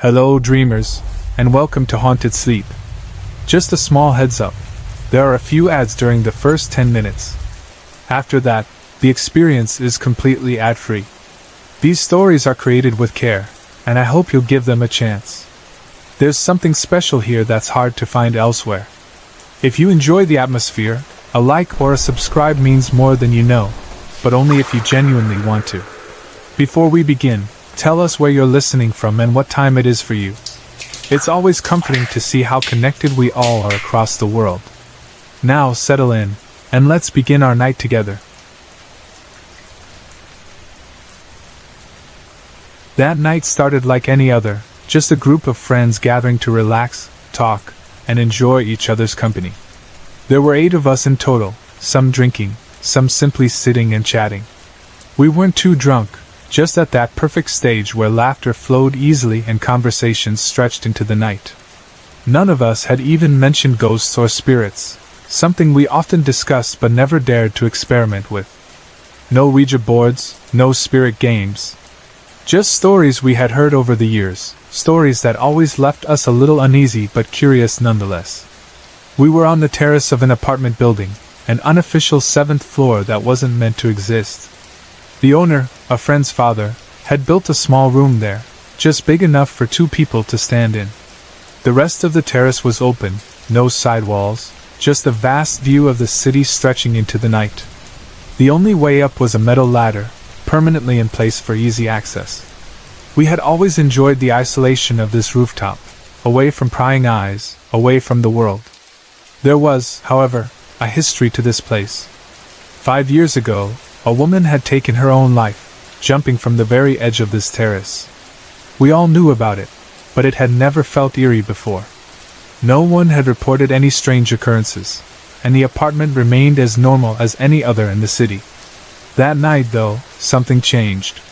Hello, dreamers, and welcome to Haunted Sleep. Just a small heads up, there are a few ads during the first 10 minutes. After that, the experience is completely ad-free. These stories are created with care, and I hope you'll give them a chance. There's something special here that's hard to find elsewhere. If you enjoy the atmosphere, a like or a subscribe means more than you know, but only if you genuinely want to. Before we begin, tell us where you're listening from and what time it is for you. It's always comforting to see how connected we all are across the world. Now settle in, and let's begin our night together. That night started like any other, just a group of friends gathering to relax, talk, and enjoy each other's company. There were 8 of us in total, some drinking, some simply sitting and chatting. We weren't too drunk, just at that perfect stage where laughter flowed easily and conversations stretched into the night. None of us had even mentioned ghosts or spirits, something we often discussed but never dared to experiment with. No Ouija boards, no spirit games. Just stories we had heard over the years, stories that always left us a little uneasy but curious nonetheless. We were on the terrace of an apartment building, an unofficial 7th floor that wasn't meant to exist. The owner, a friend's father, had built a small room there, just big enough for 2 people to stand in. The rest of the terrace was open, no sidewalls, just a vast view of the city stretching into the night. The only way up was a metal ladder, permanently in place for easy access. We had always enjoyed the isolation of this rooftop, away from prying eyes, away from the world. There was, however, a history to this place. 5 years ago, a woman had taken her own life, jumping from the very edge of this terrace. We all knew about it, but it had never felt eerie before. No one had reported any strange occurrences, and the apartment remained as normal as any other in the city. That night, though, something changed.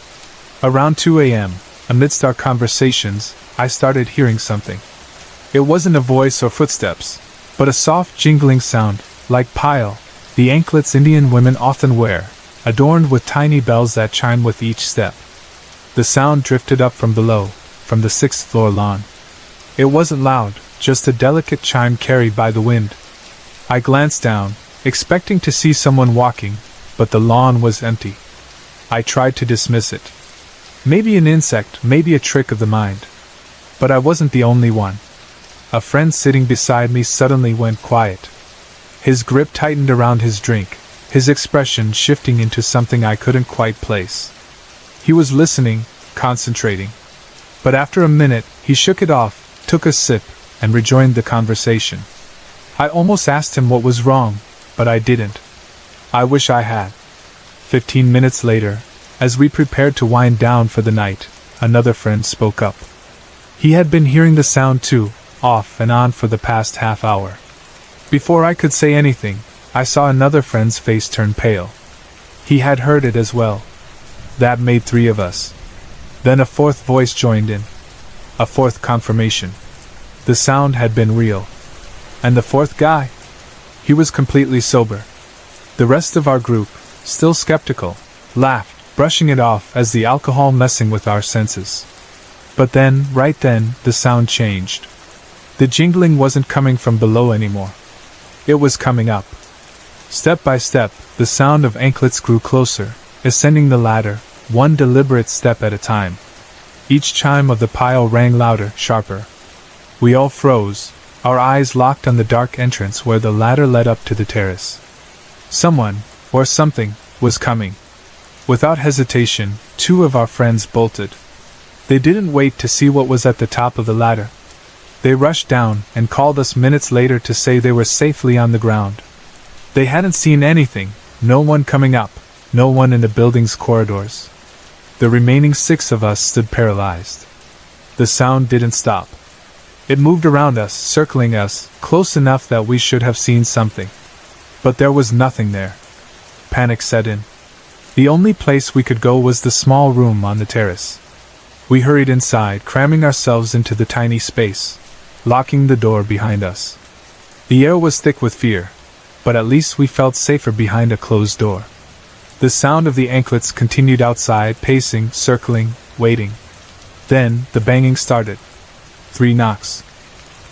Around 2 a.m., amidst our conversations, I started hearing something. It wasn't a voice or footsteps, but a soft jingling sound, like pile, the anklets Indian women often wear, adorned with tiny bells that chime with each step. The sound drifted up from below, from the 6th floor lawn. It wasn't loud, just a delicate chime carried by the wind. I glanced down, expecting to see someone walking, but the lawn was empty. I tried to dismiss it. Maybe an insect, maybe a trick of the mind. But I wasn't the only one. A friend sitting beside me suddenly went quiet. His grip tightened around his drink, his expression shifting into something I couldn't quite place. He was listening, concentrating. But after a minute, he shook it off, took a sip, and rejoined the conversation. I almost asked him what was wrong, but I didn't. I wish I had. 15 minutes later, as we prepared to wind down for the night, another friend spoke up. He had been hearing the sound too, off and on for the past half hour. Before I could say anything, I saw another friend's face turn pale. He had heard it as well. That made 3 of us. Then a 4th voice joined in. A 4th confirmation. The sound had been real. And the 4th guy? He was completely sober. The rest of our group, still skeptical, laughed, brushing it off as the alcohol messing with our senses. But then, right then, the sound changed. The jingling wasn't coming from below anymore. It was coming up. Step by step, the sound of anklets grew closer, ascending the ladder, one deliberate step at a time. Each chime of the pile rang louder, sharper. We all froze, our eyes locked on the dark entrance where the ladder led up to the terrace. Someone, or something, was coming. Without hesitation, 2 of our friends bolted. They didn't wait to see what was at the top of the ladder. They rushed down and called us minutes later to say they were safely on the ground. They hadn't seen anything, no one coming up, no one in the building's corridors. The remaining 6 of us stood paralyzed. The sound didn't stop. It moved around us, circling us, close enough that we should have seen something. But there was nothing there. Panic set in. The only place we could go was the small room on the terrace. We hurried inside, cramming ourselves into the tiny space, locking the door behind us. The air was thick with fear, but at least we felt safer behind a closed door. The sound of the anklets continued outside, pacing, circling, waiting. Then, the banging started. 3 knocks.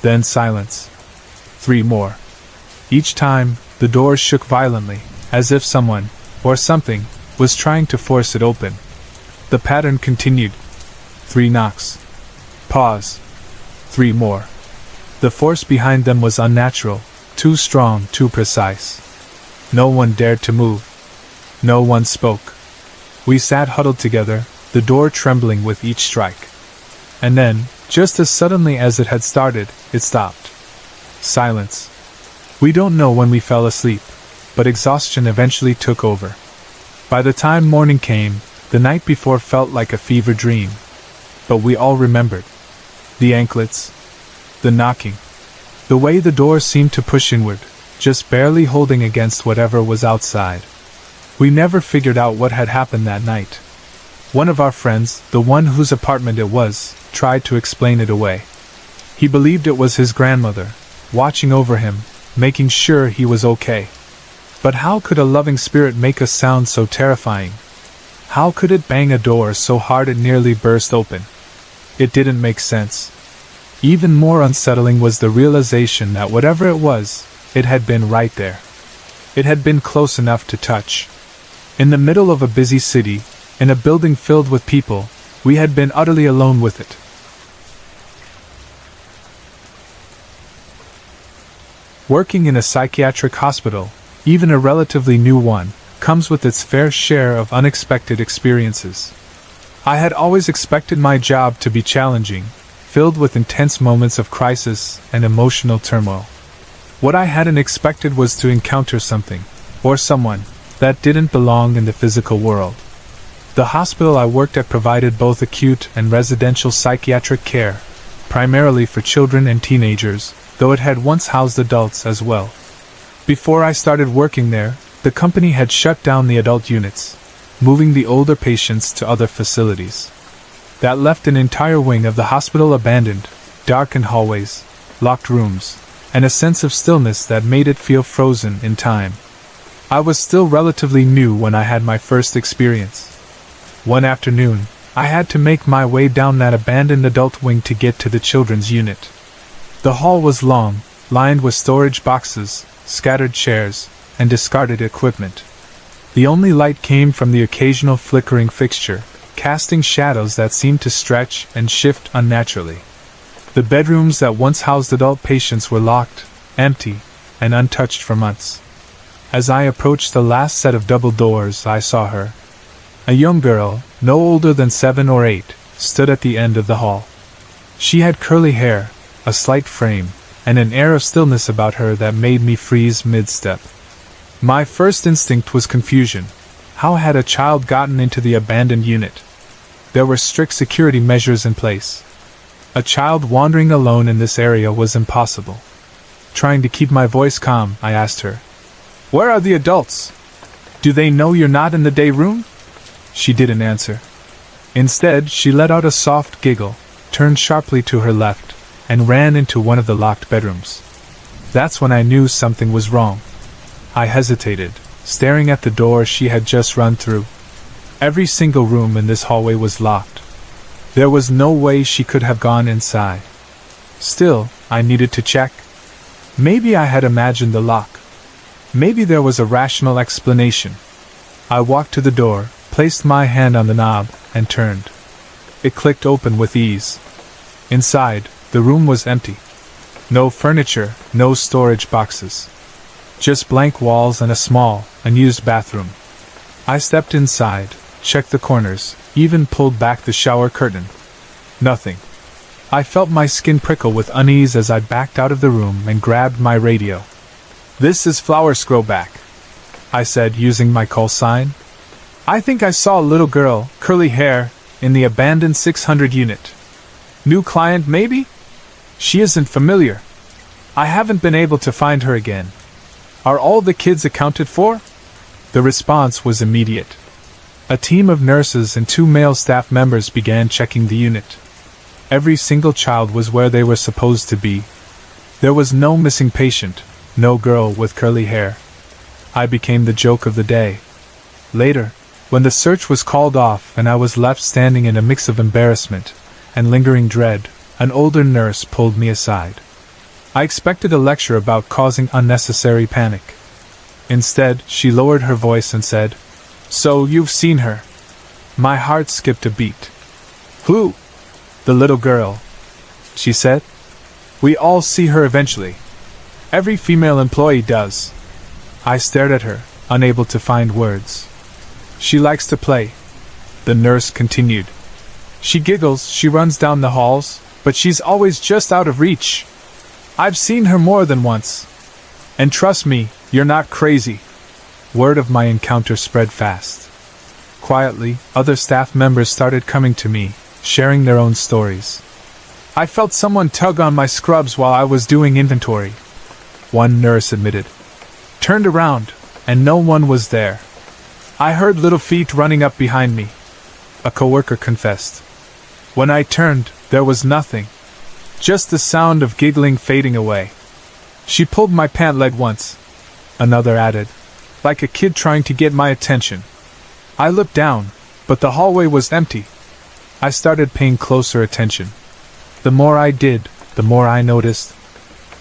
Then silence. 3 more. Each time, the door shook violently, as if someone, or something, was trying to force it open. The pattern continued. 3 knocks. Pause. 3 more. The force behind them was unnatural, too strong, too precise. No one dared to move. No one spoke. We sat huddled together, the door trembling with each strike. And then, just as suddenly as it had started, it stopped. Silence. We don't know when we fell asleep, but exhaustion eventually took over. By the time morning came, the night before felt like a fever dream. But we all remembered. The anklets. The knocking. The way the door seemed to push inward, just barely holding against whatever was outside. We never figured out what had happened that night. One of our friends, the one whose apartment it was, tried to explain it away. He believed it was his grandmother, watching over him, making sure he was okay. But how could a loving spirit make a sound so terrifying? How could it bang a door so hard it nearly burst open? It didn't make sense. Even more unsettling was the realization that whatever it was, it had been right there. It had been close enough to touch. In the middle of a busy city, in a building filled with people, we had been utterly alone with it. Working in a psychiatric hospital, even a relatively new one, comes with its fair share of unexpected experiences. I had always expected my job to be challenging, filled with intense moments of crisis and emotional turmoil. What I hadn't expected was to encounter something, or someone, that didn't belong in the physical world. The hospital I worked at provided both acute and residential psychiatric care, primarily for children and teenagers, though it had once housed adults as well. Before I started working there, the company had shut down the adult units, moving the older patients to other facilities. That left an entire wing of the hospital abandoned, darkened hallways, locked rooms, and a sense of stillness that made it feel frozen in time. I was still relatively new when I had my first experience. One afternoon, I had to make my way down that abandoned adult wing to get to the children's unit. The hall was long, lined with storage boxes, scattered chairs, and discarded equipment. The only light came from the occasional flickering fixture, casting shadows that seemed to stretch and shift unnaturally. The bedrooms that once housed adult patients were locked, empty, and untouched for months. As I approached the last set of double doors, I saw her. A young girl, no older than 7 or 8, stood at the end of the hall. She had curly hair, a slight frame, and an air of stillness about her that made me freeze mid-step. My first instinct was confusion. How had a child gotten into the abandoned unit? There were strict security measures in place. A child wandering alone in this area was impossible. Trying to keep my voice calm, I asked her, "Where are the adults? Do they know you're not in the day room?" She didn't answer. Instead, she let out a soft giggle, turned sharply to her left, and ran into one of the locked bedrooms. That's when I knew something was wrong. I hesitated, staring at the door she had just run through. Every single room in this hallway was locked. There was no way she could have gone inside. Still, I needed to check. Maybe I had imagined the lock. Maybe there was a rational explanation. I walked to the door, placed my hand on the knob, and turned. It clicked open with ease. Inside, the room was empty. No furniture, no storage boxes. Just blank walls and a small, unused bathroom. I stepped inside, checked the corners, even pulled back the shower curtain. Nothing. I felt my skin prickle with unease as I backed out of the room and grabbed my radio. "This is Flower Scrowback," I said, using my call sign. "I think I saw a little girl, curly hair, in the abandoned 600 unit. New client, maybe? She isn't familiar. I haven't been able to find her again. Are all the kids accounted for?" The response was immediate. A team of nurses and 2 male staff members began checking the unit. Every single child was where they were supposed to be. There was no missing patient, no girl with curly hair. I became the joke of the day. Later, when the search was called off and I was left standing in a mix of embarrassment and lingering dread, An older nurse pulled me aside. I expected a lecture about causing unnecessary panic. Instead, she lowered her voice and said, "So you've seen her?" My heart skipped a beat. "Who?" "The little girl," she said. "We all see her eventually. Every female employee does." I stared at her, unable to find words. "She likes to play," the nurse continued. "She giggles, she runs down the halls, but she's always just out of reach. I've seen her more than once. And trust me, you're not crazy." Word of my encounter spread fast. Quietly, other staff members started coming to me, sharing their own stories. "I felt someone tug on my scrubs while I was doing inventory," one nurse admitted. "Turned around, and no one was there. I heard little feet running up behind me," a coworker confessed. "When I turned, there was nothing. Just the sound of giggling fading away. She pulled my pant leg once," another added, "like a kid trying to get my attention. I looked down, but the hallway was empty." I started paying closer attention. The more I did, the more I noticed.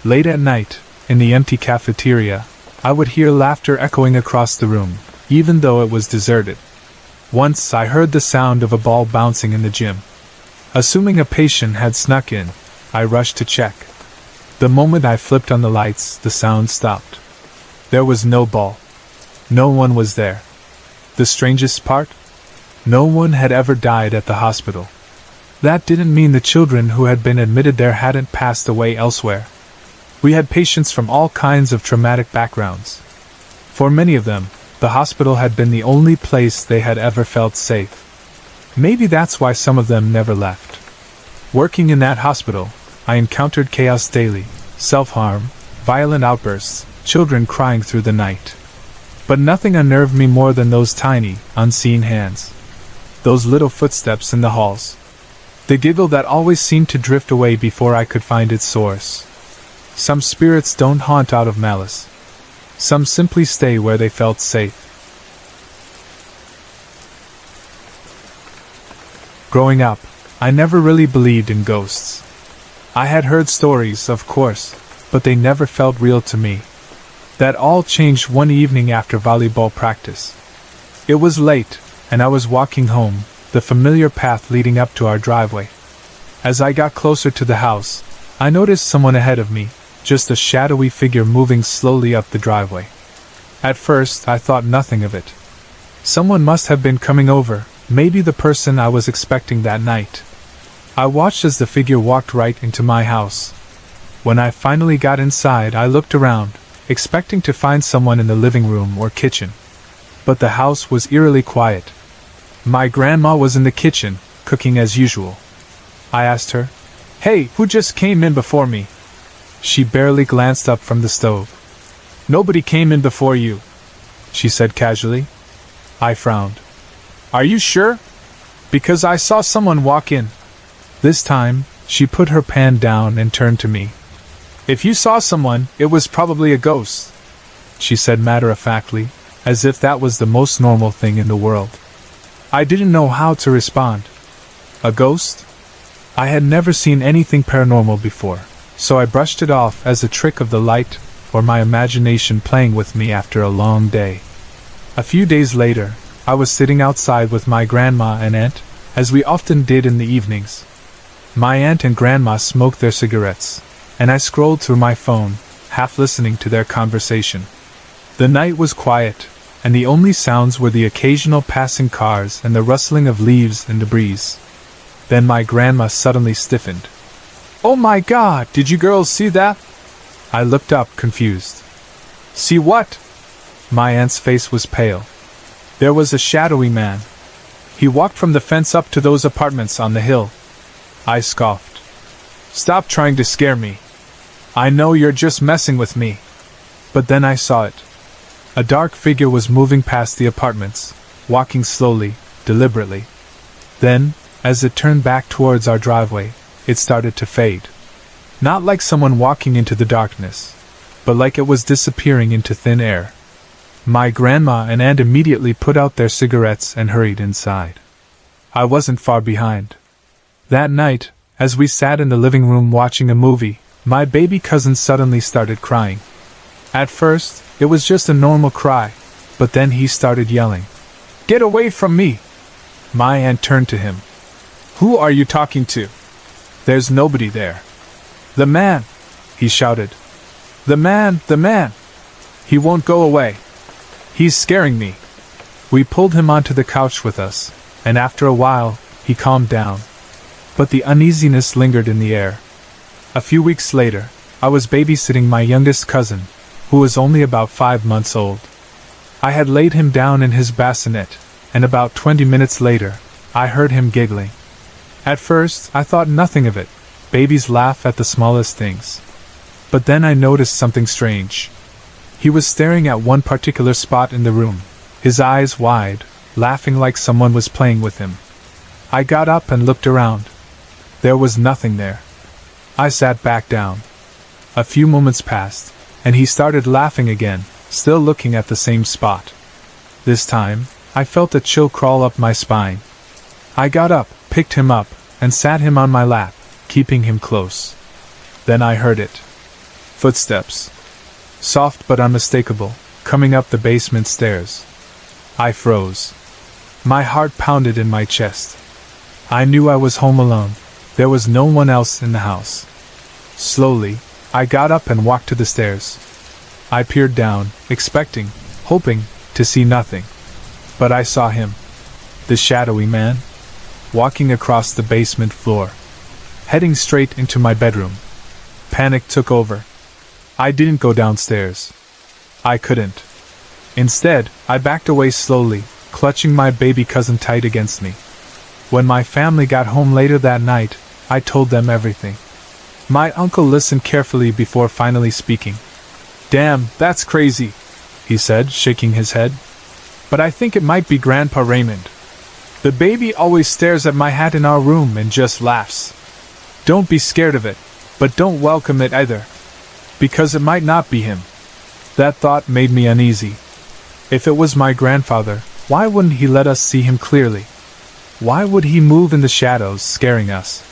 Late at night, in the empty cafeteria, I would hear laughter echoing across the room, even though it was deserted. Once I heard the sound of a ball bouncing in the gym. Assuming a patient had snuck in, I rushed to check. The moment I flipped on the lights, the sound stopped. There was no ball. No one was there. The strangest part? No one had ever died at the hospital. That didn't mean the children who had been admitted there hadn't passed away elsewhere. We had patients from all kinds of traumatic backgrounds. For many of them, the hospital had been the only place they had ever felt safe. Maybe that's why some of them never left. Working in that hospital, I encountered chaos daily: self-harm, violent outbursts, children crying through the night. But nothing unnerved me more than those tiny, unseen hands. Those little footsteps in the halls. The giggle that always seemed to drift away before I could find its source. Some spirits don't haunt out of malice. Some simply stay where they felt safe. Growing up, I never really believed in ghosts. I had heard stories, of course, but they never felt real to me. That all changed one evening after volleyball practice. It was late, and I was walking home, the familiar path leading up to our driveway. As I got closer to the house, I noticed someone ahead of me, just a shadowy figure moving slowly up the driveway. At first, I thought nothing of it. Someone must have been coming over, maybe the person I was expecting that night. I watched as the figure walked right into my house. When I finally got inside, I looked around, expecting to find someone in the living room or kitchen. But the house was eerily quiet. My grandma was in the kitchen, cooking as usual. I asked her, "Hey, who just came in before me?" She barely glanced up from the stove. "Nobody came in before you," she said casually. I frowned. "Are you sure? Because I saw someone walk in." This time, she put her pan down and turned to me. "If you saw someone, it was probably a ghost," she said matter-of-factly, as if that was the most normal thing in the world. I didn't know how to respond. A ghost? I had never seen anything paranormal before, so I brushed it off as a trick of the light or my imagination playing with me after a long day. A few days later, I was sitting outside with my grandma and aunt, as we often did in the evenings. My aunt and grandma smoked their cigarettes, and I scrolled through my phone, half listening to their conversation. The night was quiet, and the only sounds were the occasional passing cars and the rustling of leaves in the breeze. Then my grandma suddenly stiffened. "Oh my God, did you girls see that?" I looked up, confused. "See what?" My aunt's face was pale. There was a shadowy man. He walked from the fence up to those apartments on the hill. I scoffed. "Stop trying to scare me. I know you're just messing with me." But then I saw it. A dark figure was moving past the apartments, walking slowly, deliberately. Then, as it turned back towards our driveway, it started to fade. Not like someone walking into the darkness, but like it was disappearing into thin air. My grandma and aunt immediately put out their cigarettes and hurried inside. I wasn't far behind. That night, As we sat in the living room watching a movie, my baby cousin suddenly started crying. At first, it was just a normal cry, but then he started yelling, "Get away from me!" My aunt turned to him. "Who are you talking to? There's nobody there." "The man!" he shouted. The man! He won't go away. He's scaring me." We pulled him onto the couch with us, and after a while, he calmed down. But the uneasiness lingered in the air. A few weeks later, I was babysitting my youngest cousin, who was only about 5 months old. I had laid him down in his bassinet, and about 20 minutes later, I heard him giggling. At first, I thought nothing of it. Babies laugh at the smallest things. But then I noticed something strange. He was staring at one particular spot in the room, his eyes wide, laughing like someone was playing with him. I got up and looked around. There was nothing there. I sat back down. A few moments passed, and he started laughing again, still looking at the same spot. This time, I felt a chill crawl up my spine. I got up, picked him up, and sat him on my lap, keeping him close. Then I heard it. Footsteps. Soft but unmistakable, coming up the basement stairs. I froze. My heart pounded in my chest. I knew I was home alone. There was no one else in the house. Slowly, I got up and walked to the stairs. I peered down, expecting, hoping, to see nothing. But I saw him. The shadowy man. Walking across the basement floor. Heading straight into my bedroom. Panic took over. I didn't go downstairs. I couldn't. Instead, I backed away slowly, clutching my baby cousin tight against me. When my family got home later that night, I told them everything. My uncle listened carefully before finally speaking. "Damn, that's crazy," he said, shaking his head. "But I think it might be Grandpa Raymond. The baby always stares at my hat in our room and just laughs. Don't be scared of it, but don't welcome it either. Because it might not be him." That thought made me uneasy. If it was my grandfather, why wouldn't he let us see him clearly? Why would he move in the shadows, scaring us?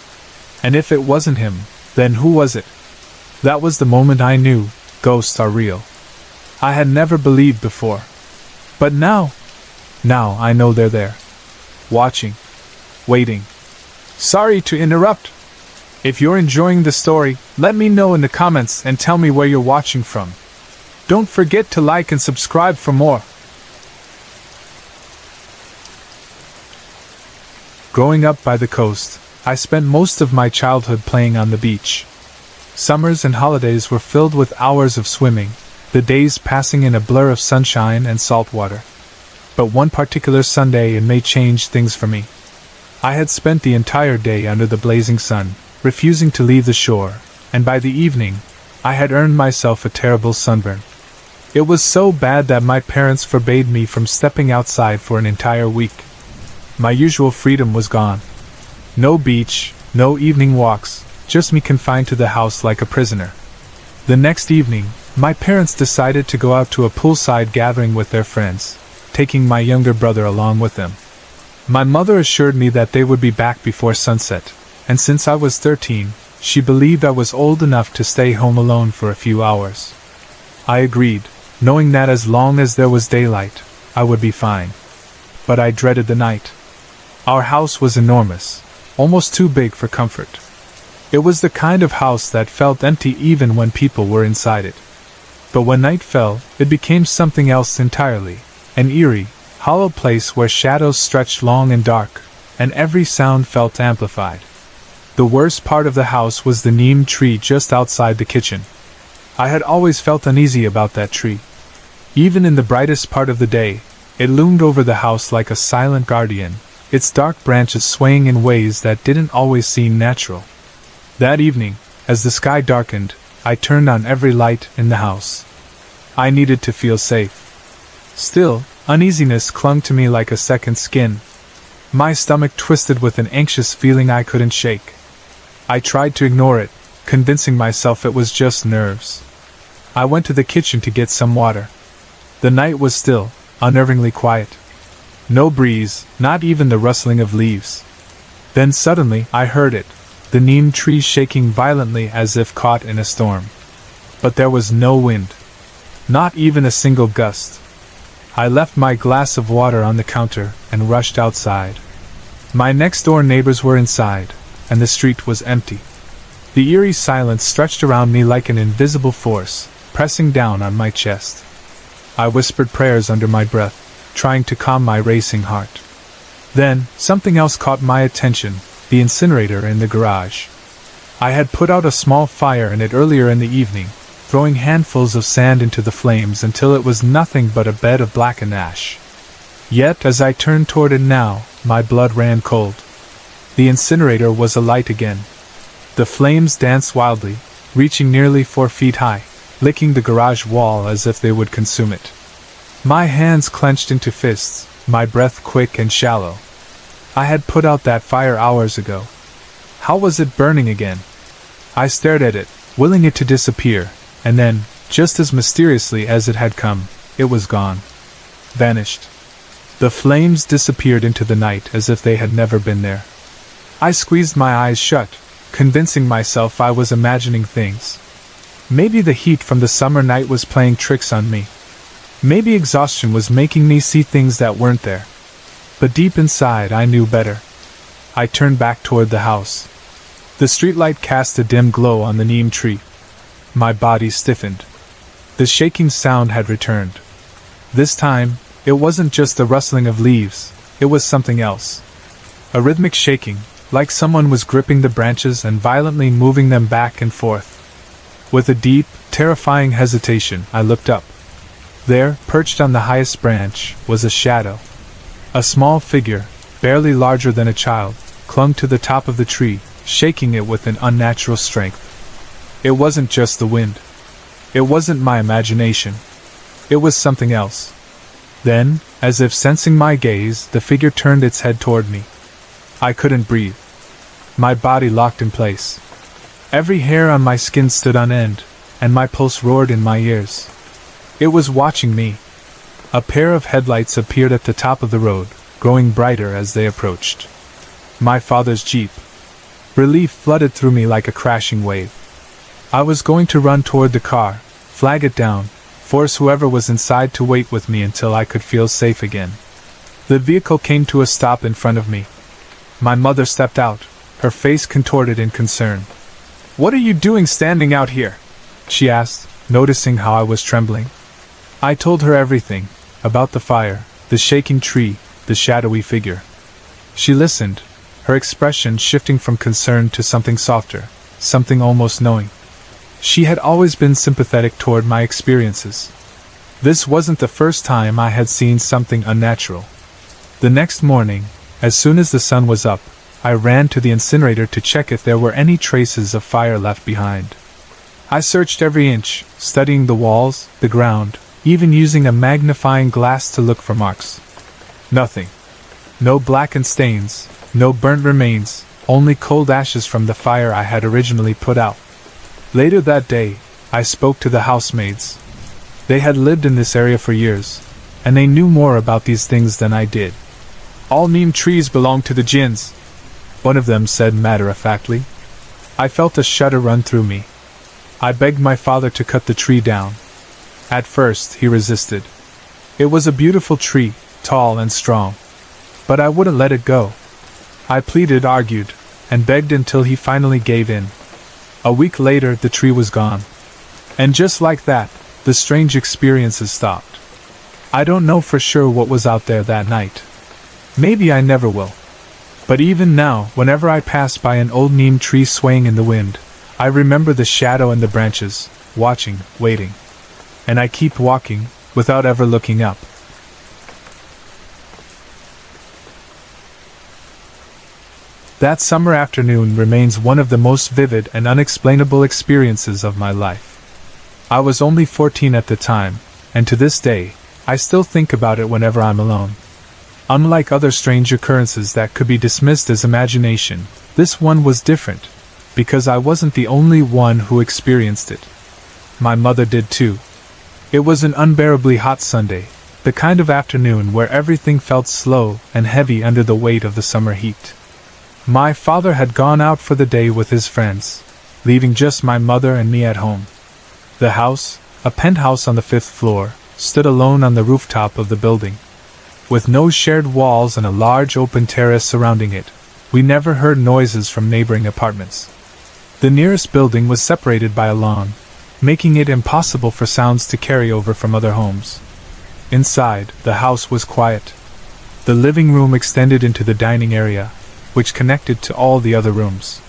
And if it wasn't him, then who was it? That was the moment I knew ghosts are real. I had never believed before. But now I know they're there. Watching. Waiting. Sorry to interrupt. If you're enjoying the story, let me know in the comments and tell me where you're watching from. Don't forget to like and subscribe for more. Growing up by the coast, I spent most of my childhood playing on the beach. Summers and holidays were filled with hours of swimming, the days passing in a blur of sunshine and salt water. But one particular Sunday in May changed things for me. I had spent the entire day under the blazing sun, refusing to leave the shore, and by the evening, I had earned myself a terrible sunburn. It was so bad that my parents forbade me from stepping outside for an entire week. My usual freedom was gone. No beach, no evening walks, just me confined to the house like a prisoner. The next evening, my parents decided to go out to a poolside gathering with their friends, taking my younger brother along with them. My mother assured me that they would be back before sunset, and since I was 13, she believed I was old enough to stay home alone for a few hours. I agreed, knowing that as long as there was daylight, I would be fine. But I dreaded the night. Our house was enormous, almost too big for comfort. It was the kind of house that felt empty even when people were inside it. But when night fell, it became something else entirely, an eerie, hollow place where shadows stretched long and dark, and every sound felt amplified. The worst part of the house was the neem tree just outside the kitchen. I had always felt uneasy about that tree. Even in the brightest part of the day, it loomed over the house like a silent guardian, its dark branches swaying in ways that didn't always seem natural. That evening, as the sky darkened, I turned on every light in the house. I needed to feel safe. Still, uneasiness clung to me like a second skin. My stomach twisted with an anxious feeling I couldn't shake. I tried to ignore it, convincing myself it was just nerves. I went to the kitchen to get some water. The night was still, unnervingly quiet. No breeze, not even the rustling of leaves. Then suddenly, I heard it. the neem tree shaking violently as if caught in a storm. But there was no wind. Not even a single gust. I left my glass of water on the counter and rushed outside. My next-door neighbors were inside, and the street was empty. The eerie silence stretched around me like an invisible force, pressing down on my chest. I whispered prayers under my breath, trying to calm my racing heart. Then, something else caught my attention, the incinerator in the garage. I had put out a small fire in it earlier in the evening, throwing handfuls of sand into the flames until it was nothing but a bed of blackened ash. Yet, as I turned toward it now, my blood ran cold. The incinerator was alight again. The flames danced wildly, reaching nearly 4 feet high, licking the garage wall as if they would consume it. My hands clenched into fists, my breath quick and shallow. I had put out that fire hours ago. How was it burning again? I stared at it, willing it to disappear, and then, just as mysteriously as it had come, it was gone. Vanished. The flames disappeared into the night as if they had never been there. I squeezed my eyes shut, convincing myself I was imagining things. Maybe the heat from the summer night was playing tricks on me. Maybe exhaustion was making me see things that weren't there. But deep inside I knew better. I turned back toward the house. The streetlight cast a dim glow on the neem tree. My body stiffened. The shaking sound had returned. This time, it wasn't just the rustling of leaves, it was something else. A rhythmic shaking, like someone was gripping the branches and violently moving them back and forth. With a deep, terrifying hesitation, I looked up. There, perched on the highest branch, was a shadow. A small figure, barely larger than a child, clung to the top of the tree, shaking it with an unnatural strength. It wasn't just the wind. It wasn't my imagination. It was something else. Then, as if sensing my gaze, the figure turned its head toward me. I couldn't breathe. My body locked in place. Every hair on my skin stood on end, and my pulse roared in my ears. It was watching me. A pair of headlights appeared at the top of the road, growing brighter as they approached. My father's Jeep. Relief flooded through me like a crashing wave. I was going to run toward the car, flag it down, force whoever was inside to wait with me until I could feel safe again. The vehicle came to a stop in front of me. My mother stepped out, her face contorted in concern. "What are you doing standing out here?" she asked, noticing how I was trembling. I told her everything, about the fire, the shaking tree, the shadowy figure. She listened, her expression shifting from concern to something softer, something almost knowing. She had always been sympathetic toward my experiences. This wasn't the first time I had seen something unnatural. The next morning, as soon as the sun was up, I ran to the incinerator to check if there were any traces of fire left behind. I searched every inch, studying the walls, the ground, even using a magnifying glass to look for marks. Nothing. No blackened stains, no burnt remains, only cold ashes from the fire I had originally put out. Later that day, I spoke to the housemaids. They had lived in this area for years, and they knew more about these things than I did. "All neem trees belong to the jinns," one of them said matter-of-factly. I felt a shudder run through me. I begged my father to cut the tree down. At first, he resisted. It was a beautiful tree, tall and strong. But I wouldn't let it go. I pleaded, argued, and begged until he finally gave in. A week later, the tree was gone. And just like that, the strange experiences stopped. I don't know for sure what was out there that night. Maybe I never will. But even now, whenever I pass by an old neem tree swaying in the wind, I remember the shadow in the branches, watching, waiting. And I keep walking, without ever looking up. That summer afternoon remains one of the most vivid and unexplainable experiences of my life. I was only 14 at the time, and to this day, I still think about it whenever I'm alone. Unlike other strange occurrences that could be dismissed as imagination, this one was different, because I wasn't the only one who experienced it. My mother did too. It was an unbearably hot Sunday, the kind of afternoon where everything felt slow and heavy under the weight of the summer heat. My father had gone out for the day with his friends, leaving just my mother and me at home. The house, a penthouse on the 5th floor, stood alone on the rooftop of the building. With no shared walls and a large open terrace surrounding it, we never heard noises from neighboring apartments. The nearest building was separated by a lawn, making it impossible for sounds to carry over from other homes. Inside, the house was quiet. The living room extended into the dining area, which connected to all the other rooms.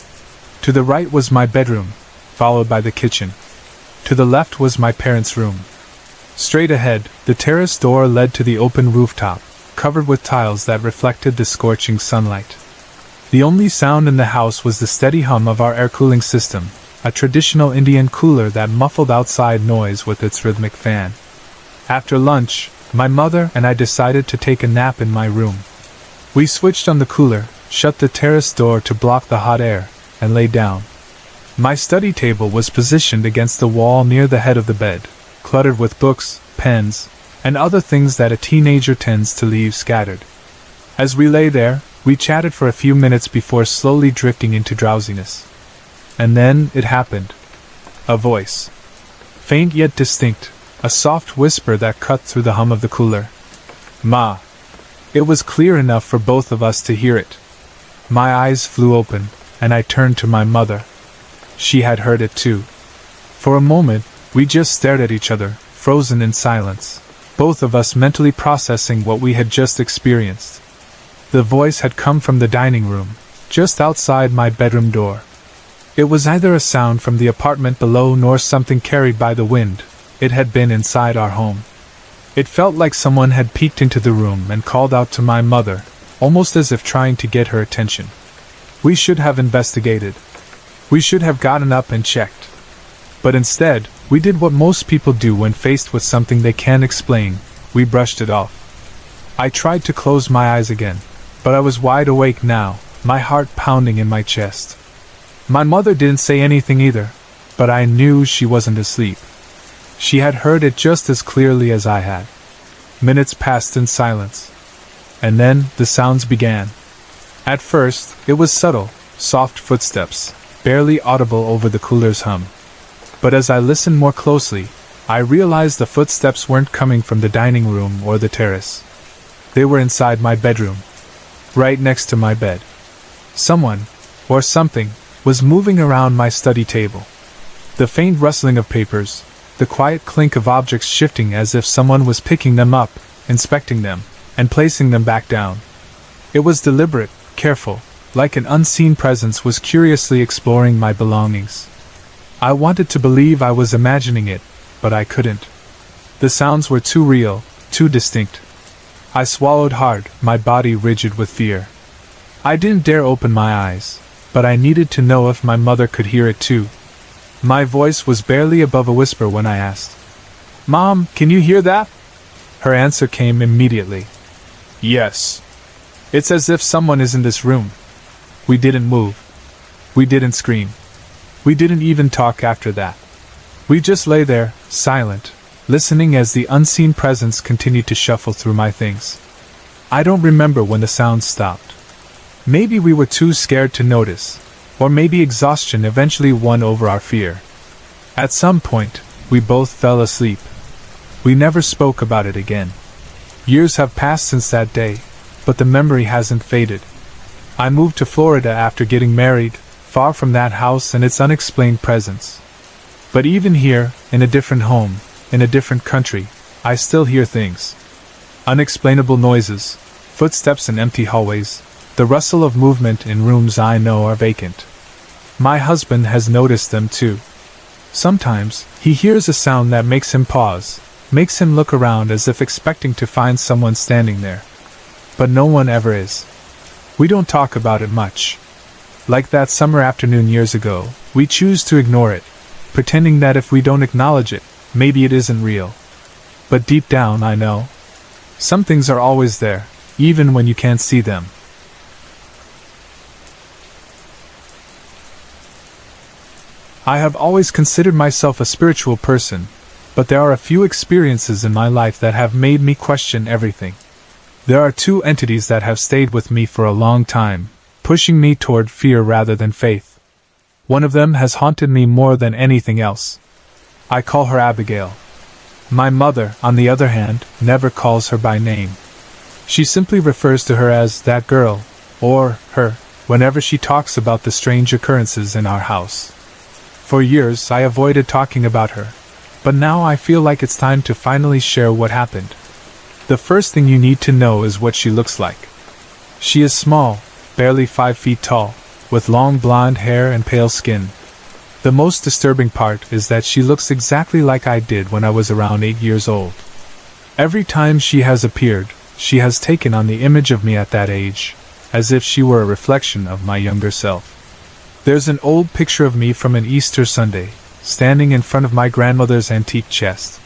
To the right was my bedroom, followed by the kitchen. To the left was my parents' room. Straight ahead, the terrace door led to the open rooftop, covered with tiles that reflected the scorching sunlight. The only sound in the house was the steady hum of our air cooling system, a traditional Indian cooler that muffled outside noise with its rhythmic fan. After lunch, my mother and I decided to take a nap in my room. We switched on the cooler, shut the terrace door to block the hot air, and lay down. My study table was positioned against the wall near the head of the bed, cluttered with books, pens, and other things that a teenager tends to leave scattered. As we lay there, we chatted for a few minutes before slowly drifting into drowsiness. And then it happened. A voice. Faint yet distinct, a soft whisper that cut through the hum of the cooler. "Ma." It was clear enough for both of us to hear it. My eyes flew open, and I turned to my mother. She had heard it too. For a moment, we just stared at each other, frozen in silence, both of us mentally processing what we had just experienced. The voice had come from the dining room, just outside my bedroom door. It was neither a sound from the apartment below nor something carried by the wind. It had been inside our home. It felt like someone had peeked into the room and called out to my mother, almost as if trying to get her attention. We should have investigated. We should have gotten up and checked. But instead, we did what most people do when faced with something they can't explain. We brushed it off. I tried to close my eyes again, but I was wide awake now, my heart pounding in my chest. My mother didn't say anything either, but I knew she wasn't asleep. She had heard it just as clearly as I had. Minutes passed in silence. And then the sounds began. At first, it was subtle, soft footsteps, barely audible over the cooler's hum. But as I listened more closely, I realized the footsteps weren't coming from the dining room or the terrace. They were inside my bedroom, right next to my bed. Someone, or something, was moving around my study table. The faint rustling of papers, the quiet clink of objects shifting as if someone was picking them up, inspecting them, and placing them back down. It was deliberate, careful, like an unseen presence was curiously exploring my belongings. I wanted to believe I was imagining it, but I couldn't. The sounds were too real, too distinct. I swallowed hard, my body rigid with fear. I didn't dare open my eyes, but I needed to know if my mother could hear it too. My voice was barely above a whisper when I asked, "Mom, can you hear that?" Her answer came immediately. "Yes. It's as if someone is in this room." We didn't move. We didn't scream. We didn't even talk after that. We just lay there, silent, listening as the unseen presence continued to shuffle through my things. I don't remember when the sound stopped. Maybe we were too scared to notice, or maybe exhaustion eventually won over our fear. At some point, we both fell asleep. We never spoke about it again. Years have passed since that day, but the memory hasn't faded. I moved to Florida after getting married, far from that house and its unexplained presence. But even here, in a different home, in a different country, I still hear things. Unexplainable noises, footsteps in empty hallways, the rustle of movement in rooms I know are vacant. My husband has noticed them too. Sometimes, he hears a sound that makes him pause, makes him look around as if expecting to find someone standing there. But no one ever is. We don't talk about it much. Like that summer afternoon years ago, we choose to ignore it, pretending that if we don't acknowledge it, maybe it isn't real. But deep down, I know. Some things are always there, even when you can't see them. I have always considered myself a spiritual person, but there are a few experiences in my life that have made me question everything. There are two entities that have stayed with me for a long time, pushing me toward fear rather than faith. One of them has haunted me more than anything else. I call her Abigail. My mother, on the other hand, never calls her by name. She simply refers to her as that girl, or her, whenever she talks about the strange occurrences in our house. For years I avoided talking about her, but now I feel like it's time to finally share what happened. The first thing you need to know is what she looks like. She is small, barely 5 feet tall, with long blonde hair and pale skin. The most disturbing part is that she looks exactly like I did when I was around 8 years old. Every time she has appeared, she has taken on the image of me at that age, as if she were a reflection of my younger self. There's an old picture of me from an Easter Sunday, standing in front of my grandmother's antique chest.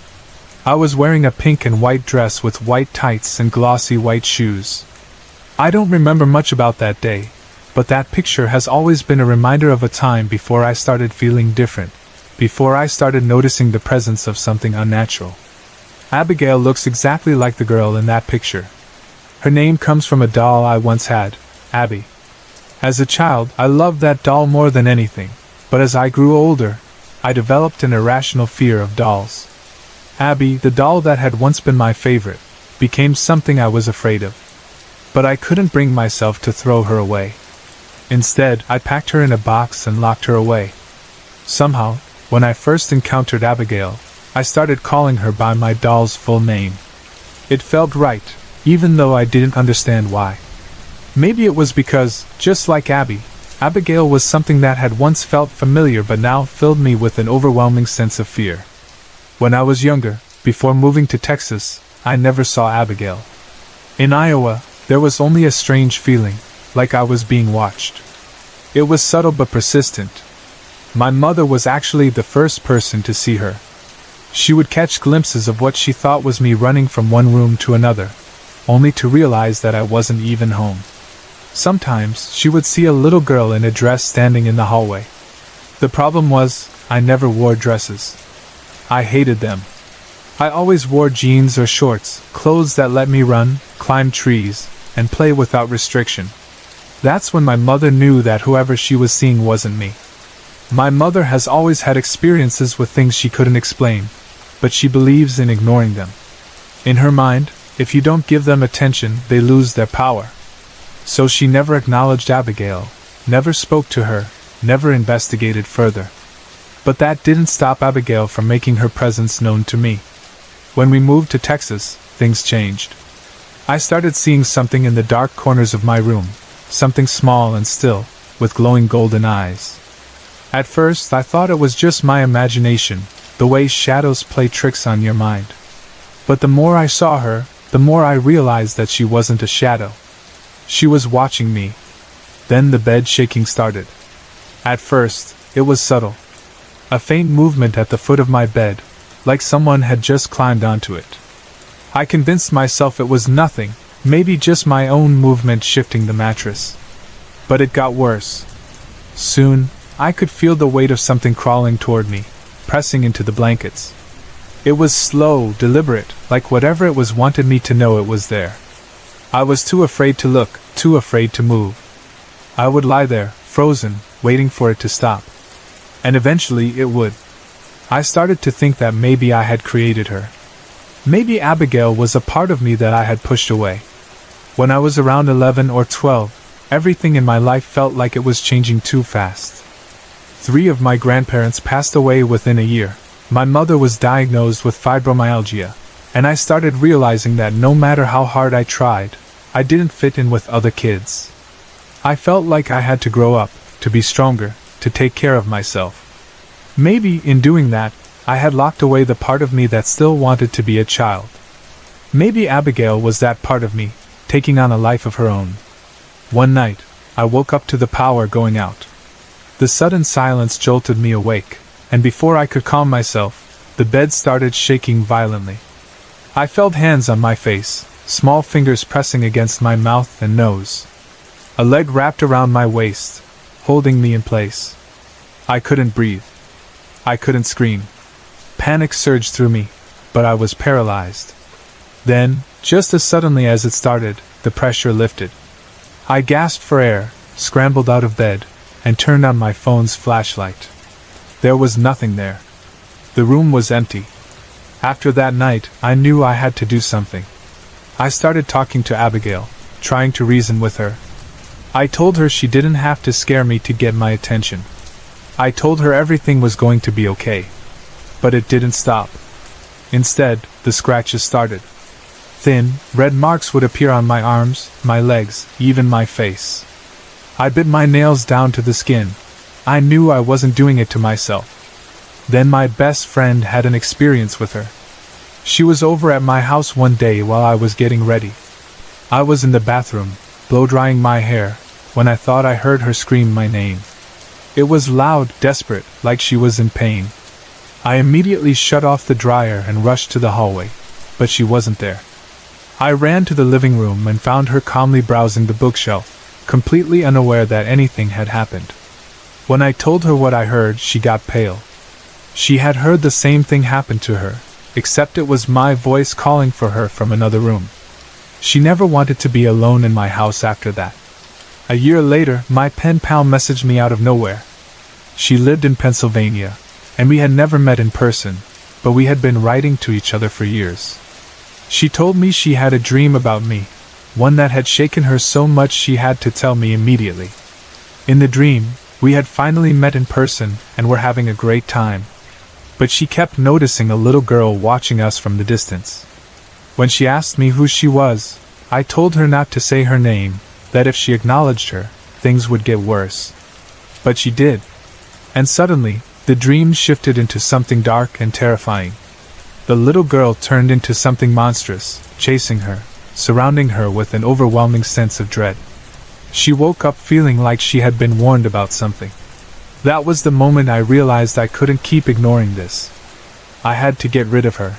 I was wearing a pink and white dress with white tights and glossy white shoes. I don't remember much about that day, but that picture has always been a reminder of a time before I started feeling different, before I started noticing the presence of something unnatural. Abigail looks exactly like the girl in that picture. Her name comes from a doll I once had, Abby. As a child, I loved that doll more than anything, but as I grew older, I developed an irrational fear of dolls. Abby, the doll that had once been my favorite, became something I was afraid of. But I couldn't bring myself to throw her away. Instead, I packed her in a box and locked her away. Somehow, when I first encountered Abigail, I started calling her by my doll's full name. It felt right, even though I didn't understand why. Maybe it was because, just like Abby, Abigail was something that had once felt familiar but now filled me with an overwhelming sense of fear. When I was younger, before moving to Texas, I never saw Abigail. In Iowa, there was only a strange feeling, like I was being watched. It was subtle but persistent. My mother was actually the first person to see her. She would catch glimpses of what she thought was me running from one room to another, only to realize that I wasn't even home. Sometimes she would see a little girl in a dress standing in the hallway. The problem was, I never wore dresses. I hated them. I always wore jeans or shorts, clothes that let me run, climb trees, and play without restriction. That's when my mother knew that whoever she was seeing wasn't me. My mother has always had experiences with things she couldn't explain, but she believes in ignoring them. In her mind, if you don't give them attention, they lose their power. So she never acknowledged Abigail, never spoke to her, never investigated further. But that didn't stop Abigail from making her presence known to me. When we moved to Texas, things changed. I started seeing something in the dark corners of my room, something small and still, with glowing golden eyes. At first I thought it was just my imagination, the way shadows play tricks on your mind. But the more I saw her, the more I realized that she wasn't a shadow. She was watching me. Then the bed shaking started. At first, it was subtle. A faint movement at the foot of my bed, like someone had just climbed onto it. I convinced myself it was nothing, maybe just my own movement shifting the mattress. But it got worse. Soon, I could feel the weight of something crawling toward me, pressing into the blankets. It was slow, deliberate, like whatever it was wanted me to know it was there. I was too afraid to look, too afraid to move. I would lie there, frozen, waiting for it to stop. And eventually it would. I started to think that maybe I had created her. Maybe Abigail was a part of me that I had pushed away. When I was around 11 or 12, everything in my life felt like it was changing too fast. 3 of my grandparents passed away within a year. My mother was diagnosed with fibromyalgia, and I started realizing that no matter how hard I tried, I didn't fit in with other kids. I felt like I had to grow up, to be stronger, to take care of myself. Maybe, in doing that, I had locked away the part of me that still wanted to be a child. Maybe Abigail was that part of me, taking on a life of her own. One night, I woke up to the power going out. The sudden silence jolted me awake, and before I could calm myself, the bed started shaking violently. I felt hands on my face, small fingers pressing against my mouth and nose. A leg wrapped around my waist, holding me in place. I couldn't breathe. I couldn't scream. Panic surged through me, but I was paralyzed. Then, just as suddenly as it started, the pressure lifted. I gasped for air, scrambled out of bed, and turned on my phone's flashlight. There was nothing there. The room was empty. After that night, I knew I had to do something. I started talking to Abigail, trying to reason with her. I told her she didn't have to scare me to get my attention. I told her everything was going to be okay. But it didn't stop. Instead, the scratches started. Thin, red marks would appear on my arms, my legs, even my face. I bit my nails down to the skin. I knew I wasn't doing it to myself. Then my best friend had an experience with her. She was over at my house one day while I was getting ready. I was in the bathroom, blow-drying my hair, when I thought I heard her scream my name. It was loud, desperate, like she was in pain. I immediately shut off the dryer and rushed to the hallway, but she wasn't there. I ran to the living room and found her calmly browsing the bookshelf, completely unaware that anything had happened. When I told her what I heard, she got pale. She had heard the same thing happen to her, except it was my voice calling for her from another room. She never wanted to be alone in my house after that. A year later, my pen pal messaged me out of nowhere. She lived in Pennsylvania, and we had never met in person, but we had been writing to each other for years. She told me she had a dream about me, one that had shaken her so much she had to tell me immediately. In the dream, we had finally met in person and were having a great time. But she kept noticing a little girl watching us from the distance. When she asked me who she was, I told her not to say her name, that if she acknowledged her, things would get worse. But she did. And suddenly, the dream shifted into something dark and terrifying. The little girl turned into something monstrous, chasing her, surrounding her with an overwhelming sense of dread. She woke up feeling like she had been warned about something. That was the moment I realized I couldn't keep ignoring this. I had to get rid of her.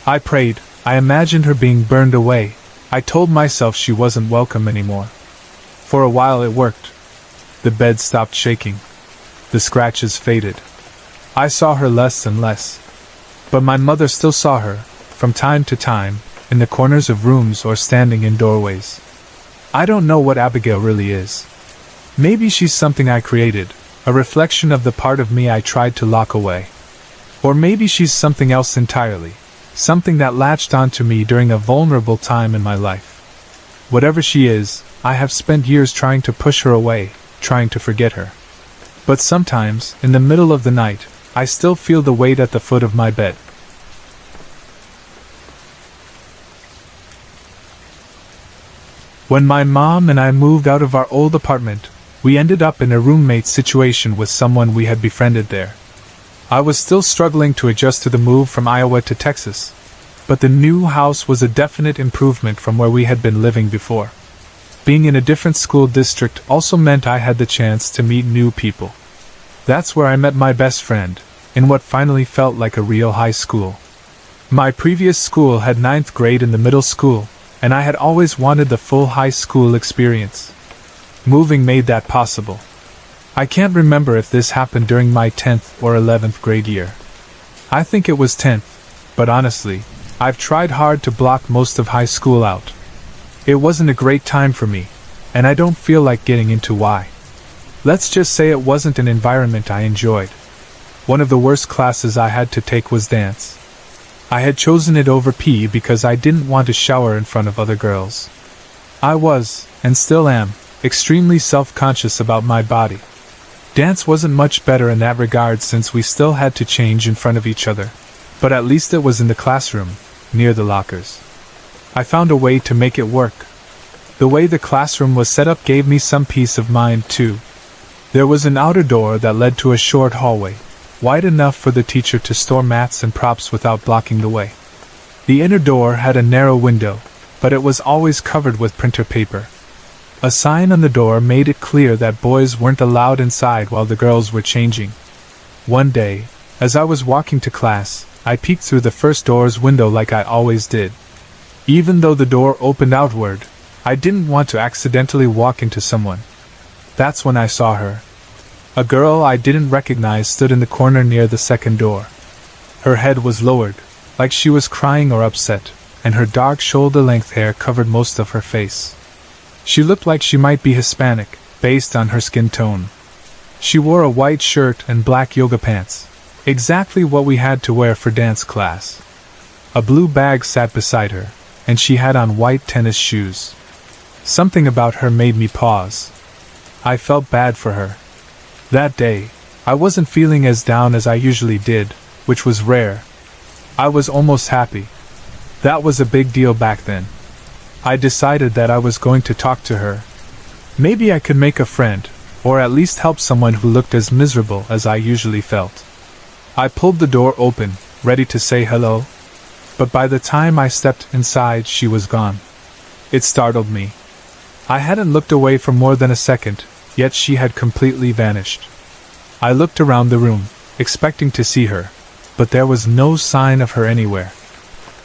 I prayed, I imagined her being burned away. I told myself she wasn't welcome anymore. For a while it worked. The bed stopped shaking. The scratches faded. I saw her less and less. But my mother still saw her, from time to time, in the corners of rooms or standing in doorways. I don't know what Abigail really is. Maybe she's something I created, a reflection of the part of me I tried to lock away. Or maybe she's something else entirely, something that latched onto me during a vulnerable time in my life. Whatever she is, I have spent years trying to push her away, trying to forget her. But sometimes, in the middle of the night, I still feel the weight at the foot of my bed. When my mom and I moved out of our old apartment, we ended up in a roommate situation with someone we had befriended there. I was still struggling to adjust to the move from Iowa to Texas, but the new house was a definite improvement from where we had been living before. Being in a different school district also meant I had the chance to meet new people. That's where I met my best friend, in what finally felt like a real high school. My previous school had 9th grade in the middle school, and I had always wanted the full high school experience. Moving made that possible. I can't remember if this happened during my 10th or 11th grade year. I think it was 10th, but honestly, I've tried hard to block most of high school out. It wasn't a great time for me, and I don't feel like getting into why. Let's just say it wasn't an environment I enjoyed. One of the worst classes I had to take was dance. I had chosen it over PE because I didn't want to shower in front of other girls. I was, and still am, extremely self-conscious about my body. Dance wasn't much better in that regard since we still had to change in front of each other, but at least it was in the classroom, near the lockers. I found a way to make it work. The way the classroom was set up gave me some peace of mind too. There was an outer door that led to a short hallway, wide enough for the teacher to store mats and props without blocking the way. The inner door had a narrow window, but it was always covered with printer paper. A sign on the door made it clear that boys weren't allowed inside while the girls were changing. One day, as I was walking to class, I peeked through the first door's window like I always did. Even though the door opened outward, I didn't want to accidentally walk into someone. That's when I saw her. A girl I didn't recognize stood in the corner near the second door. Her head was lowered, like she was crying or upset, and her dark shoulder-length hair covered most of her face. She looked like she might be Hispanic, based on her skin tone. She wore a white shirt and black yoga pants, exactly what we had to wear for dance class. A blue bag sat beside her, and she had on white tennis shoes. Something about her made me pause. I felt bad for her. That day, I wasn't feeling as down as I usually did, which was rare. I was almost happy. That was a big deal back then. I decided that I was going to talk to her. Maybe I could make a friend, or at least help someone who looked as miserable as I usually felt. I pulled the door open, ready to say hello, but by the time I stepped inside, she was gone. It startled me. I hadn't looked away for more than a second, yet she had completely vanished. I looked around the room, expecting to see her, but there was no sign of her anywhere.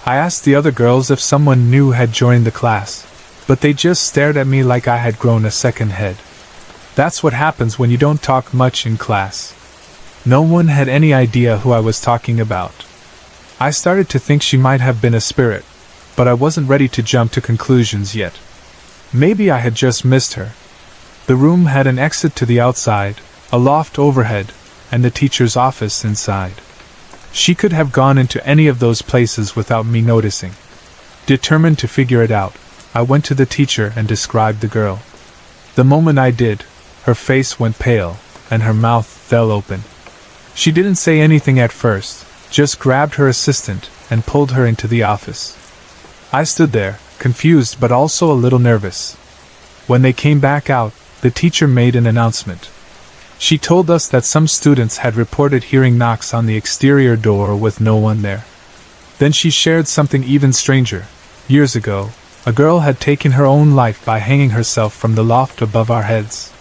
I asked the other girls if someone new had joined the class, but they just stared at me like I had grown a second head. That's what happens when you don't talk much in class. No one had any idea who I was talking about. I started to think she might have been a spirit, but I wasn't ready to jump to conclusions yet. Maybe I had just missed her. The room had an exit to the outside, a loft overhead, and the teacher's office inside. She could have gone into any of those places without me noticing. Determined to figure it out, I went to the teacher and described the girl. The moment I did, her face went pale, and her mouth fell open. She didn't say anything at first, just grabbed her assistant and pulled her into the office. I stood there, confused but also a little nervous. When they came back out, the teacher made an announcement. She told us that some students had reported hearing knocks on the exterior door with no one there. Then she shared something even stranger. Years ago, a girl had taken her own life by hanging herself from the loft above our heads.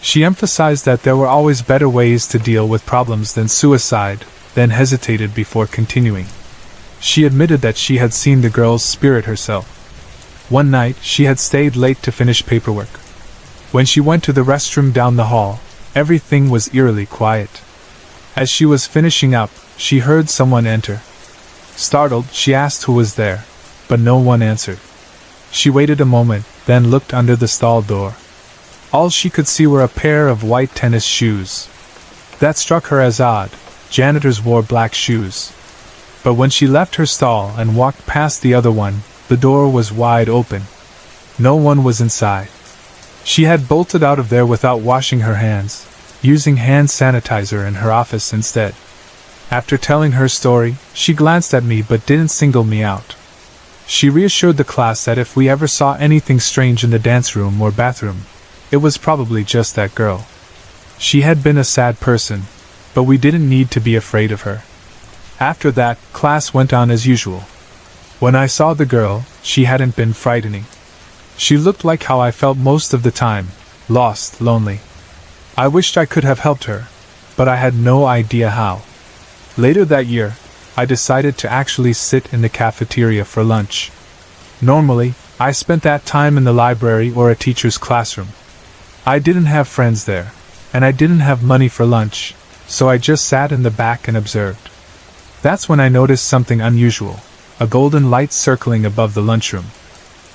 She emphasized that there were always better ways to deal with problems than suicide, then hesitated before continuing. She admitted that she had seen the girl's spirit herself. One night, she had stayed late to finish paperwork. When she went to the restroom down the hall, everything was eerily quiet. As she was finishing up, she heard someone enter. Startled, she asked who was there, but no one answered. She waited a moment, then looked under the stall door. All she could see were a pair of white tennis shoes. That struck her as odd. Janitors wore black shoes. But when she left her stall and walked past the other one, the door was wide open. No one was inside. She had bolted out of there without washing her hands, using hand sanitizer in her office instead. After telling her story, she glanced at me but didn't single me out. She reassured the class that if we ever saw anything strange in the dance room or bathroom, it was probably just that girl. She had been a sad person, but we didn't need to be afraid of her. After that, class went on as usual. When I saw the girl, she hadn't been frightening. She looked like how I felt most of the time, lost, lonely. I wished I could have helped her, but I had no idea how. Later that year, I decided to actually sit in the cafeteria for lunch. Normally, I spent that time in the library or a teacher's classroom. I didn't have friends there, and I didn't have money for lunch, so I just sat in the back and observed. That's when I noticed something unusual, a golden light circling above the lunchroom.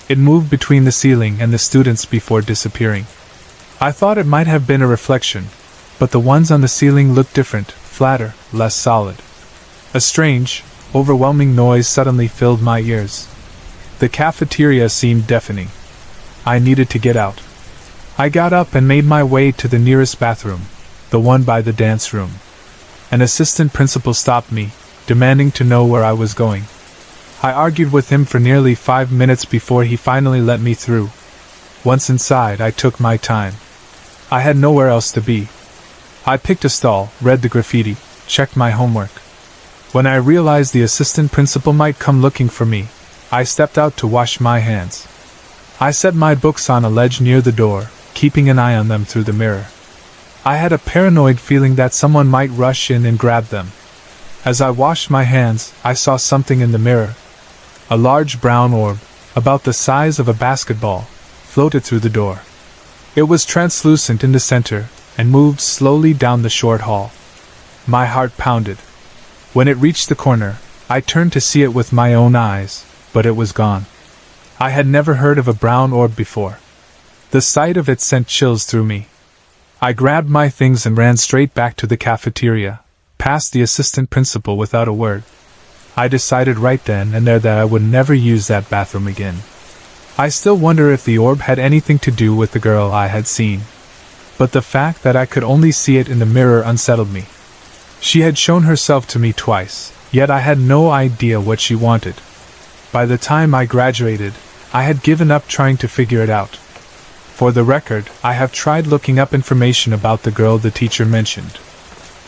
It moved between the ceiling and the students before disappearing. I thought it might have been a reflection, but the ones on the ceiling looked different, flatter, less solid. A strange, overwhelming noise suddenly filled my ears. The cafeteria seemed deafening. I needed to get out. I got up and made my way to the nearest bathroom, the one by the dance room. An assistant principal stopped me, demanding to know where I was going. I argued with him for nearly 5 minutes before he finally let me through. Once inside, I took my time. I had nowhere else to be. I picked a stall, read the graffiti, checked my homework. When I realized the assistant principal might come looking for me, I stepped out to wash my hands. I set my books on a ledge near the door, keeping an eye on them through the mirror. I had a paranoid feeling that someone might rush in and grab them. As I washed my hands, I saw something in the mirror. A large brown orb, about the size of a basketball, floated through the door. It was translucent in the center, and moved slowly down the short hall. My heart pounded. When it reached the corner, I turned to see it with my own eyes, but it was gone. I had never heard of a brown orb before. The sight of it sent chills through me. I grabbed my things and ran straight back to the cafeteria, past the assistant principal without a word. I decided right then and there that I would never use that bathroom again. I still wonder if the orb had anything to do with the girl I had seen. But the fact that I could only see it in the mirror unsettled me. She had shown herself to me twice, yet I had no idea what she wanted. By the time I graduated, I had given up trying to figure it out. For the record, I have tried looking up information about the girl the teacher mentioned.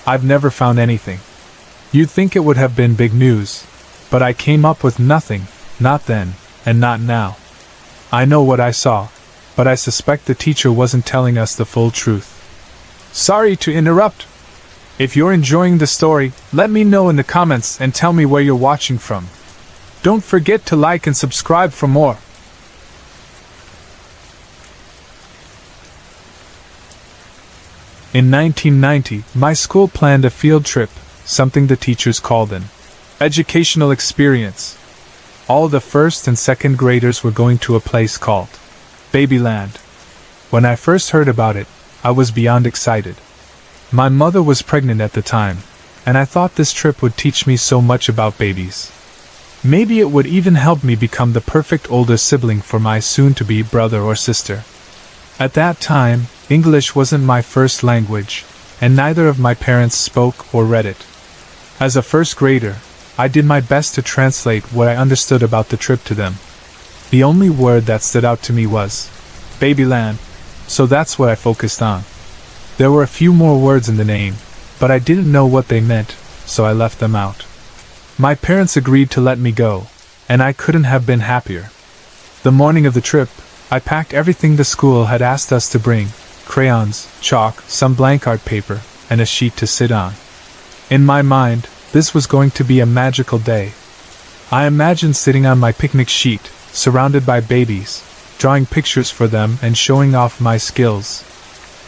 I've never found anything. You'd think it would have been big news, but I came up with nothing, not then, and not now. I know what I saw, but I suspect the teacher wasn't telling us the full truth. Sorry to interrupt. If you're enjoying the story, let me know in the comments and tell me where you're watching from. Don't forget to like and subscribe for more. In 1990, my school planned a field trip, something the teachers called an educational experience. All the first and second graders were going to a place called Babyland. When I first heard about it, I was beyond excited. My mother was pregnant at the time, and I thought this trip would teach me so much about babies. Maybe it would even help me become the perfect older sibling for my soon-to-be brother or sister. At that time, English wasn't my first language, and neither of my parents spoke or read it. As a first grader, I did my best to translate what I understood about the trip to them. The only word that stood out to me was Babyland, so that's what I focused on. There were a few more words in the name, but I didn't know what they meant, so I left them out. My parents agreed to let me go, and I couldn't have been happier. The morning of the trip, I packed everything the school had asked us to bring: crayons, chalk, some blank art paper, and a sheet to sit on. In my mind, this was going to be a magical day. I imagined sitting on my picnic sheet, surrounded by babies, drawing pictures for them and showing off my skills.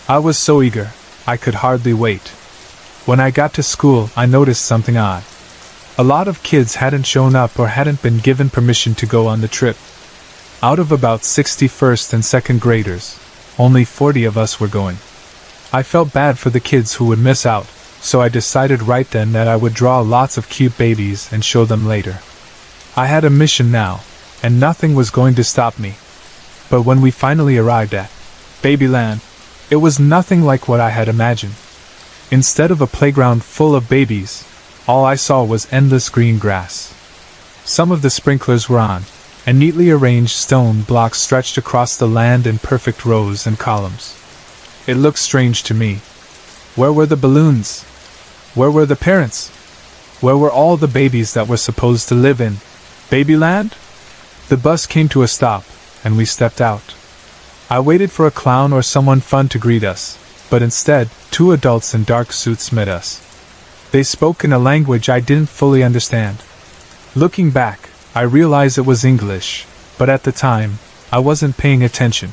I was so eager, I could hardly wait. When I got to school, I noticed something odd. A lot of kids hadn't shown up or hadn't been given permission to go on the trip. Out of about 60 first and second graders, only 40 of us were going. I felt bad for the kids who would miss out, so I decided right then that I would draw lots of cute babies and show them later. I had a mission now, and nothing was going to stop me. But when we finally arrived at Babyland, it was nothing like what I had imagined. Instead of a playground full of babies, all I saw was endless green grass. Some of the sprinklers were on, and neatly arranged stone blocks stretched across the land in perfect rows and columns. It looked strange to me. Where were the balloons? Where were the parents? Where were all the babies that were supposed to live in Babyland? The bus came to a stop, and we stepped out. I waited for a clown or someone fun to greet us, but instead, 2 adults in dark suits met us. They spoke in a language I didn't fully understand. Looking back, I realized it was English, but at the time, I wasn't paying attention.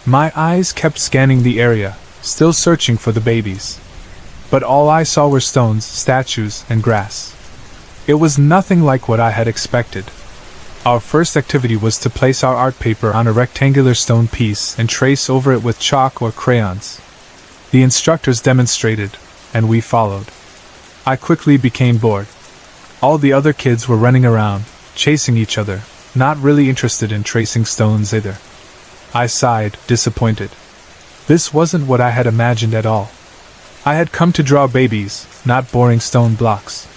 My eyes kept scanning the area, still searching for the babies. But all I saw were stones, statues, and grass. It was nothing like what I had expected. Our first activity was to place our art paper on a rectangular stone piece and trace over it with chalk or crayons. The instructors demonstrated, and we followed. I quickly became bored. All the other kids were running around, chasing each other, not really interested in tracing stones either. I sighed, disappointed. This wasn't what I had imagined at all. I had come to draw babies, not boring stone blocks.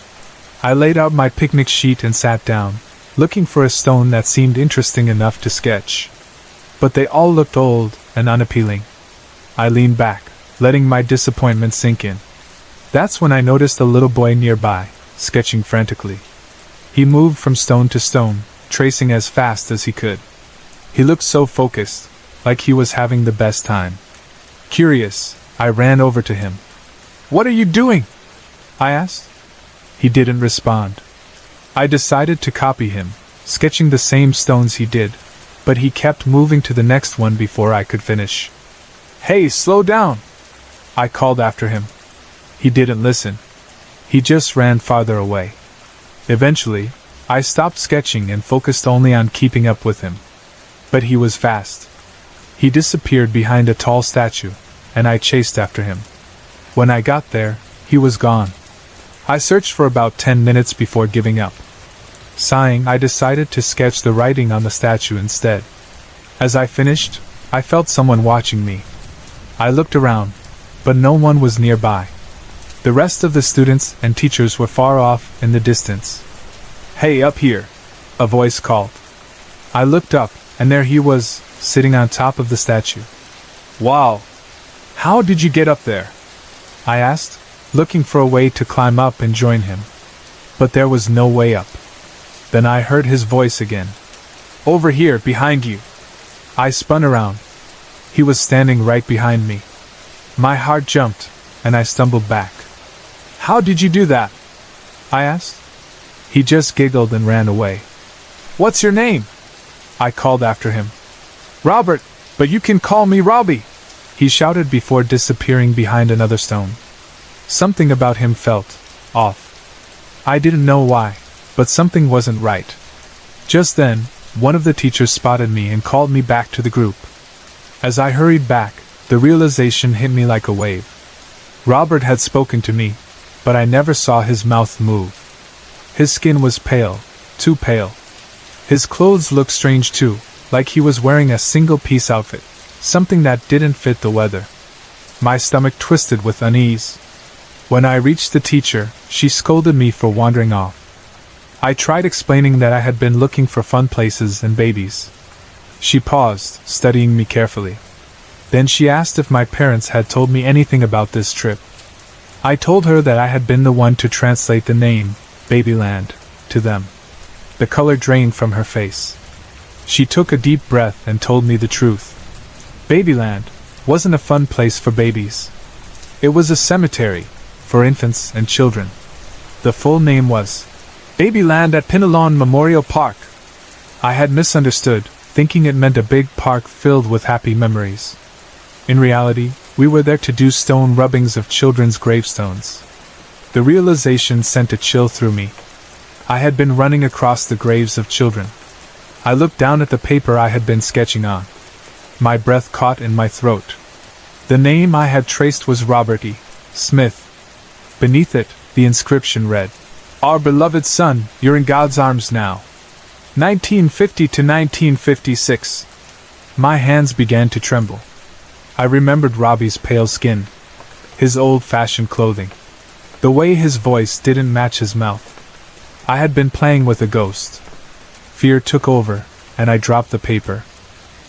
I laid out my picnic sheet and sat down, looking for a stone that seemed interesting enough to sketch. But they all looked old and unappealing. I leaned back, letting my disappointment sink in. That's when I noticed a little boy nearby, sketching frantically. He moved from stone to stone, tracing as fast as he could. He looked so focused, like he was having the best time. Curious, I ran over to him. "What are you doing?" I asked. He didn't respond. I decided to copy him, sketching the same stones he did, but he kept moving to the next one before I could finish. "Hey, slow down!" I called after him. He didn't listen. He just ran farther away. Eventually, I stopped sketching and focused only on keeping up with him. But he was fast. He disappeared behind a tall statue, and I chased after him. When I got there, he was gone. I searched for about 10 minutes before giving up. Sighing, I decided to sketch the writing on the statue instead. As I finished, I felt someone watching me. I looked around, but no one was nearby. The rest of the students and teachers were far off in the distance. "Hey, up here!" a voice called. I looked up, and there he was, sitting on top of the statue. "Wow! How did you get up there?" I asked, looking for a way to climb up and join him. But there was no way up. Then I heard his voice again. "Over here, behind you!" I spun around. He was standing right behind me. My heart jumped, and I stumbled back. "How did you do that?" I asked. He just giggled and ran away. "What's your name?" I called after him. "Robert, but you can call me Robbie," he shouted before disappearing behind another stone. Something about him felt off. I didn't know why, but something wasn't right. Just then, one of the teachers spotted me and called me back to the group. As I hurried back, the realization hit me like a wave. Robert had spoken to me, but I never saw his mouth move. His skin was pale, too pale. His clothes looked strange too, like he was wearing a single-piece outfit, something that didn't fit the weather. My stomach twisted with unease. When I reached the teacher, she scolded me for wandering off. I tried explaining that I had been looking for fun places and babies. She paused, studying me carefully. Then she asked if my parents had told me anything about this trip. I told her that I had been the one to translate the name, Babyland, to them. The color drained from her face. She took a deep breath and told me the truth. Babyland wasn't a fun place for babies. It was a cemetery for infants and children. The full name was Babyland at Pinelon Memorial Park. I had misunderstood, thinking it meant a big park filled with happy memories. In reality, we were there to do stone rubbings of children's gravestones. The realization sent a chill through me. I had been running across the graves of children. I looked down at the paper I had been sketching on. My breath caught in my throat. The name I had traced was Robert E. Smith. Beneath it, the inscription read, "Our beloved son, you're in God's arms now. 1950 to 1956. My hands began to tremble. I remembered Robbie's pale skin, his old-fashioned clothing, the way his voice didn't match his mouth. I had been playing with a ghost. Fear took over, and I dropped the paper.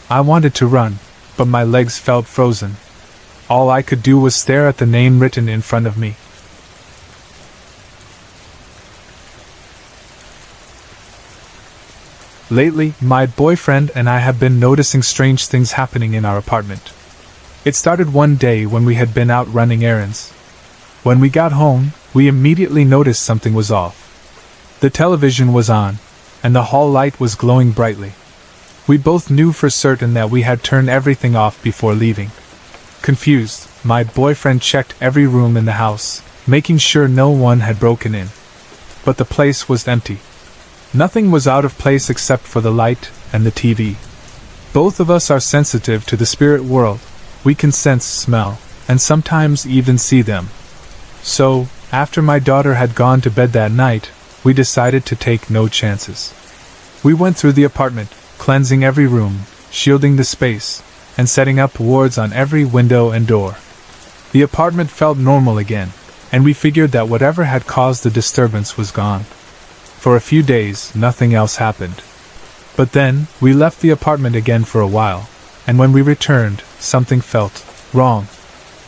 I wanted to run, but my legs felt frozen. All I could do was stare at the name written in front of me. Lately, my boyfriend and I have been noticing strange things happening in our apartment. It started one day when we had been out running errands. When we got home, we immediately noticed something was off. The television was on, and the hall light was glowing brightly. We both knew for certain that we had turned everything off before leaving. Confused, my boyfriend checked every room in the house, making sure no one had broken in. But the place was empty. Nothing was out of place except for the light and the TV. Both of us are sensitive to the spirit world. We can sense, smell, and sometimes even see them. So, after my daughter had gone to bed that night, we decided to take no chances. We went through the apartment, cleansing every room, shielding the space, and setting up wards on every window and door. The apartment felt normal again, and we figured that whatever had caused the disturbance was gone. For a few days, nothing else happened. But then, we left the apartment again for a while, and when we returned, something felt wrong.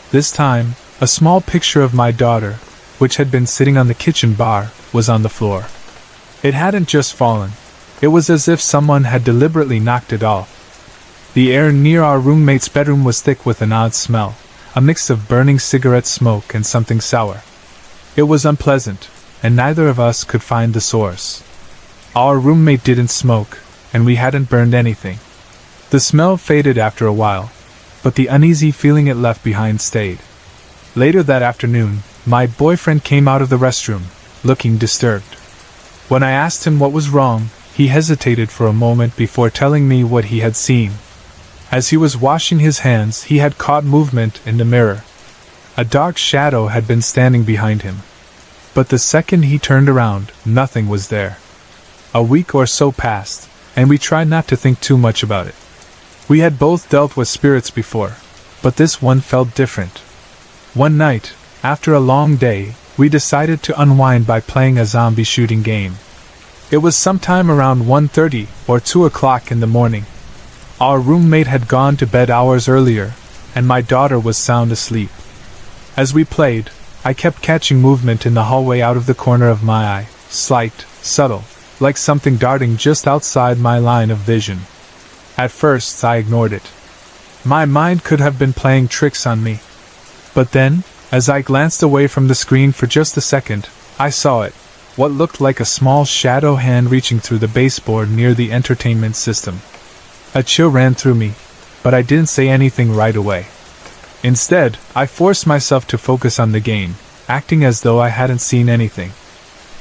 This time, a small picture of my daughter, which had been sitting on the kitchen bar, was on the floor. It hadn't just fallen. It was as if someone had deliberately knocked it off. The air near our roommate's bedroom was thick with an odd smell, a mix of burning cigarette smoke and something sour. It was unpleasant, and neither of us could find the source. Our roommate didn't smoke, and we hadn't burned anything. The smell faded after a while, but the uneasy feeling it left behind stayed. Later that afternoon, my boyfriend came out of the restroom, looking disturbed. When I asked him what was wrong, he hesitated for a moment before telling me what he had seen. As he was washing his hands, he had caught movement in the mirror. A dark shadow had been standing behind him. But the second he turned around, nothing was there. A week or so passed, and we tried not to think too much about it. We had both dealt with spirits before, but this one felt different. One night, after a long day, we decided to unwind by playing a zombie shooting game. It was sometime around 1:30 or 2 o'clock in the morning. Our roommate had gone to bed hours earlier, and my daughter was sound asleep. As we played, I kept catching movement in the hallway out of the corner of my eye, slight, subtle, like something darting just outside my line of vision. At first, I ignored it. My mind could have been playing tricks on me. But then, as I glanced away from the screen for just a second, I saw it, what looked like a small shadow hand reaching through the baseboard near the entertainment system. A chill ran through me, but I didn't say anything right away. Instead, I forced myself to focus on the game, acting as though I hadn't seen anything.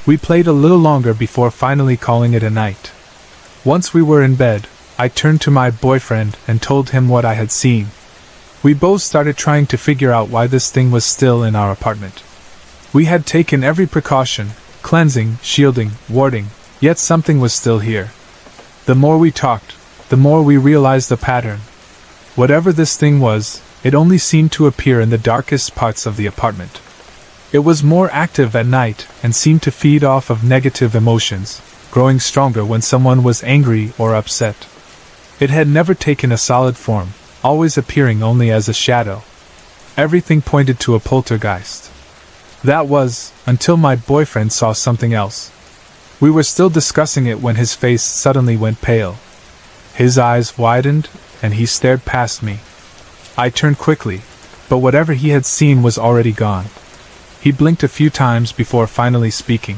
We played a little longer before finally calling it a night. Once we were in bed, I turned to my boyfriend and told him what I had seen. We both started trying to figure out why this thing was still in our apartment. We had taken every precaution, cleansing, shielding, warding, yet something was still here. The more we talked, the more we realized the pattern. Whatever this thing was, it only seemed to appear in the darkest parts of the apartment. It was more active at night and seemed to feed off of negative emotions, growing stronger when someone was angry or upset. It had never taken a solid form, always appearing only as a shadow. Everything pointed to a poltergeist. That was, until my boyfriend saw something else. We were still discussing it when his face suddenly went pale. His eyes widened, and he stared past me. I turned quickly, but whatever he had seen was already gone. He blinked a few times before finally speaking.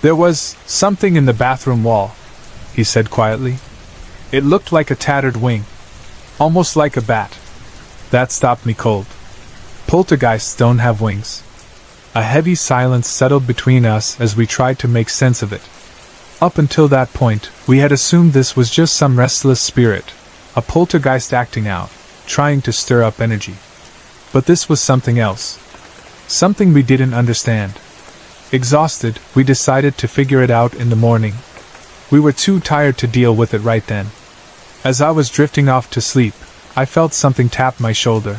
"There was something in the bathroom wall," he said quietly. "It looked like a tattered wing. Almost like a bat." That stopped me cold. Poltergeists don't have wings. A heavy silence settled between us as we tried to make sense of it. Up until that point, we had assumed this was just some restless spirit, a poltergeist acting out, trying to stir up energy. But this was something else. Something we didn't understand. Exhausted, we decided to figure it out in the morning. We were too tired to deal with it right then. As I was drifting off to sleep, I felt something tap my shoulder.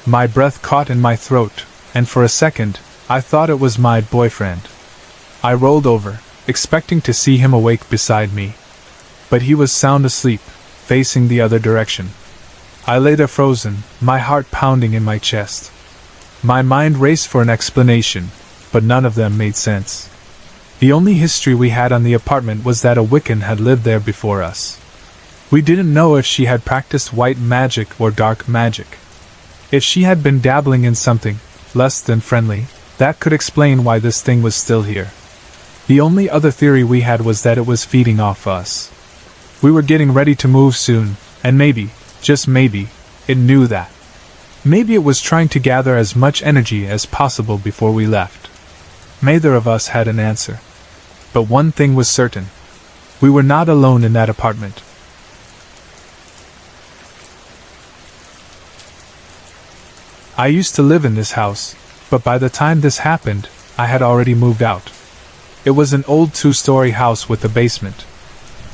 My breath caught in my throat, and for a second, I thought it was my boyfriend. I rolled over, expecting to see him awake beside me. But he was sound asleep, facing the other direction. I lay there frozen, my heart pounding in my chest. My mind raced for an explanation, but none of them made sense. The only history we had on the apartment was that a Wiccan had lived there before us. We didn't know if she had practiced white magic or dark magic. If she had been dabbling in something less than friendly, that could explain why this thing was still here. The only other theory we had was that it was feeding off us. We were getting ready to move soon, and maybe, just maybe, it knew that. Maybe it was trying to gather as much energy as possible before we left. Neither of us had an answer. But one thing was certain. We were not alone in that apartment. I used to live in this house, but by the time this happened, I had already moved out. It was an old 2-story house with a basement.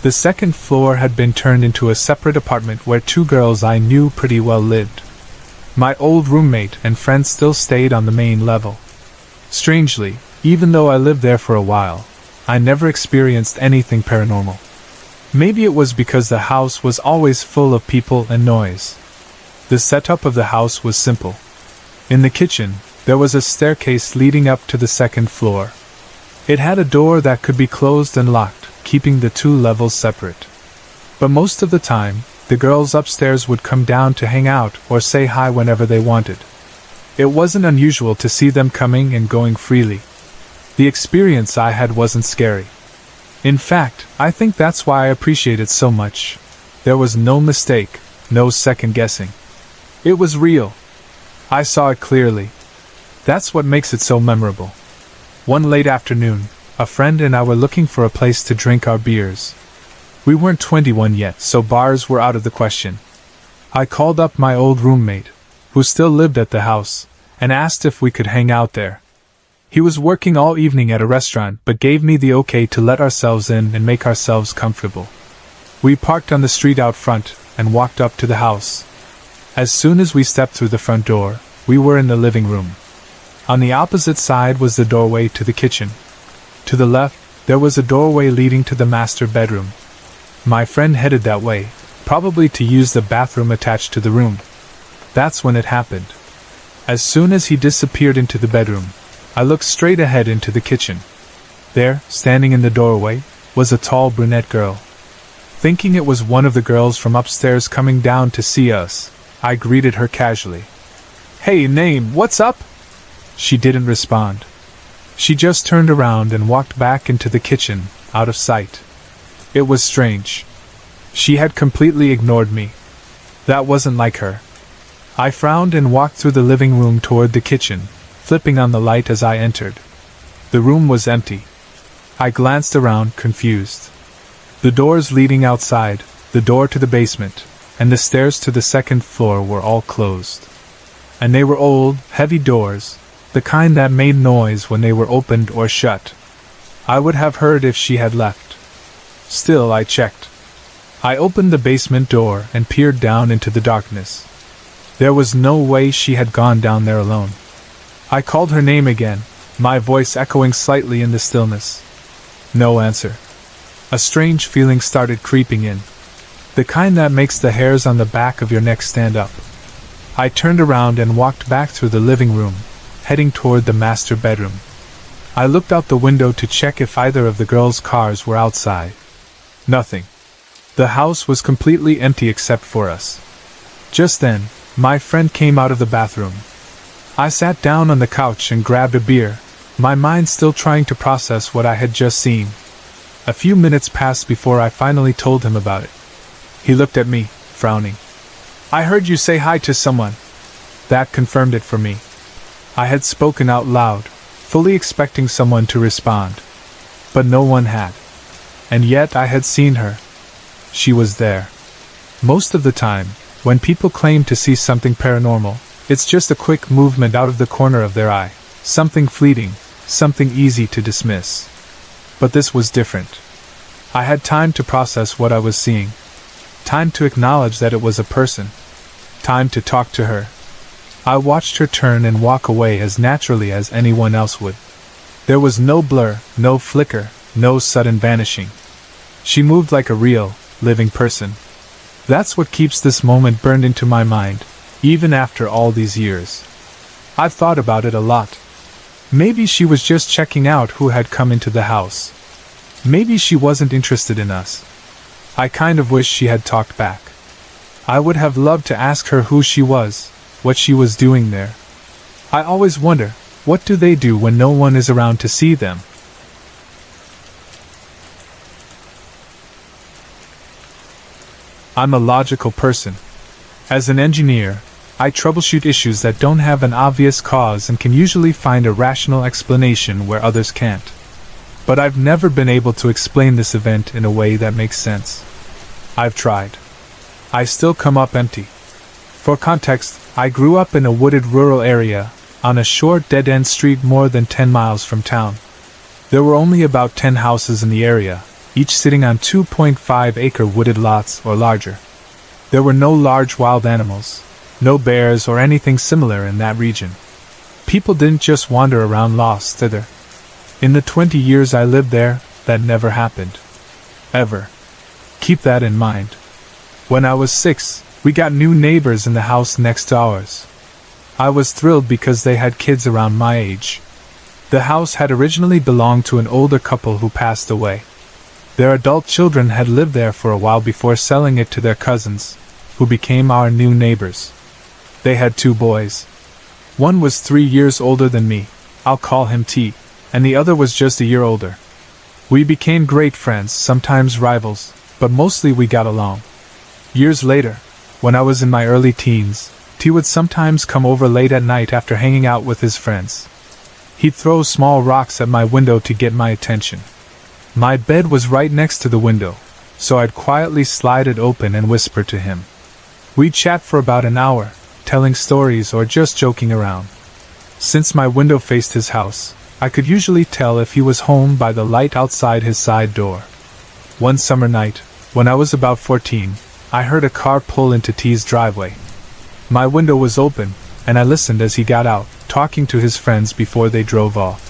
The second floor had been turned into a separate apartment where 2 girls I knew pretty well lived. My old roommate and friends still stayed on the main level. Strangely, even though I lived there for a while, I never experienced anything paranormal. Maybe it was because the house was always full of people and noise. The setup of the house was simple. In the kitchen, there was a staircase leading up to the second floor. It had a door that could be closed and locked, keeping the 2 levels separate. But most of the time, the girls upstairs would come down to hang out or say hi whenever they wanted. It wasn't unusual to see them coming and going freely. The experience I had wasn't scary. In fact, I think that's why I appreciate it so much. There was no mistake, no second guessing. It was real. I saw it clearly. That's what makes it so memorable. One late afternoon, a friend and I were looking for a place to drink our beers. We weren't 21 yet, so bars were out of the question. I called up my old roommate, who still lived at the house, and asked if we could hang out there. He was working all evening at a restaurant but gave me the okay to let ourselves in and make ourselves comfortable. We parked on the street out front and walked up to the house. As soon as we stepped through the front door, we were in the living room. On the opposite side was the doorway to the kitchen. To the left, there was a doorway leading to the master bedroom. My friend headed that way, probably to use the bathroom attached to the room. That's when it happened. As soon as he disappeared into the bedroom, I looked straight ahead into the kitchen. There, standing in the doorway, was a tall brunette girl. Thinking it was one of the girls from upstairs coming down to see us, I greeted her casually. "Hey, name, what's up?" She didn't respond. She just turned around and walked back into the kitchen, out of sight. It was strange. She had completely ignored me. That wasn't like her. I frowned and walked through the living room toward the kitchen, flipping on the light as I entered. The room was empty. I glanced around, confused. The doors leading outside, the door to the basement, and the stairs to the second floor were all closed. And they were old, heavy doors, the kind that made noise when they were opened or shut. I would have heard if she had left. Still, I checked. I opened the basement door and peered down into the darkness. There was no way she had gone down there alone. I called her name again, my voice echoing slightly in the stillness. No answer. A strange feeling started creeping in. The kind that makes the hairs on the back of your neck stand up. I turned around and walked back through the living room, heading toward the master bedroom. I looked out the window to check if either of the girls' cars were outside. Nothing. The house was completely empty except for us. Just then, my friend came out of the bathroom. I sat down on the couch and grabbed a beer, my mind still trying to process what I had just seen. A few minutes passed before I finally told him about it. He looked at me, frowning. "I heard you say hi to someone." That confirmed it for me. I had spoken out loud, fully expecting someone to respond. But no one had. And yet I had seen her. She was there. Most of the time, when people claim to see something paranormal, it's just a quick movement out of the corner of their eye, something fleeting, something easy to dismiss. But this was different. I had time to process what I was seeing. Time to acknowledge that it was a person. Time to talk to her. I watched her turn and walk away as naturally as anyone else would. There was no blur, no flicker, no sudden vanishing. She moved like a real, living person. That's what keeps this moment burned into my mind, even after all these years. I've thought about it a lot. Maybe she was just checking out who had come into the house. Maybe she wasn't interested in us. I kind of wish she had talked back. I would have loved to ask her who she was, what she was doing there. I always wonder, what do they do when no one is around to see them? I'm a logical person. As an engineer, I troubleshoot issues that don't have an obvious cause and can usually find a rational explanation where others can't. But I've never been able to explain this event in a way that makes sense. I've tried. I still come up empty. For context, I grew up in a wooded rural area, on a short dead-end street more than 10 miles from town. There were only about 10 houses in the area, each sitting on 2.5-acre wooded lots or larger. There were no large wild animals, no bears or anything similar in that region. People didn't just wander around lost thither. In the 20 years I lived there, that never happened. Ever. Keep that in mind. When I was 6, we got new neighbors in the house next to ours. I was thrilled because they had kids around my age. The house had originally belonged to an older couple who passed away. Their adult children had lived there for a while before selling it to their cousins, who became our new neighbors. They had 2 boys. One was 3 years older than me, I'll call him T, and the other was just a year older. We became great friends, sometimes rivals, but mostly we got along. Years later, when I was in my early teens, T would sometimes come over late at night after hanging out with his friends. He'd throw small rocks at my window to get my attention. My bed was right next to the window, so I'd quietly slide it open and whisper to him. We'd chat for about an hour, telling stories or just joking around. Since my window faced his house, I could usually tell if he was home by the light outside his side door. One summer night, when I was about 14, I heard a car pull into T's driveway. My window was open, and I listened as he got out, talking to his friends before they drove off.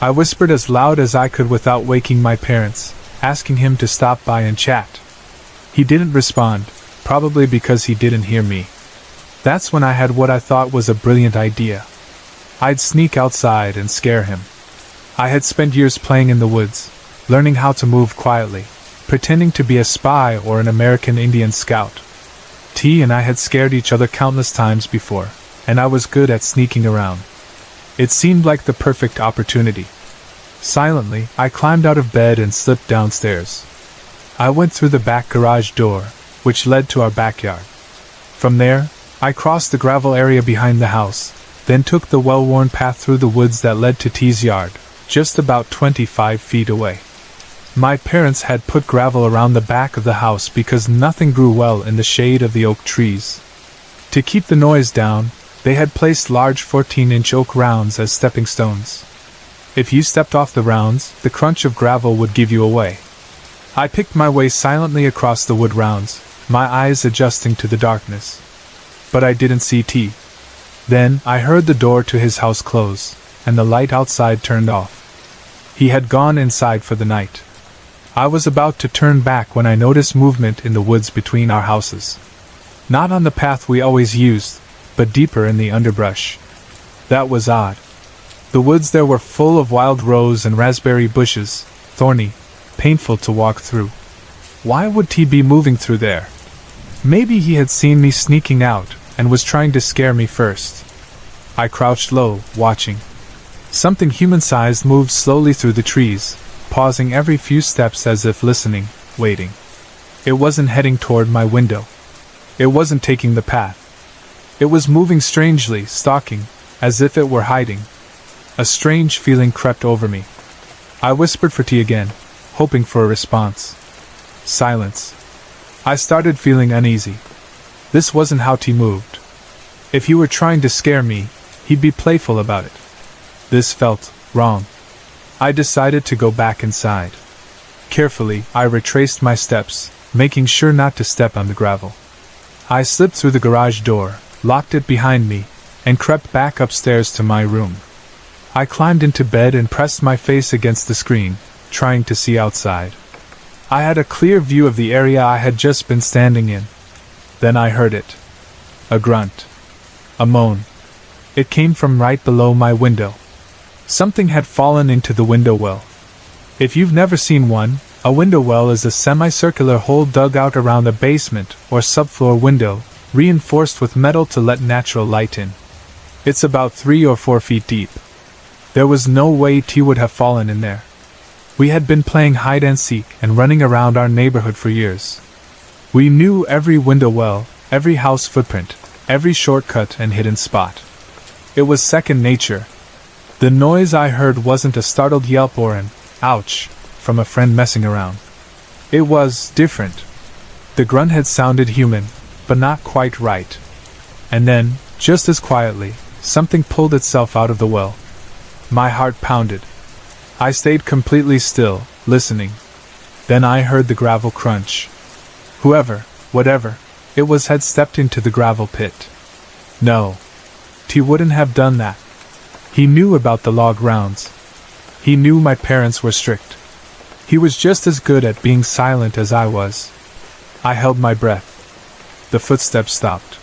I whispered as loud as I could without waking my parents, asking him to stop by and chat. He didn't respond, probably because he didn't hear me. That's when I had what I thought was a brilliant idea. I'd sneak outside and scare him. I had spent years playing in the woods, learning how to move quietly, pretending to be a spy or an American Indian scout. T and I had scared each other countless times before, and I was good at sneaking around. It seemed like the perfect opportunity. Silently, I climbed out of bed and slipped downstairs. I went through the back garage door, which led to our backyard. From there, I crossed the gravel area behind the house, then took the well-worn path through the woods that led to T's yard, just about 25 feet away. My parents had put gravel around the back of the house because nothing grew well in the shade of the oak trees. To keep the noise down, they had placed large 14-inch oak rounds as stepping stones. If you stepped off the rounds, the crunch of gravel would give you away. I picked my way silently across the wood rounds, my eyes adjusting to the darkness. But I didn't see T. Then, I heard the door to his house close, and the light outside turned off. He had gone inside for the night. I was about to turn back when I noticed movement in the woods between our houses. Not on the path we always used, but deeper in the underbrush. That was odd. The woods there were full of wild rose and raspberry bushes, thorny, painful to walk through. Why would T be moving through there? Maybe he had seen me sneaking out and was trying to scare me first. I crouched low, watching. Something human-sized moved slowly through the trees, pausing every few steps as if listening, waiting. It wasn't heading toward my window. It wasn't taking the path. It was moving strangely, stalking, as if it were hiding. A strange feeling crept over me. I whispered for T again, hoping for a response. Silence. I started feeling uneasy. This wasn't how T moved. If he were trying to scare me, he'd be playful about it. This felt wrong. I decided to go back inside. Carefully, I retraced my steps, making sure not to step on the gravel. I slipped through the garage door, locked it behind me, and crept back upstairs to my room. I climbed into bed and pressed my face against the screen, trying to see outside. I had a clear view of the area I had just been standing in. Then I heard it. A grunt. A moan. It came from right below my window. Something had fallen into the window well. If you've never seen one, a window well is a semicircular hole dug out around a basement or subfloor window, reinforced with metal to let natural light in. It's about 3 or 4 feet deep. There was no way T would have fallen in there. We had been playing hide-and-seek and running around our neighborhood for years. We knew every window well, every house footprint, every shortcut and hidden spot. It was second nature. The noise I heard wasn't a startled yelp or an ouch from a friend messing around. It was different. The grunt had sounded human, but not quite right. And then, just as quietly, something pulled itself out of the well. My heart pounded. I stayed completely still, listening. Then I heard the gravel crunch. Whoever, whatever, it was had stepped into the gravel pit. No. T wouldn't have done that. He knew about the log rounds. He knew my parents were strict. He was just as good at being silent as I was. I held my breath. The footsteps stopped.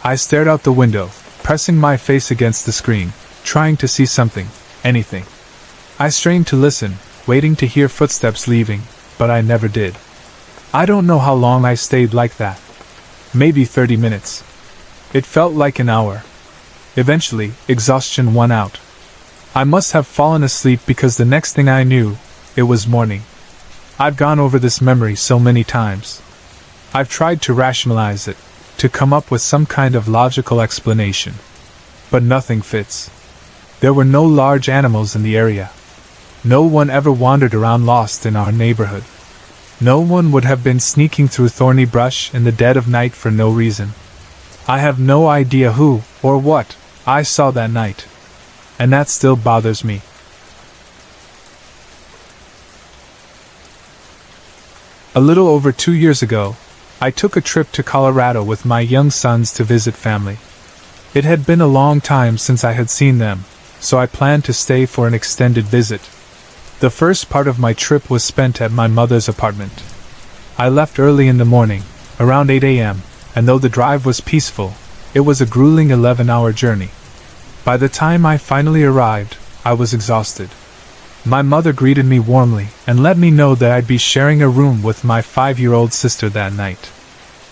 I stared out the window, pressing my face against the screen, trying to see something, anything. I strained to listen, waiting to hear footsteps leaving, but I never did. I don't know how long I stayed like that. Maybe 30 minutes. It felt like an hour. Eventually, exhaustion won out. I must have fallen asleep because the next thing I knew, it was morning. I've gone over this memory so many times. I've tried to rationalize it, to come up with some kind of logical explanation. But nothing fits. There were no large animals in the area. No one ever wandered around lost in our neighborhood. No one would have been sneaking through thorny brush in the dead of night for no reason. I have no idea who, or what, I saw that night. And that still bothers me. A little over 2 years ago, I took a trip to Colorado with my young sons to visit family. It had been a long time since I had seen them, so I planned to stay for an extended visit. The first part of my trip was spent at my mother's apartment. I left early in the morning, around 8 a.m., and though the drive was peaceful, it was a grueling 11-hour journey. By the time I finally arrived, I was exhausted. My mother greeted me warmly and let me know that I'd be sharing a room with my 5-year-old sister that night.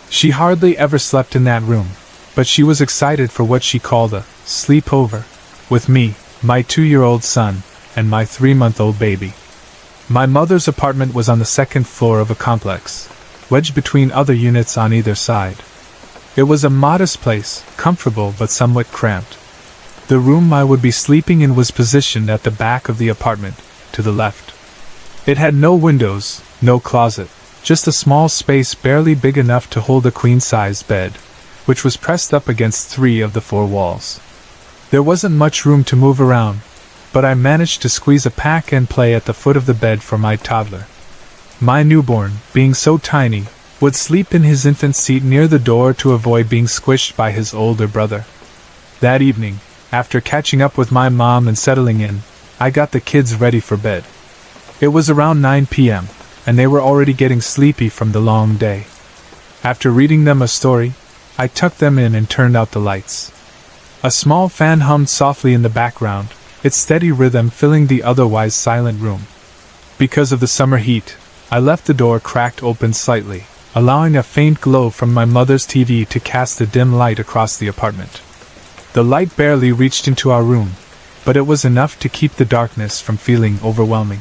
She hardly ever slept in that room, but she was excited for what she called a sleepover, with me, my 2-year-old son, and my 3-month-old baby. My mother's apartment was on the second floor of a complex, wedged between other units on either side. It was a modest place, comfortable but somewhat cramped. The room I would be sleeping in was positioned at the back of the apartment, to the left. It had no windows, no closet, just a small space barely big enough to hold a queen-sized bed, which was pressed up against 3 of the 4 walls. There wasn't much room to move around, but I managed to squeeze a pack and play at the foot of the bed for my toddler. My newborn, being so tiny, would sleep in his infant seat near the door to avoid being squished by his older brother. That evening, after catching up with my mom and settling in, I got the kids ready for bed. It was around 9 p.m., and they were already getting sleepy from the long day. After reading them a story, I tucked them in and turned out the lights. A small fan hummed softly in the background, its steady rhythm filling the otherwise silent room. Because of the summer heat, I left the door cracked open slightly, allowing a faint glow from my mother's TV to cast a dim light across the apartment. The light barely reached into our room, but it was enough to keep the darkness from feeling overwhelming.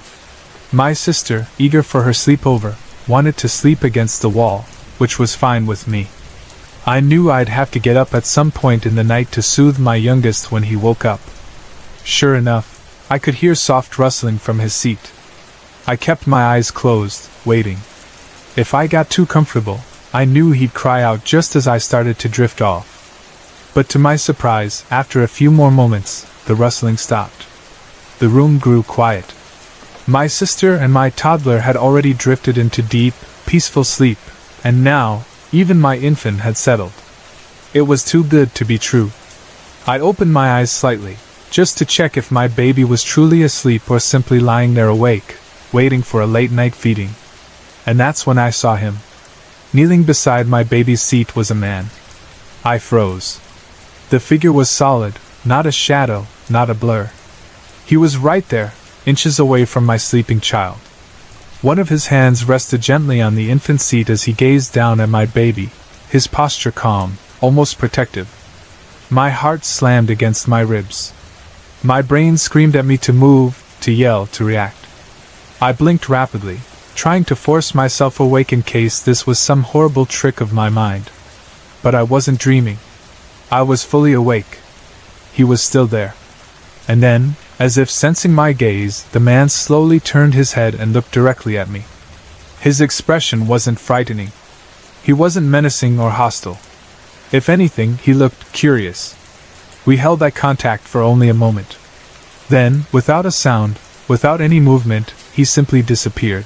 My sister, eager for her sleepover, wanted to sleep against the wall, which was fine with me. I knew I'd have to get up at some point in the night to soothe my youngest when he woke up. Sure enough, I could hear soft rustling from his seat. I kept my eyes closed, waiting. If I got too comfortable, I knew he'd cry out just as I started to drift off. But to my surprise, after a few more moments, the rustling stopped. The room grew quiet. My sister and my toddler had already drifted into deep, peaceful sleep, and now, even my infant had settled. It was too good to be true. I opened my eyes slightly, just to check if my baby was truly asleep or simply lying there awake, waiting for a late-night feeding. And that's when I saw him. Kneeling beside my baby's seat was a man. I froze. The figure was solid, not a shadow, not a blur. He was right there, inches away from my sleeping child. One of his hands rested gently on the infant seat as he gazed down at my baby, his posture calm, almost protective. My heart slammed against my ribs. My brain screamed at me to move, to yell, to react. I blinked rapidly, trying to force myself awake in case this was some horrible trick of my mind. But I wasn't dreaming. I was fully awake. He was still there. And then, as if sensing my gaze, the man slowly turned his head and looked directly at me. His expression wasn't frightening. He wasn't menacing or hostile. If anything, he looked curious. We held eye contact for only a moment. Then, without a sound, without any movement, he simply disappeared.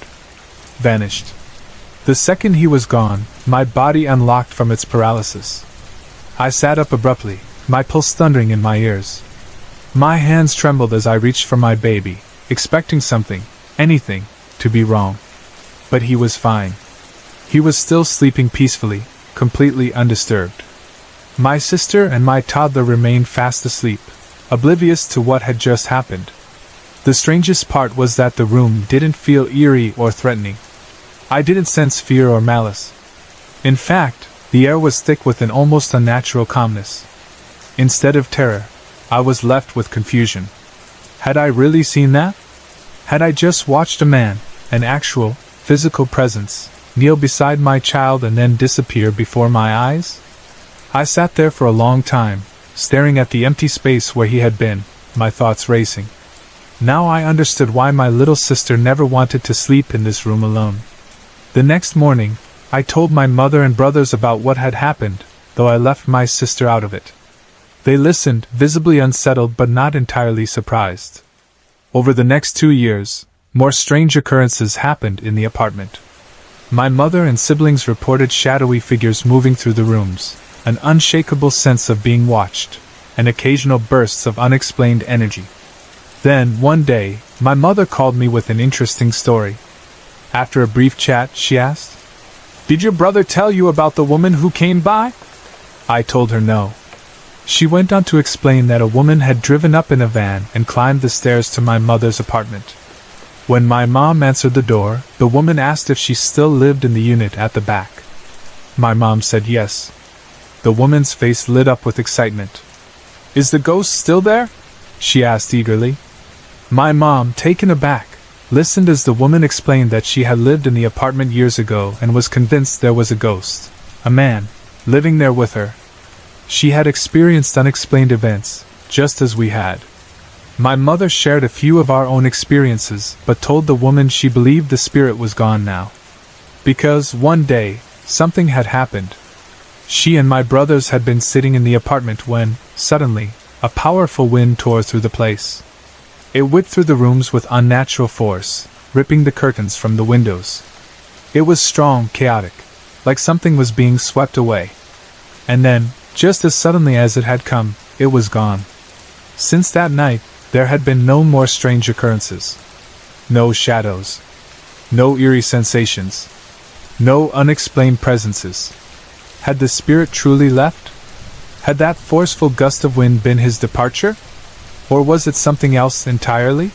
Vanished. The second he was gone, my body unlocked from its paralysis. I sat up abruptly, my pulse thundering in my ears. My hands trembled as I reached for my baby, expecting something, anything, to be wrong. But he was fine. He was still sleeping peacefully, completely undisturbed. My sister and my toddler remained fast asleep, oblivious to what had just happened. The strangest part was that the room didn't feel eerie or threatening. I didn't sense fear or malice. In fact, the air was thick with an almost unnatural calmness. Instead of terror, I was left with confusion. Had I really seen that? Had I just watched a man, an actual, physical presence, kneel beside my child and then disappear before my eyes? I sat there for a long time, staring at the empty space where he had been, my thoughts racing. Now I understood why my little sister never wanted to sleep in this room alone. The next morning, I told my mother and brothers about what had happened, though I left my sister out of it. They listened, visibly unsettled but not entirely surprised. Over the next 2 years, more strange occurrences happened in the apartment. My mother and siblings reported shadowy figures moving through the rooms, an unshakable sense of being watched, and occasional bursts of unexplained energy. Then, one day, my mother called me with an interesting story. After a brief chat, she asked, "Did your brother tell you about the woman who came by?" I told her no. She went on to explain that a woman had driven up in a van and climbed the stairs to my mother's apartment. When my mom answered the door, the woman asked if she still lived in the unit at the back. My mom said yes. The woman's face lit up with excitement. "Is the ghost still there?" she asked eagerly. My mom, taken aback, listened as the woman explained that she had lived in the apartment years ago and was convinced there was a ghost, a man, living there with her. She had experienced unexplained events, just as we had. My mother shared a few of our own experiences, but told the woman she believed the spirit was gone now. Because, one day, something had happened. She and my brothers had been sitting in the apartment when, suddenly, a powerful wind tore through the place. It whipped through the rooms with unnatural force, ripping the curtains from the windows. It was strong, chaotic, like something was being swept away. And then, just as suddenly as it had come, it was gone. Since that night, there had been no more strange occurrences. No shadows. No eerie sensations. No unexplained presences. Had the spirit truly left? Had that forceful gust of wind been his departure? Or was it something else entirely?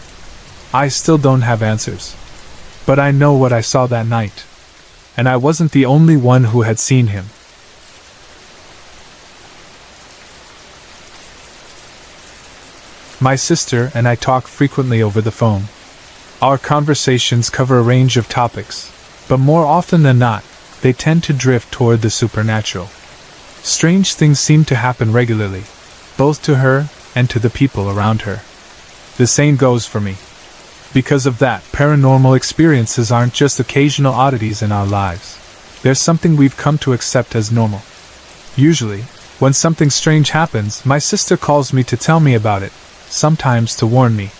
I still don't have answers. But I know what I saw that night. And I wasn't the only one who had seen him. My sister and I talk frequently over the phone. Our conversations cover a range of topics, but more often than not, they tend to drift toward the supernatural. Strange things seem to happen regularly, both to her and to the people around her. The same goes for me. Because of that, paranormal experiences aren't just occasional oddities in our lives. They're something we've come to accept as normal. Usually, when something strange happens, my sister calls me to tell me about it, sometimes to warn me.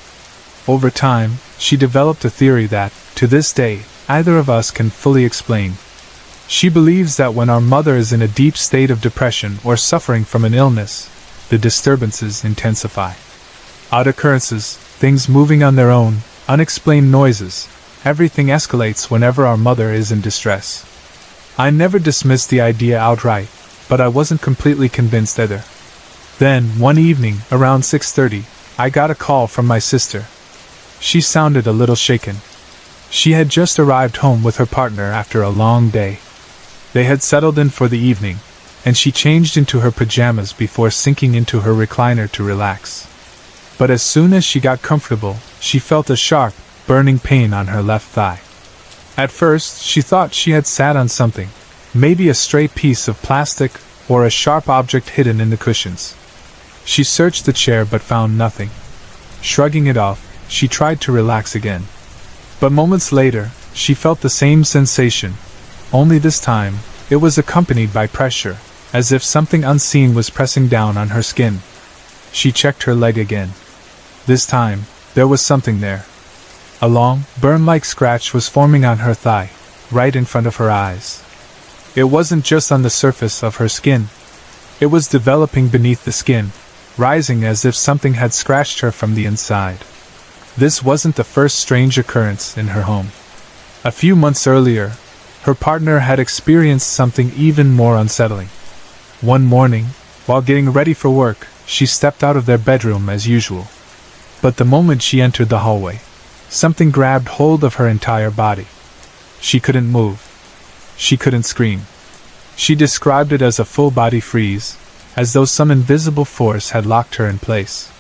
Over time, she developed a theory that, to this day, either of us can fully explain. She believes that when our mother is in a deep state of depression or suffering from an illness, the disturbances intensify. Odd occurrences, things moving on their own, unexplained noises, everything escalates whenever our mother is in distress. I never dismissed the idea outright, but I wasn't completely convinced either. Then, one evening, around 6:30, I got a call from my sister. She sounded a little shaken. She had just arrived home with her partner after a long day. They had settled in for the evening, and she changed into her pajamas before sinking into her recliner to relax. But as soon as she got comfortable, she felt a sharp, burning pain on her left thigh. At first, she thought she had sat on something, maybe a stray piece of plastic or a sharp object hidden in the cushions. She searched the chair but found nothing. Shrugging it off, she tried to relax again. But moments later, she felt the same sensation, only this time, it was accompanied by pressure, as if something unseen was pressing down on her skin. She checked her leg again. This time, there was something there. A long, burn-like scratch was forming on her thigh, right in front of her eyes. It wasn't just on the surface of her skin. It was developing beneath the skin, rising as if something had scratched her from the inside. This wasn't the first strange occurrence in her home. A few months earlier, her partner had experienced something even more unsettling. One morning, while getting ready for work, she stepped out of their bedroom as usual. But the moment she entered the hallway, something grabbed hold of her entire body. She couldn't move. She couldn't scream. She described it as a full-body freeze, as though some invisible force had locked her in place.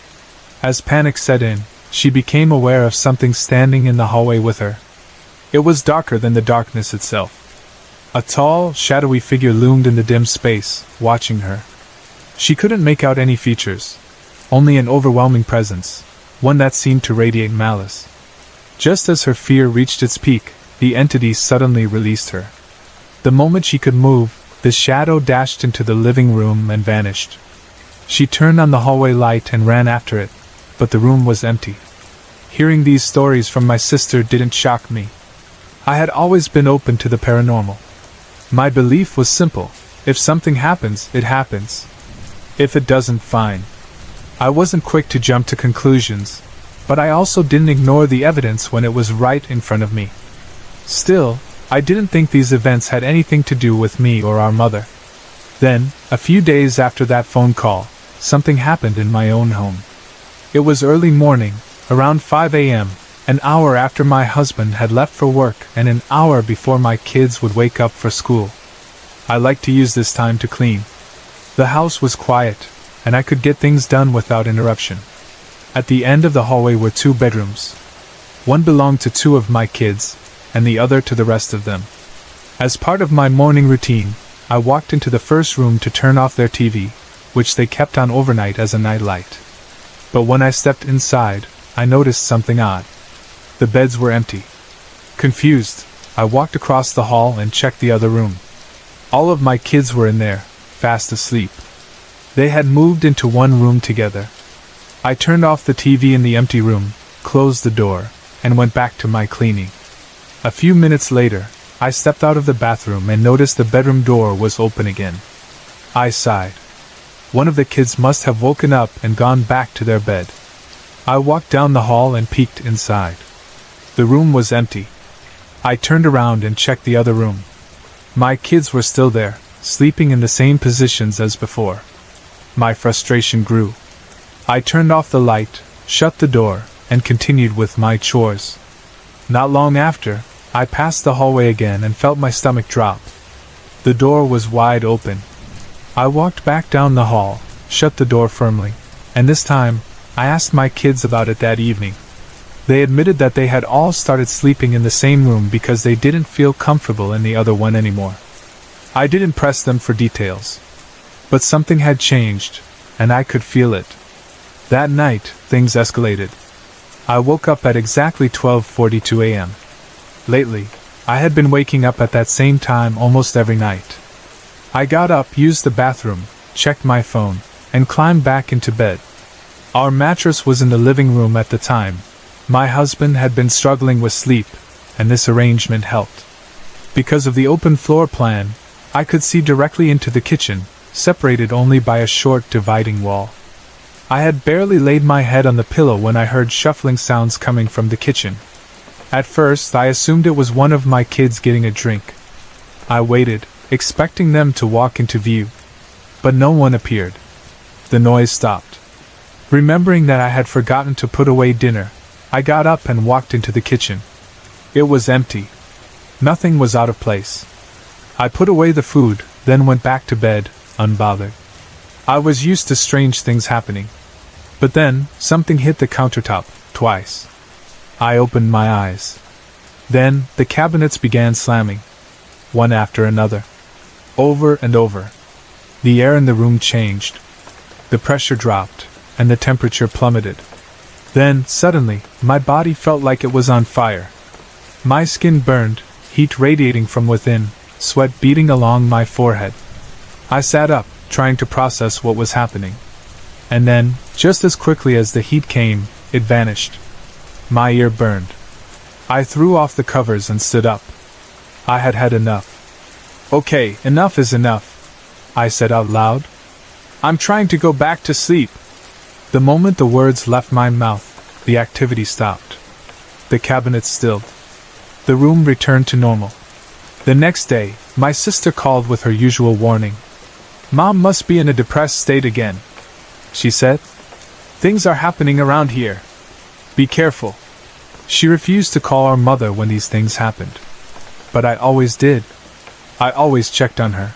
As panic set in, she became aware of something standing in the hallway with her. It was darker than the darkness itself. A tall, shadowy figure loomed in the dim space, watching her. She couldn't make out any features, only an overwhelming presence, one that seemed to radiate malice. Just as her fear reached its peak, the entity suddenly released her. The moment she could move, the shadow dashed into the living room and vanished. She turned on the hallway light and ran after it, but the room was empty. Hearing these stories from my sister didn't shock me. I had always been open to the paranormal. My belief was simple: if something happens, it happens. If it doesn't, fine. I wasn't quick to jump to conclusions, but I also didn't ignore the evidence when it was right in front of me. Still, I didn't think these events had anything to do with me or our mother. Then, a few days after that phone call, something happened in my own home. It was early morning, around 5 a.m., an hour after my husband had left for work and an hour before my kids would wake up for school. I liked to use this time to clean. The house was quiet, and I could get things done without interruption. At the end of the hallway were 2 bedrooms. One belonged to 2 of my kids, and the other to the rest of them. As part of my morning routine, I walked into the first room to turn off their TV, which they kept on overnight as a nightlight. But when I stepped inside, I noticed something odd. The beds were empty. Confused, I walked across the hall and checked the other room. All of my kids were in there, fast asleep. They had moved into one room together. I turned off the TV in the empty room, closed the door, and went back to my cleaning. A few minutes later, I stepped out of the bathroom and noticed the bedroom door was open again. I sighed. One of the kids must have woken up and gone back to their bed. I walked down the hall and peeked inside. The room was empty. I turned around and checked the other room. My kids were still there, sleeping in the same positions as before. My frustration grew. I turned off the light, shut the door, and continued with my chores. Not long after, I passed the hallway again and felt my stomach drop. The door was wide open. I walked back down the hall, shut the door firmly, and this time, I asked my kids about it that evening. They admitted that they had all started sleeping in the same room because they didn't feel comfortable in the other one anymore. I didn't press them for details. But something had changed, and I could feel it. That night, things escalated. I woke up at exactly 12:42 a.m. Lately, I had been waking up at that same time almost every night. I got up, used the bathroom, checked my phone, and climbed back into bed. Our mattress was in the living room at the time. My husband had been struggling with sleep, and this arrangement helped. Because of the open floor plan, I could see directly into the kitchen, separated only by a short dividing wall. I had barely laid my head on the pillow when I heard shuffling sounds coming from the kitchen. At first, I assumed it was one of my kids getting a drink. I waited, expecting them to walk into view. But no one appeared. The noise stopped. Remembering that I had forgotten to put away dinner, I got up and walked into the kitchen. It was empty. Nothing was out of place. I put away the food, then went back to bed, unbothered. I was used to strange things happening. But then, something hit the countertop, twice. I opened my eyes. Then, the cabinets began slamming. One after another. Over and over. The air in the room changed. The pressure dropped, and the temperature plummeted. Then, suddenly, my body felt like it was on fire. My skin burned, heat radiating from within, sweat beading along my forehead. I sat up, trying to process what was happening. And then, just as quickly as the heat came, it vanished. My ear burned. I threw off the covers and stood up. I had had enough. "Okay, enough is enough," I said out loud. "I'm trying to go back to sleep." The moment the words left my mouth, the activity stopped. The cabinets stilled. The room returned to normal. The next day, my sister called with her usual warning. "Mom must be in a depressed state again," she said. "Things are happening around here. Be careful." She refused to call our mother when these things happened. But I always did. I always checked on her.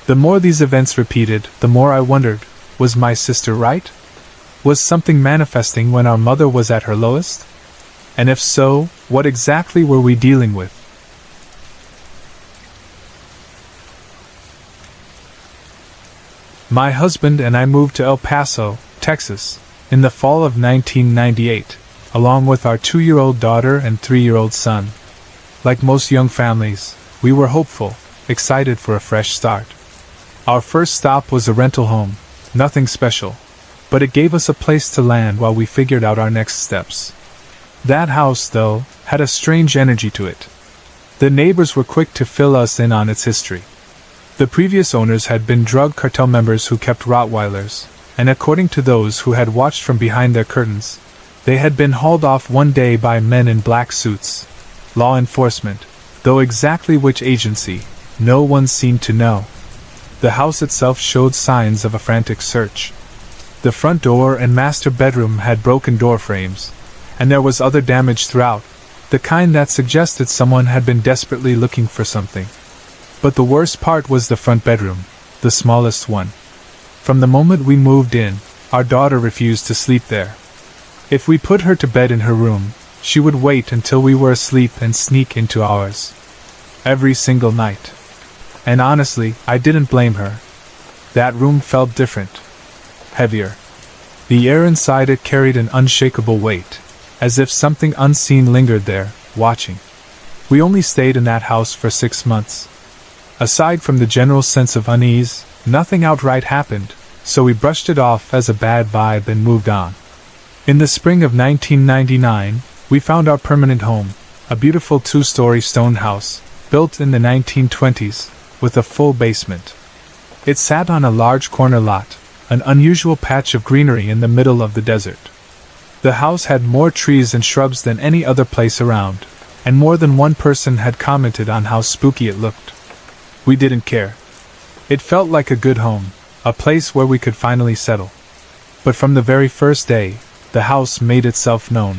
The more these events repeated, the more I wondered, was my sister right? Was something manifesting when our mother was at her lowest? And if so, what exactly were we dealing with? My husband and I moved to El Paso, Texas, in the fall of 1998, along with our 2-year-old daughter and 3-year-old son. like most young families, we were hopeful, excited for a fresh start. Our first stop was a rental home, nothing special, but it gave us a place to land while we figured out our next steps. That house, though, had a strange energy to it. The neighbors were quick to fill us in on its history. The previous owners had been drug cartel members who kept Rottweilers, and according to those who had watched from behind their curtains, they had been hauled off one day by men in black suits, law enforcement, though exactly which agency, no one seemed to know. The house itself showed signs of a frantic search. The front door and master bedroom had broken door frames, and there was other damage throughout, the kind that suggested someone had been desperately looking for something. But the worst part was the front bedroom, the smallest one. From the moment we moved in, our daughter refused to sleep there. If we put her to bed in her room, she would wait until we were asleep and sneak into ours. Every single night. And honestly, I didn't blame her. That room felt different. Heavier. The air inside it carried an unshakable weight, as if something unseen lingered there, watching. We only stayed in that house for 6 months. Aside from the general sense of unease, nothing outright happened, so we brushed it off as a bad vibe and moved on. In the spring of 1999, we found our permanent home, a beautiful 2-story stone house, built in the 1920s, with a full basement. It sat on a large corner lot, an unusual patch of greenery in the middle of the desert. The house had more trees and shrubs than any other place around, and more than one person had commented on how spooky it looked. We didn't care. It felt like a good home, a place where we could finally settle. But from the very first day, the house made itself known.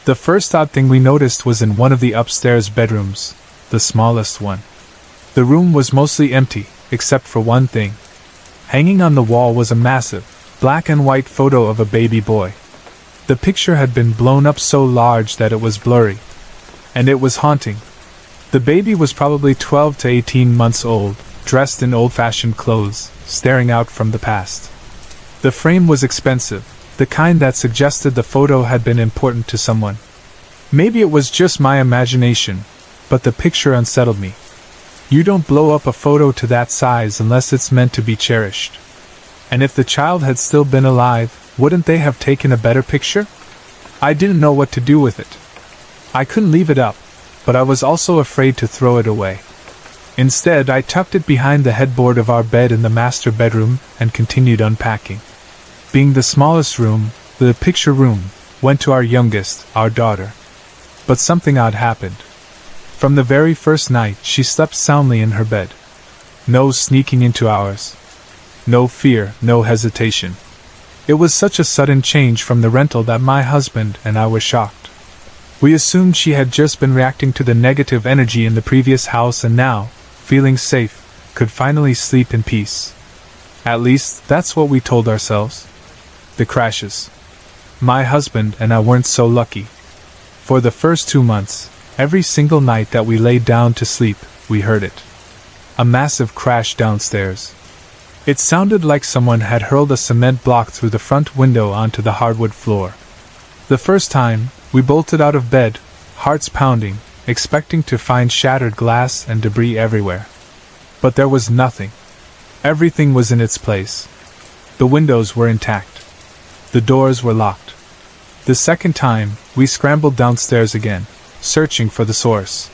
The first odd thing we noticed was in one of the upstairs bedrooms, the smallest one. The room was mostly empty, except for one thing. Hanging on the wall was a massive, black and white photo of a baby boy. The picture had been blown up so large that it was blurry. And it was haunting. The baby was probably 12 to 18 months old, dressed in old-fashioned clothes, staring out from the past. The frame was expensive, the kind that suggested the photo had been important to someone. Maybe it was just my imagination, but the picture unsettled me. You don't blow up a photo to that size unless it's meant to be cherished. And if the child had still been alive, wouldn't they have taken a better picture? I didn't know what to do with it. I couldn't leave it up, but I was also afraid to throw it away. Instead, I tucked it behind the headboard of our bed in the master bedroom and continued unpacking. Being the smallest room, the picture room, went to our youngest, our daughter. But something odd happened. From the very first night, she slept soundly in her bed. No sneaking into ours. No fear, no hesitation. It was such a sudden change from the rental that my husband and I were shocked. We assumed she had just been reacting to the negative energy in the previous house and now, feeling safe, could finally sleep in peace. At least, that's what we told ourselves. The crashes. My husband and I weren't so lucky. For the first 2 months, every single night that we laid down to sleep, we heard it. A massive crash downstairs. It sounded like someone had hurled a cement block through the front window onto the hardwood floor. The first time, we bolted out of bed, hearts pounding, expecting to find shattered glass and debris everywhere. But there was nothing. Everything was in its place. The windows were intact. The doors were locked. The second time, we scrambled downstairs again, searching for the source.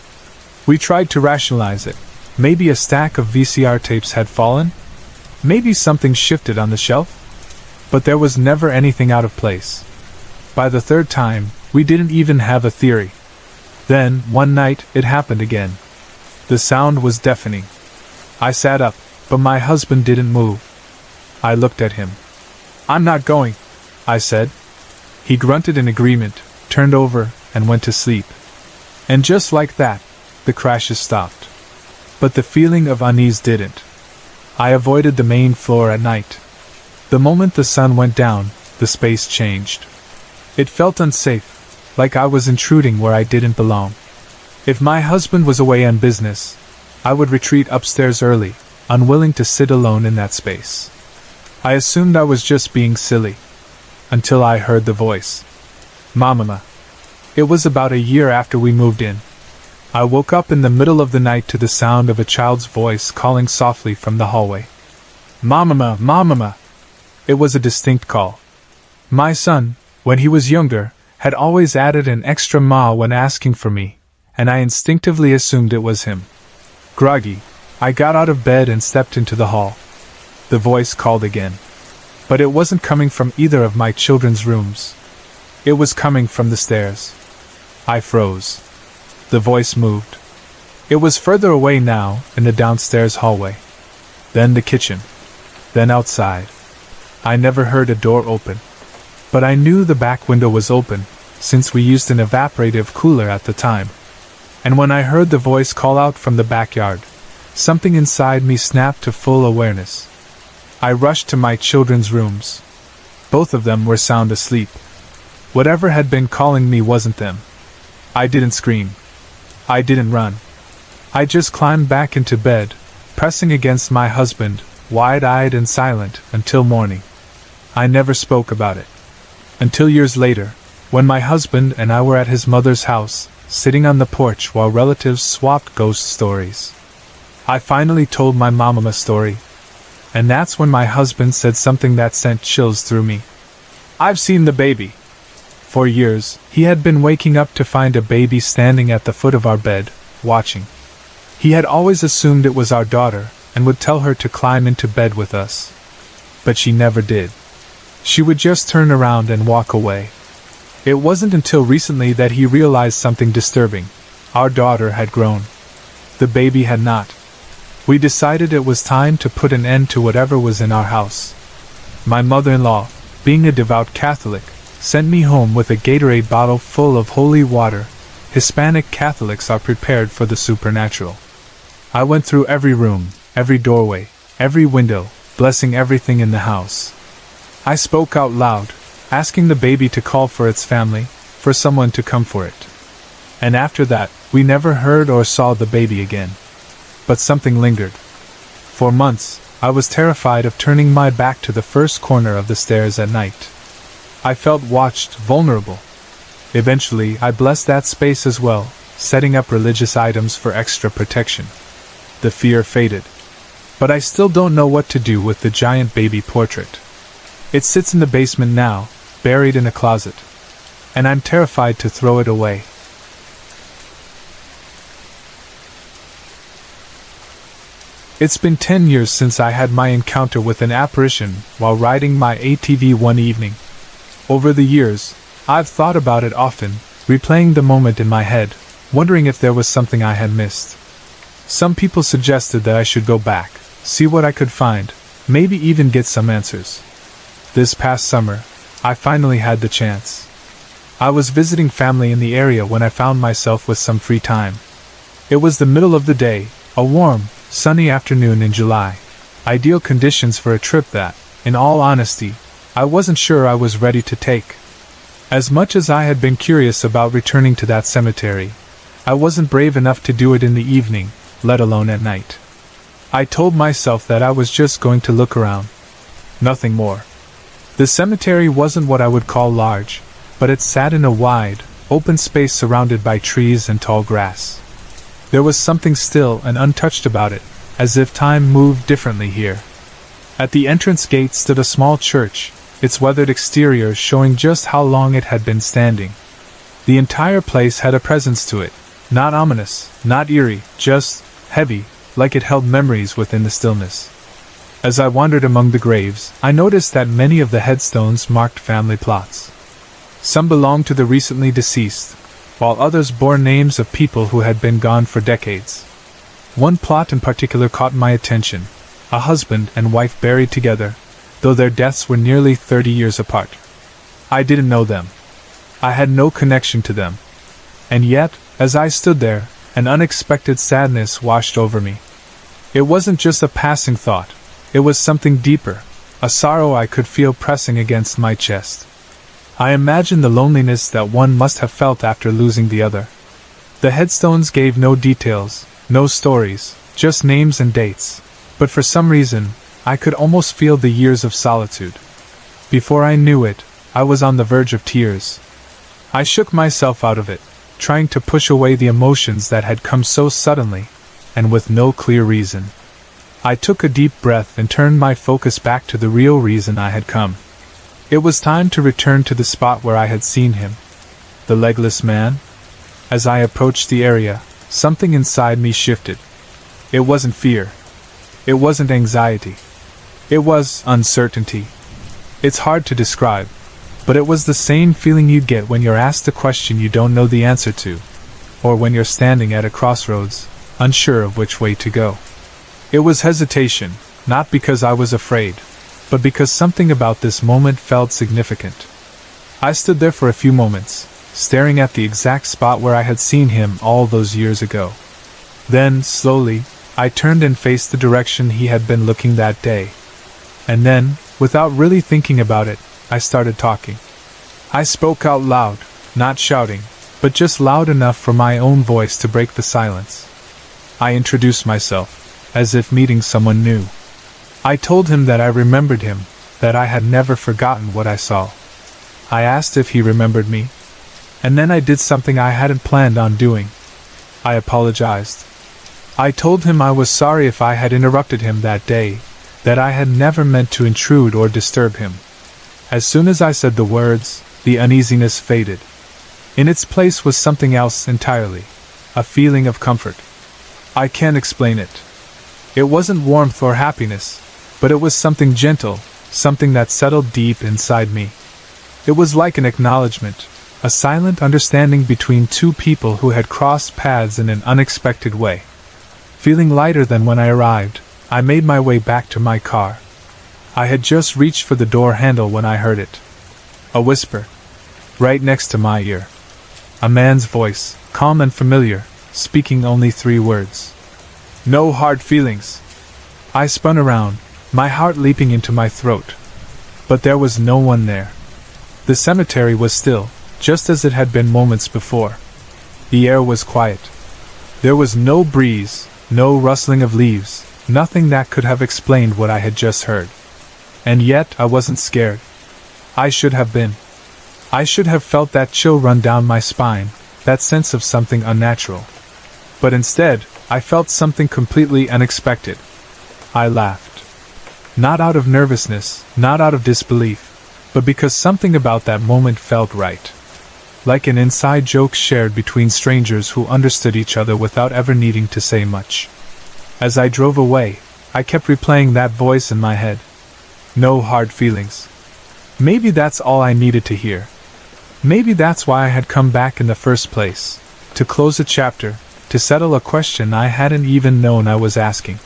We tried to rationalize it. Maybe a stack of VCR tapes had fallen? Maybe something shifted on the shelf? But there was never anything out of place. By the third time, we didn't even have a theory. Then, one night, it happened again. The sound was deafening. I sat up, but my husband didn't move. I looked at him. "I'm not going," I said. He grunted in agreement, turned over, and went to sleep. And just like that, the crashes stopped. But the feeling of unease didn't. I avoided the main floor at night. The moment the sun went down, the space changed. It felt unsafe, like I was intruding where I didn't belong. If my husband was away on business, I would retreat upstairs early, unwilling to sit alone in that space. I assumed I was just being silly. Until I heard the voice. Mama. It was about a year after we moved in. I woke up in the middle of the night to the sound of a child's voice calling softly from the hallway. "Mamama, mamama!" It was a distinct call. My son, when he was younger, had always added an extra ma when asking for me, and I instinctively assumed it was him. Groggy, I got out of bed and stepped into the hall. The voice called again. But it wasn't coming from either of my children's rooms. It was coming from the stairs. I froze. The voice moved. It was further away now, in the downstairs hallway. Then the kitchen. Then outside. I never heard a door open. But I knew the back window was open, since we used an evaporative cooler at the time. And when I heard the voice call out from the backyard, something inside me snapped to full awareness. I rushed to my children's rooms. Both of them were sound asleep. Whatever had been calling me wasn't them. I didn't scream. I didn't run. I just climbed back into bed, pressing against my husband, wide-eyed and silent, until morning. I never spoke about it. Until years later, when my husband and I were at his mother's house, sitting on the porch while relatives swapped ghost stories. I finally told my mom a story. And that's when my husband said something that sent chills through me. "I've seen the baby." For years, he had been waking up to find a baby standing at the foot of our bed, watching. He had always assumed it was our daughter, and would tell her to climb into bed with us. But she never did. She would just turn around and walk away. It wasn't until recently that he realized something disturbing. Our daughter had grown. The baby had not. We decided it was time to put an end to whatever was in our house. My mother-in-law, being a devout Catholic, sent me home with a Gatorade bottle full of holy water. Hispanic Catholics are prepared for the supernatural. I went through every room, every doorway, every window, blessing everything in the house. I spoke out loud, asking the baby to call for its family, for someone to come for it. And after that, we never heard or saw the baby again. But something lingered. For months, I was terrified of turning my back to the first corner of the stairs at night. I felt watched, vulnerable. Eventually, I blessed that space as well, setting up religious items for extra protection. The fear faded. But I still don't know what to do with the giant baby portrait. It sits in the basement now, buried in a closet. And I'm terrified to throw it away. It's been 10 years since I had my encounter with an apparition while riding my ATV one evening. Over the years, I've thought about it often, replaying the moment in my head, wondering if there was something I had missed. Some people suggested that I should go back, see what I could find, maybe even get some answers. This past summer, I finally had the chance. I was visiting family in the area when I found myself with some free time. It was the middle of the day, a warm, sunny afternoon in July. Ideal conditions for a trip that, in all honesty, I wasn't sure I was ready to take. As much as I had been curious about returning to that cemetery, I wasn't brave enough to do it in the evening, let alone at night. I told myself that I was just going to look around. Nothing more. The cemetery wasn't what I would call large, but it sat in a wide, open space surrounded by trees and tall grass. There was something still and untouched about it, as if time moved differently here. At the entrance gate stood a small church, its weathered exterior showing just how long it had been standing. The entire place had a presence to it, not ominous, not eerie, just heavy, like it held memories within the stillness. As I wandered among the graves, I noticed that many of the headstones marked family plots. Some belonged to the recently deceased, while others bore names of people who had been gone for decades. One plot in particular caught my attention, a husband and wife buried together, though their deaths were nearly 30 years apart. I didn't know them. I had no connection to them. And yet, as I stood there, an unexpected sadness washed over me. It wasn't just a passing thought, it was something deeper, a sorrow I could feel pressing against my chest. I imagined the loneliness that one must have felt after losing the other. The headstones gave no details, no stories, just names and dates, but for some reason, I could almost feel the years of solitude. Before I knew it, I was on the verge of tears. I shook myself out of it, trying to push away the emotions that had come so suddenly, and with no clear reason. I took a deep breath and turned my focus back to the real reason I had come. It was time to return to the spot where I had seen him. The legless man? As I approached the area, something inside me shifted. It wasn't fear. It wasn't anxiety. It was uncertainty. It's hard to describe, but it was the same feeling you get when you're asked a question you don't know the answer to, or when you're standing at a crossroads, unsure of which way to go. It was hesitation, not because I was afraid, but because something about this moment felt significant. I stood there for a few moments, staring at the exact spot where I had seen him all those years ago. Then, slowly, I turned and faced the direction he had been looking that day. And then, without really thinking about it, I started talking. I spoke out loud, not shouting, but just loud enough for my own voice to break the silence. I introduced myself, as if meeting someone new. I told him that I remembered him, that I had never forgotten what I saw. I asked if he remembered me, and then I did something I hadn't planned on doing. I apologized. I told him I was sorry if I had interrupted him that day, that I had never meant to intrude or disturb him. As soon as I said the words, the uneasiness faded. In its place was something else entirely, a feeling of comfort. I can't explain it. It wasn't warmth or happiness, but it was something gentle, something that settled deep inside me. It was like an acknowledgement, a silent understanding between two people who had crossed paths in an unexpected way. Feeling lighter than when I arrived, I made my way back to my car. I had just reached for the door handle when I heard it. A whisper, right next to my ear. A man's voice, calm and familiar, speaking only 3 words. No hard feelings. I spun around, my heart leaping into my throat. But there was no one there. The cemetery was still, just as it had been moments before. The air was quiet. There was no breeze, no rustling of leaves, nothing that could have explained what I had just heard. And yet I wasn't scared. I should have been. I should have felt that chill run down my spine, that sense of something unnatural. But instead, I felt something completely unexpected. I laughed. Not out of nervousness, not out of disbelief, but because something about that moment felt right. Like an inside joke shared between strangers who understood each other without ever needing to say much. As I drove away, I kept replaying that voice in my head. No hard feelings. Maybe that's all I needed to hear. Maybe that's why I had come back in the first place, to close a chapter, to settle a question I hadn't even known I was asking.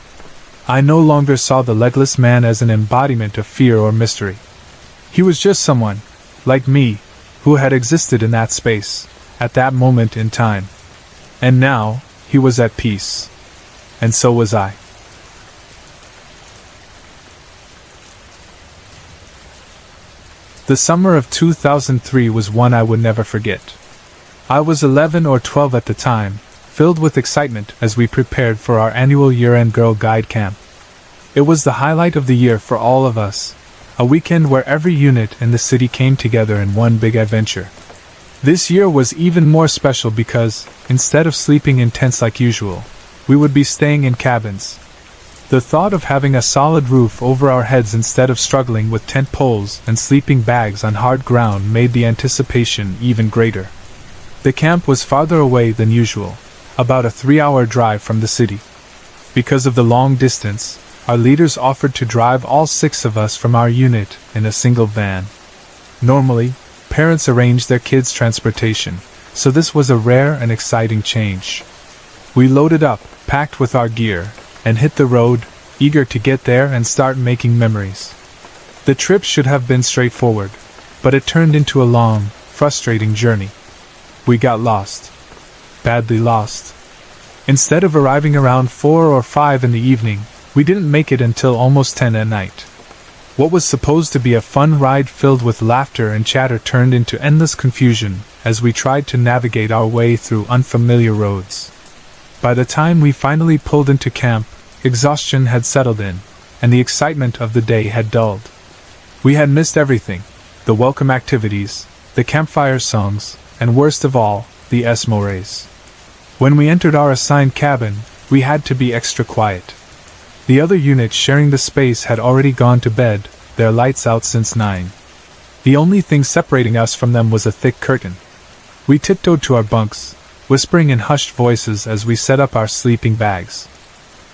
I no longer saw the legless man as an embodiment of fear or mystery. He was just someone, like me, who had existed in that space, at that moment in time. And now, he was at peace. And so was I. The summer of 2003 was one I would never forget. I was 11 or 12 at the time, filled with excitement as we prepared for our annual year-end Girl Guide camp. It was the highlight of the year for all of us, a weekend where every unit in the city came together in one big adventure. This year was even more special because, instead of sleeping in tents like usual, we would be staying in cabins. The thought of having a solid roof over our heads instead of struggling with tent poles and sleeping bags on hard ground made the anticipation even greater. The camp was farther away than usual, about a 3-hour drive from the city. Because of the long distance, our leaders offered to drive all 6 of us from our unit in a single van. Normally, parents arrange their kids' transportation, so this was a rare and exciting change. We loaded up, packed with our gear, and hit the road, eager to get there and start making memories. The trip should have been straightforward, but it turned into a long, frustrating journey. We got lost. Badly lost. Instead of arriving around 4 or 5 in the evening, we didn't make it until almost 10 at night. What was supposed to be a fun ride filled with laughter and chatter turned into endless confusion as we tried to navigate our way through unfamiliar roads. By the time we finally pulled into camp, exhaustion had settled in, and the excitement of the day had dulled. We had missed everything: the welcome activities, the campfire songs, and worst of all, the Esmores. When we entered our assigned cabin, we had to be extra quiet. The other unit sharing the space had already gone to bed, their lights out since 9. The only thing separating us from them was a thick curtain. We tiptoed to our bunks, whispering in hushed voices as we set up our sleeping bags.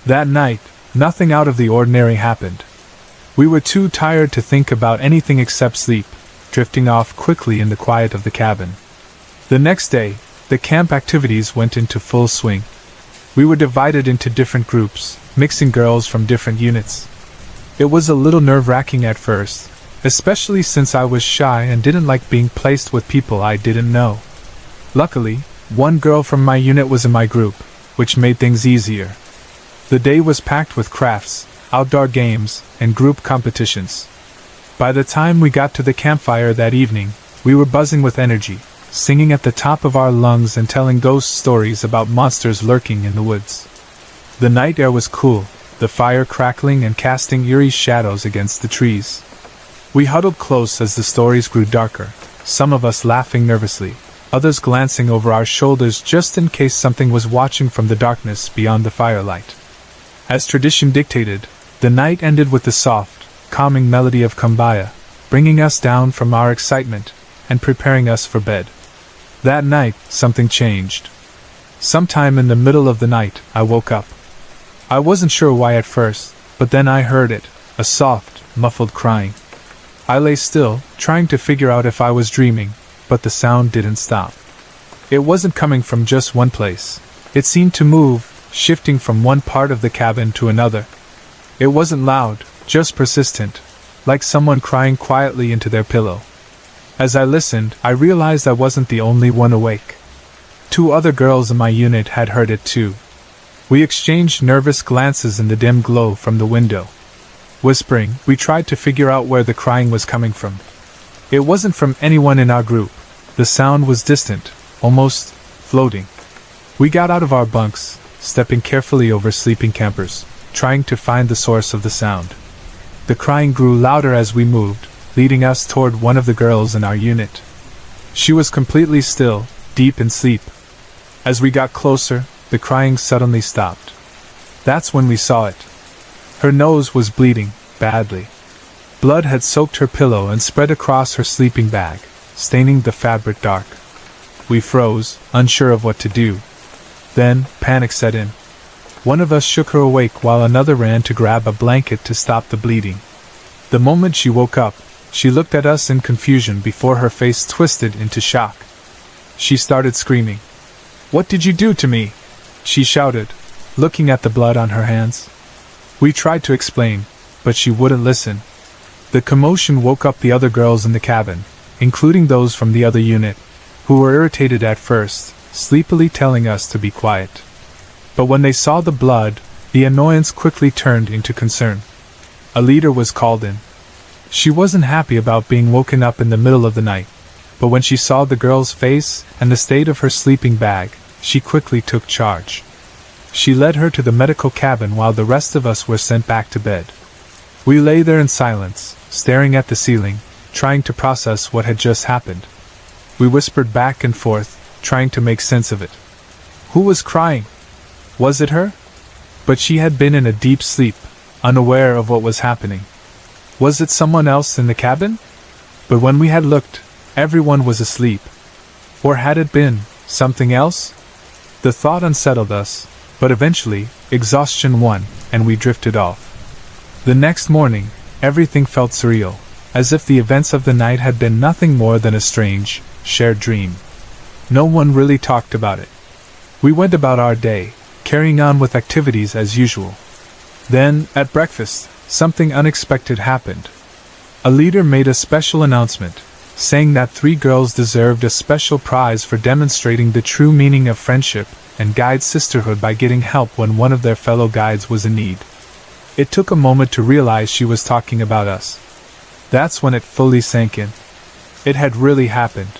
That night, nothing out of the ordinary happened. We were too tired to think about anything except sleep, drifting off quickly in the quiet of the cabin. The next day, the camp activities went into full swing. We were divided into different groups, mixing girls from different units. It was a little nerve-wracking at first, especially since I was shy and didn't like being placed with people I didn't know. Luckily, one girl from my unit was in my group, which made things easier. The day was packed with crafts, outdoor games, and group competitions. By the time we got to the campfire that evening, we were buzzing with energy, singing at the top of our lungs and telling ghost stories about monsters lurking in the woods. The night air was cool, the fire crackling and casting eerie shadows against the trees. We huddled close as the stories grew darker, some of us laughing nervously, others glancing over our shoulders just in case something was watching from the darkness beyond the firelight. As tradition dictated, the night ended with the soft, calming melody of kumbaya, bringing us down from our excitement and preparing us for bed. That night, something changed. Sometime in the middle of the night, I woke up. I wasn't sure why at first, but then I heard it, a soft, muffled crying. I lay still, trying to figure out if I was dreaming, but the sound didn't stop. It wasn't coming from just one place. It seemed to move, shifting from one part of the cabin to another. It wasn't loud, just persistent, like someone crying quietly into their pillow. As I listened, I realized I wasn't the only one awake. 2 other girls in my unit had heard it too. We exchanged nervous glances in the dim glow from the window. Whispering, we tried to figure out where the crying was coming from. It wasn't from anyone in our group. The sound was distant, almost floating. We got out of our bunks, stepping carefully over sleeping campers, trying to find the source of the sound. The crying grew louder as we moved, leading us toward one of the girls in our unit. She was completely still, deep in sleep. As we got closer, the crying suddenly stopped. That's when we saw it. Her nose was bleeding, badly. Blood had soaked her pillow and spread across her sleeping bag, staining the fabric dark. We froze, unsure of what to do. Then, panic set in. One of us shook her awake while another ran to grab a blanket to stop the bleeding. The moment she woke up, she looked at us in confusion before her face twisted into shock. She started screaming. "What did you do to me?" she shouted, looking at the blood on her hands. We tried to explain, but she wouldn't listen. The commotion woke up the other girls in the cabin, including those from the other unit, who were irritated at first, sleepily telling us to be quiet. But when they saw the blood, the annoyance quickly turned into concern. A leader was called in. She wasn't happy about being woken up in the middle of the night, but when she saw the girl's face and the state of her sleeping bag, she quickly took charge. She led her to the medical cabin while the rest of us were sent back to bed. We lay there in silence, staring at the ceiling, trying to process what had just happened. We whispered back and forth, trying to make sense of it. Who was crying? Was it her? But she had been in a deep sleep, unaware of what was happening. Was it someone else in the cabin? But when we had looked, everyone was asleep. Or had it been something else? The thought unsettled us, but eventually, exhaustion won, and we drifted off. The next morning, everything felt surreal, as if the events of the night had been nothing more than a strange, shared dream. No one really talked about it. We went about our day, carrying on with activities as usual. Then, at breakfast, something unexpected happened. A leader made a special announcement, saying that 3 girls deserved a special prize for demonstrating the true meaning of friendship and guide sisterhood by getting help when one of their fellow guides was in need. It took a moment to realize she was talking about us. That's when it fully sank in. It had really happened.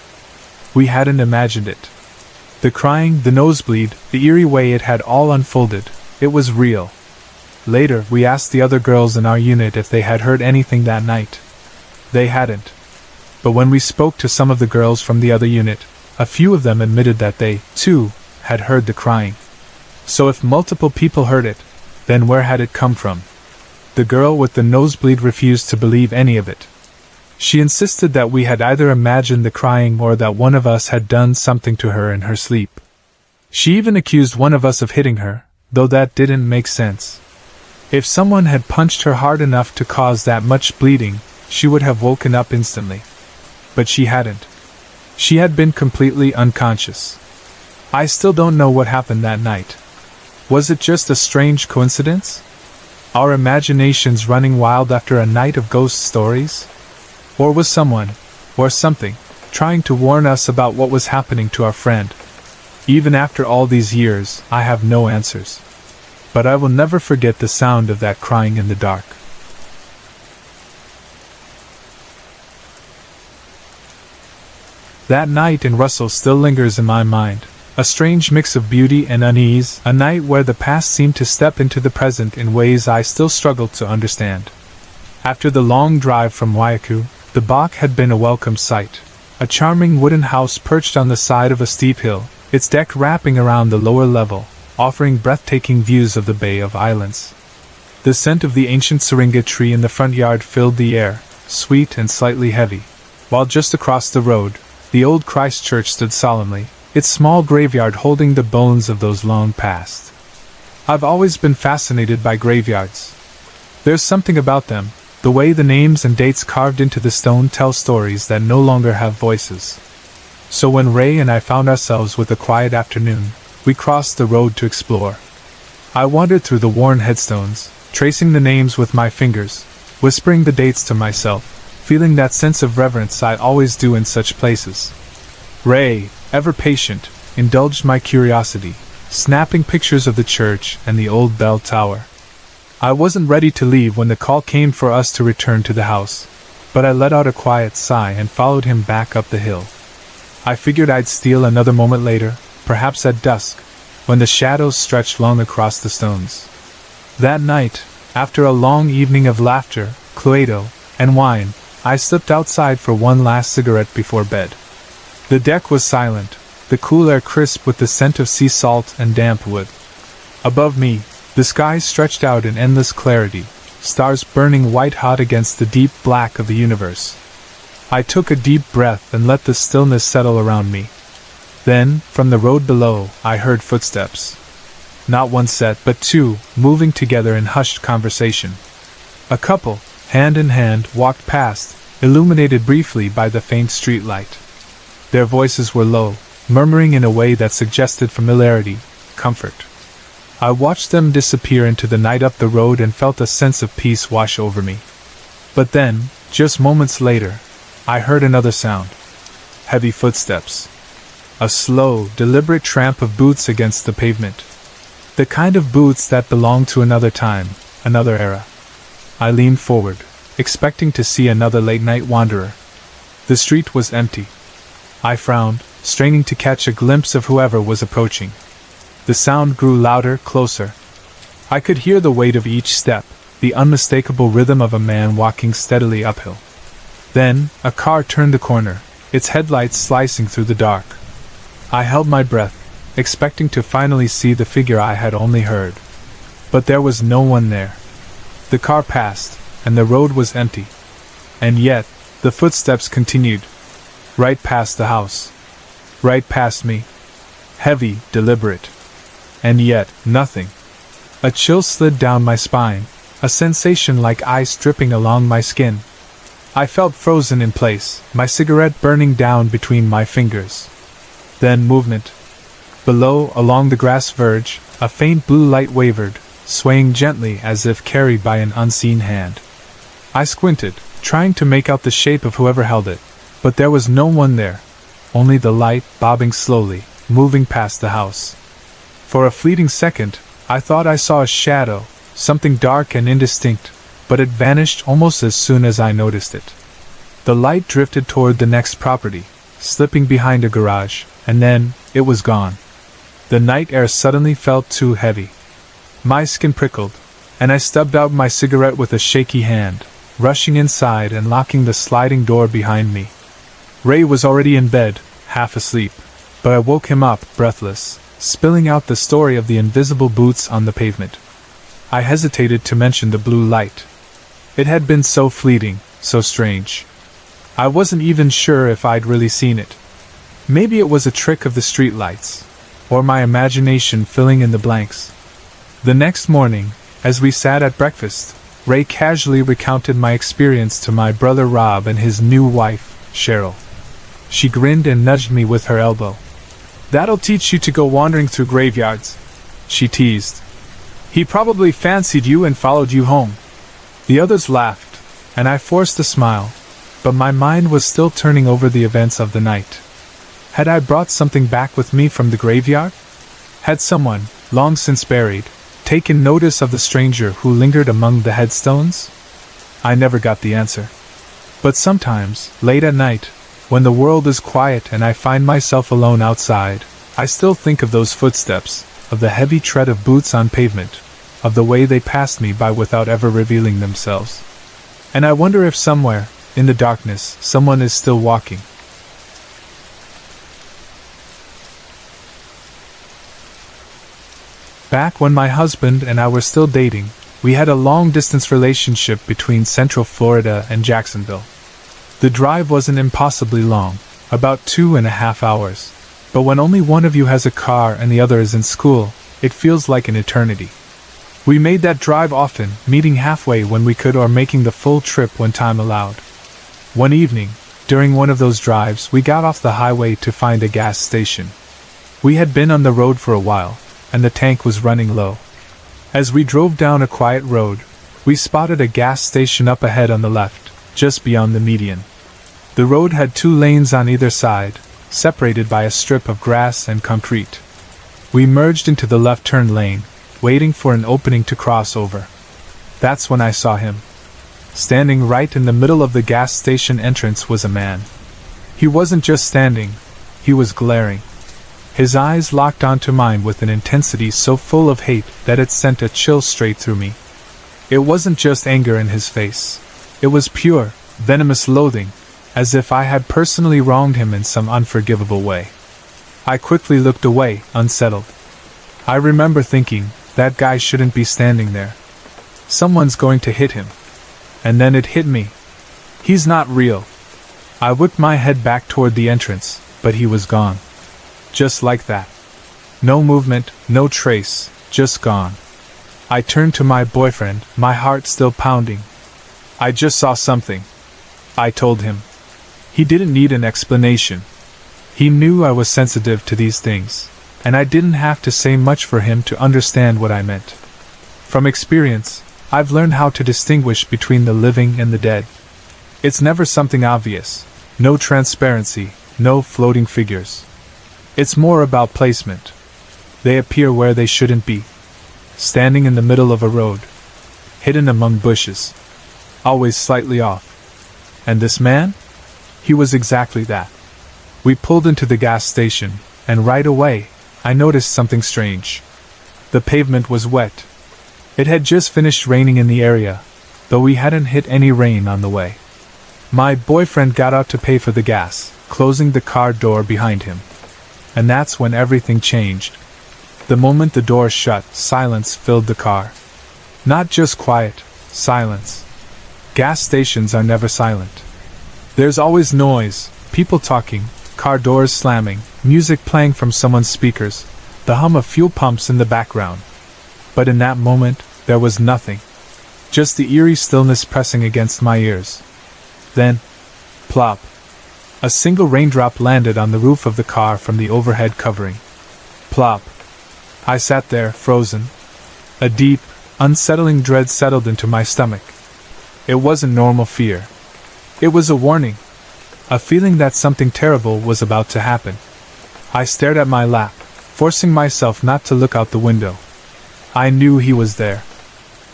We hadn't imagined it. The crying, the nosebleed, the eerie way it had all unfolded, it was real. Later, we asked the other girls in our unit if they had heard anything that night. They hadn't. But when we spoke to some of the girls from the other unit, A few of them admitted that they, too, had heard the crying. So if multiple people heard it, then where had it come from? The girl with the nosebleed refused to believe any of it. She insisted that we had either imagined the crying or that one of us had done something to her in her sleep. She even accused one of us of hitting her, though that didn't make sense. If someone had punched her hard enough to cause that much bleeding, she would have woken up instantly. But she hadn't. She had been completely unconscious. I still don't know what happened that night. Was it just a strange coincidence? Our imaginations running wild after a night of ghost stories? Or was someone, or something, trying to warn us about what was happening to our friend? Even after all these years, I have no answers. But I will never forget the sound of that crying in the dark. That night in Russell still lingers in my mind, a strange mix of beauty and unease, a night where the past seemed to step into the present in ways I still struggle to understand. After the long drive from Waiaku, the Bach had been a welcome sight. A charming wooden house perched on the side of a steep hill, its deck wrapping around the lower level, offering breathtaking views of the Bay of Islands. The scent of the ancient syringa tree in the front yard filled the air, sweet and slightly heavy, while just across the road, the old Christ Church stood solemnly, its small graveyard holding the bones of those long past. I've always been fascinated by graveyards. There's something about them, the way the names and dates carved into the stone tell stories that no longer have voices. So when Ray and I found ourselves with a quiet afternoon, we crossed the road to explore. I wandered through the worn headstones, tracing the names with my fingers, whispering the dates to myself, feeling that sense of reverence I always do in such places. Ray, ever patient, indulged my curiosity, snapping pictures of the church and the old bell tower. I wasn't ready to leave when the call came for us to return to the house, but I let out a quiet sigh and followed him back up the hill. I figured I'd steal another moment later, perhaps at dusk, when the shadows stretched long across the stones. That night, after a long evening of laughter, Cluedo, and wine, I slipped outside for one last cigarette before bed. The deck was silent, the cool air crisp with the scent of sea salt and damp wood. Above me, the sky stretched out in endless clarity, stars burning white-hot against the deep black of the universe. I took a deep breath and let the stillness settle around me. Then, from the road below, I heard footsteps. Not one set, but two, moving together in hushed conversation. A couple, hand in hand, walked past, illuminated briefly by the faint street light. Their voices were low, murmuring in a way that suggested familiarity, comfort. I watched them disappear into the night up the road and felt a sense of peace wash over me. But then, just moments later, I heard another sound. Heavy footsteps. A slow, deliberate tramp of boots against the pavement. The kind of boots that belonged to another time, another era. I leaned forward, expecting to see another late-night wanderer. The street was empty. I frowned, straining to catch a glimpse of whoever was approaching. The sound grew louder, closer. I could hear the weight of each step, the unmistakable rhythm of a man walking steadily uphill. Then, a car turned the corner, its headlights slicing through the dark. I held my breath, expecting to finally see the figure I had only heard. But there was no one there. The car passed, and the road was empty. And yet, the footsteps continued. Right past the house. Right past me. Heavy, deliberate. And yet, nothing. A chill slid down my spine, a sensation like ice dripping along my skin. I felt frozen in place, my cigarette burning down between my fingers. Then movement. Below, along the grass verge, a faint blue light wavered, swaying gently as if carried by an unseen hand. I squinted, trying to make out the shape of whoever held it, but there was no one there, only the light bobbing slowly, moving past the house. For a fleeting second, I thought I saw a shadow, something dark and indistinct, but it vanished almost as soon as I noticed it. The light drifted toward the next property, slipping behind a garage, and then, it was gone. The night air suddenly felt too heavy. My skin prickled, and I stubbed out my cigarette with a shaky hand, rushing inside and locking the sliding door behind me. Ray was already in bed, half asleep, but I woke him up, breathless, spilling out the story of the invisible boots on the pavement. I hesitated to mention the blue light. It had been so fleeting, so strange. I wasn't even sure if I'd really seen it. Maybe it was a trick of the streetlights, or my imagination filling in the blanks. The next morning, as we sat at breakfast, Ray casually recounted my experience to my brother Rob and his new wife, Cheryl. She grinned and nudged me with her elbow. "That'll teach you to go wandering through graveyards," she teased. "He probably fancied you and followed you home." The others laughed, and I forced a smile, but my mind was still turning over the events of the night. Had I brought something back with me from the graveyard? Had someone, long since buried, taken notice of the stranger who lingered among the headstones? I never got the answer. But sometimes, late at night, when the world is quiet and I find myself alone outside, I still think of those footsteps, of the heavy tread of boots on pavement, of the way they passed me by without ever revealing themselves. And I wonder if somewhere, in the darkness, someone is still walking. Back when my husband and I were still dating, we had a long-distance relationship between Central Florida and Jacksonville. The drive wasn't impossibly long, about 2.5 hours, but when only one of you has a car and the other is in school, it feels like an eternity. We made that drive often, meeting halfway when we could or making the full trip when time allowed. One evening, during one of those drives, we got off the highway to find a gas station. We had been on the road for a while, and the tank was running low. As we drove down a quiet road, we spotted a gas station up ahead on the left, just beyond the median. The road had 2 lanes on either side, separated by a strip of grass and concrete. We merged into the left turn lane, waiting for an opening to cross over. That's when I saw him. Standing right in the middle of the gas station entrance was a man. He wasn't just standing, he was glaring. His eyes locked onto mine with an intensity so full of hate that it sent a chill straight through me. It wasn't just anger in his face. It was pure, venomous loathing, as if I had personally wronged him in some unforgivable way. I quickly looked away, unsettled. I remember thinking, that guy shouldn't be standing there. Someone's going to hit him. And then it hit me. He's not real. I whipped my head back toward the entrance, but he was gone. Just like that. No movement, no trace, just gone. I turned to my boyfriend, my heart still pounding. "I just saw something," I told him. He didn't need an explanation. He knew I was sensitive to these things, and I didn't have to say much for him to understand what I meant. From experience, I've learned how to distinguish between the living and the dead. It's never something obvious, no transparency, no floating figures. It's more about placement. They appear where they shouldn't be. Standing in the middle of a road. Hidden among bushes. Always slightly off. And this man? He was exactly that. We pulled into the gas station, and right away, I noticed something strange. The pavement was wet. It had just finished raining in the area, though we hadn't hit any rain on the way. My boyfriend got out to pay for the gas, closing the car door behind him. And that's when everything changed. The moment the door shut, silence filled the car. Not just quiet, silence. Gas stations are never silent. There's always noise, people talking, car doors slamming, music playing from someone's speakers, the hum of fuel pumps in the background. But in that moment, there was nothing. Just the eerie stillness pressing against my ears. Then, plop. A single raindrop landed on the roof of the car from the overhead covering. Plop. I sat there, frozen. A deep, unsettling dread settled into my stomach. It wasn't normal fear. It was a warning. A feeling that something terrible was about to happen. I stared at my lap, forcing myself not to look out the window. I knew he was there.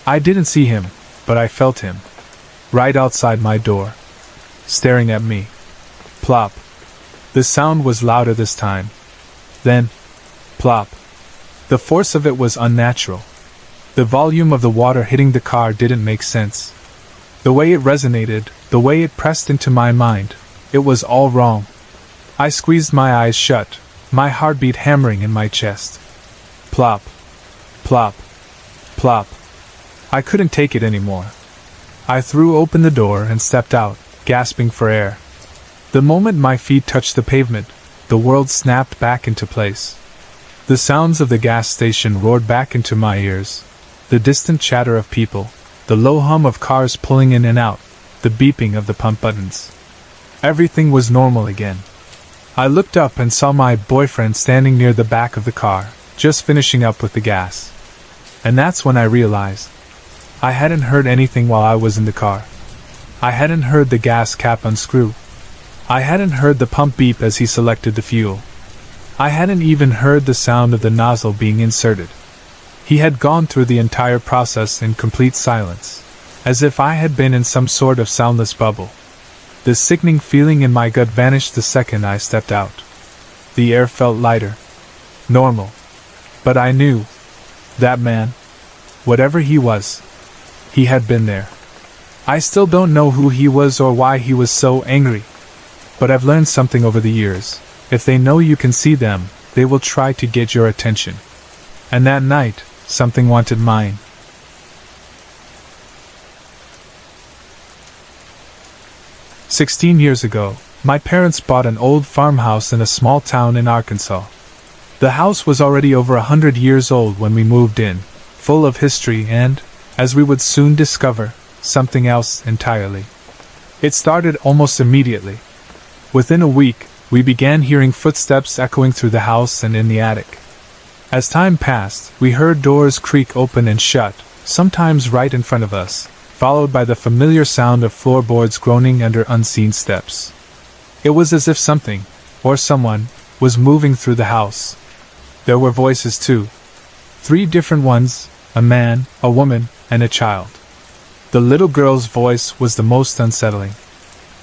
I didn't see him, but I felt him. Right outside my door. Staring at me. Plop. The sound was louder this time. Then, plop. The force of it was unnatural. The volume of the water hitting the car didn't make sense. The way it resonated, the way it pressed into my mind, it was all wrong. I squeezed my eyes shut, my heartbeat hammering in my chest. Plop. Plop. Plop. I couldn't take it anymore. I threw open the door and stepped out, gasping for air. The moment my feet touched the pavement, the world snapped back into place. The sounds of the gas station roared back into my ears. The distant chatter of people, the low hum of cars pulling in and out, the beeping of the pump buttons. Everything was normal again. I looked up and saw my boyfriend standing near the back of the car, just finishing up with the gas. And that's when I realized I hadn't heard anything while I was in the car. I hadn't heard the gas cap unscrew. I hadn't heard the pump beep as he selected the fuel. I hadn't even heard the sound of the nozzle being inserted. He had gone through the entire process in complete silence, as if I had been in some sort of soundless bubble. The sickening feeling in my gut vanished the second I stepped out. The air felt lighter. Normal. But I knew. That man, whatever he was, he had been there. I still don't know who he was or why he was so angry. But I've learned something over the years. If they know you can see them, they will try to get your attention. And that night, something wanted mine. "16 years ago, my parents bought an old farmhouse in a small town in Arkansas. The house was already over 100 years old when we moved in, full of history and, as we would soon discover, something else entirely. It started almost immediately. Within a week, we began hearing footsteps echoing through the house and in the attic. As time passed, we heard doors creak open and shut, sometimes right in front of us, followed by the familiar sound of floorboards groaning under unseen steps. It was as if something, or someone, was moving through the house. There were voices too. 3 different ones, a man, a woman, and a child. The little girl's voice was the most unsettling.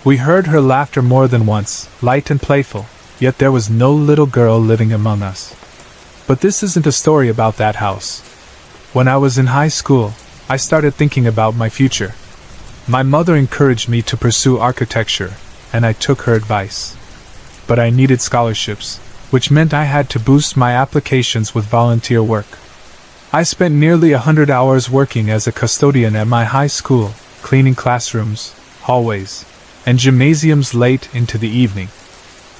We heard her laughter more than once, light and playful, yet there was no little girl living among us. But this isn't a story about that house. When I was in high school, I started thinking about my future. My mother encouraged me to pursue architecture, and I took her advice. But I needed scholarships, which meant I had to boost my applications with volunteer work. I spent nearly 100 hours working as a custodian at my high school, cleaning classrooms, hallways, and gymnasiums late into the evening.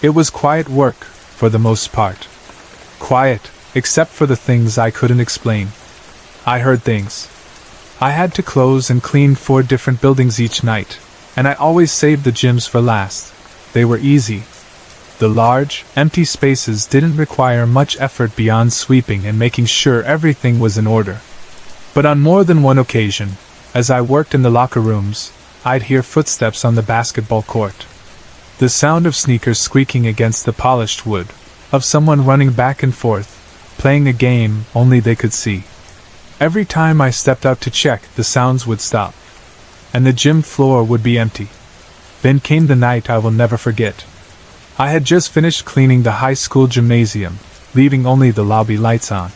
It was quiet work, for the most part. Quiet, except for the things I couldn't explain. I heard things. I had to close and clean 4 different buildings each night, and I always saved the gyms for last. They were easy. The large, empty spaces didn't require much effort beyond sweeping and making sure everything was in order. But on more than one occasion, as I worked in the locker rooms, I'd hear footsteps on the basketball court. The sound of sneakers squeaking against the polished wood, of someone running back and forth, playing a game only they could see. Every time I stepped out to check, the sounds would stop, and the gym floor would be empty. Then came the night I will never forget. I had just finished cleaning the high school gymnasium, leaving only the lobby lights on.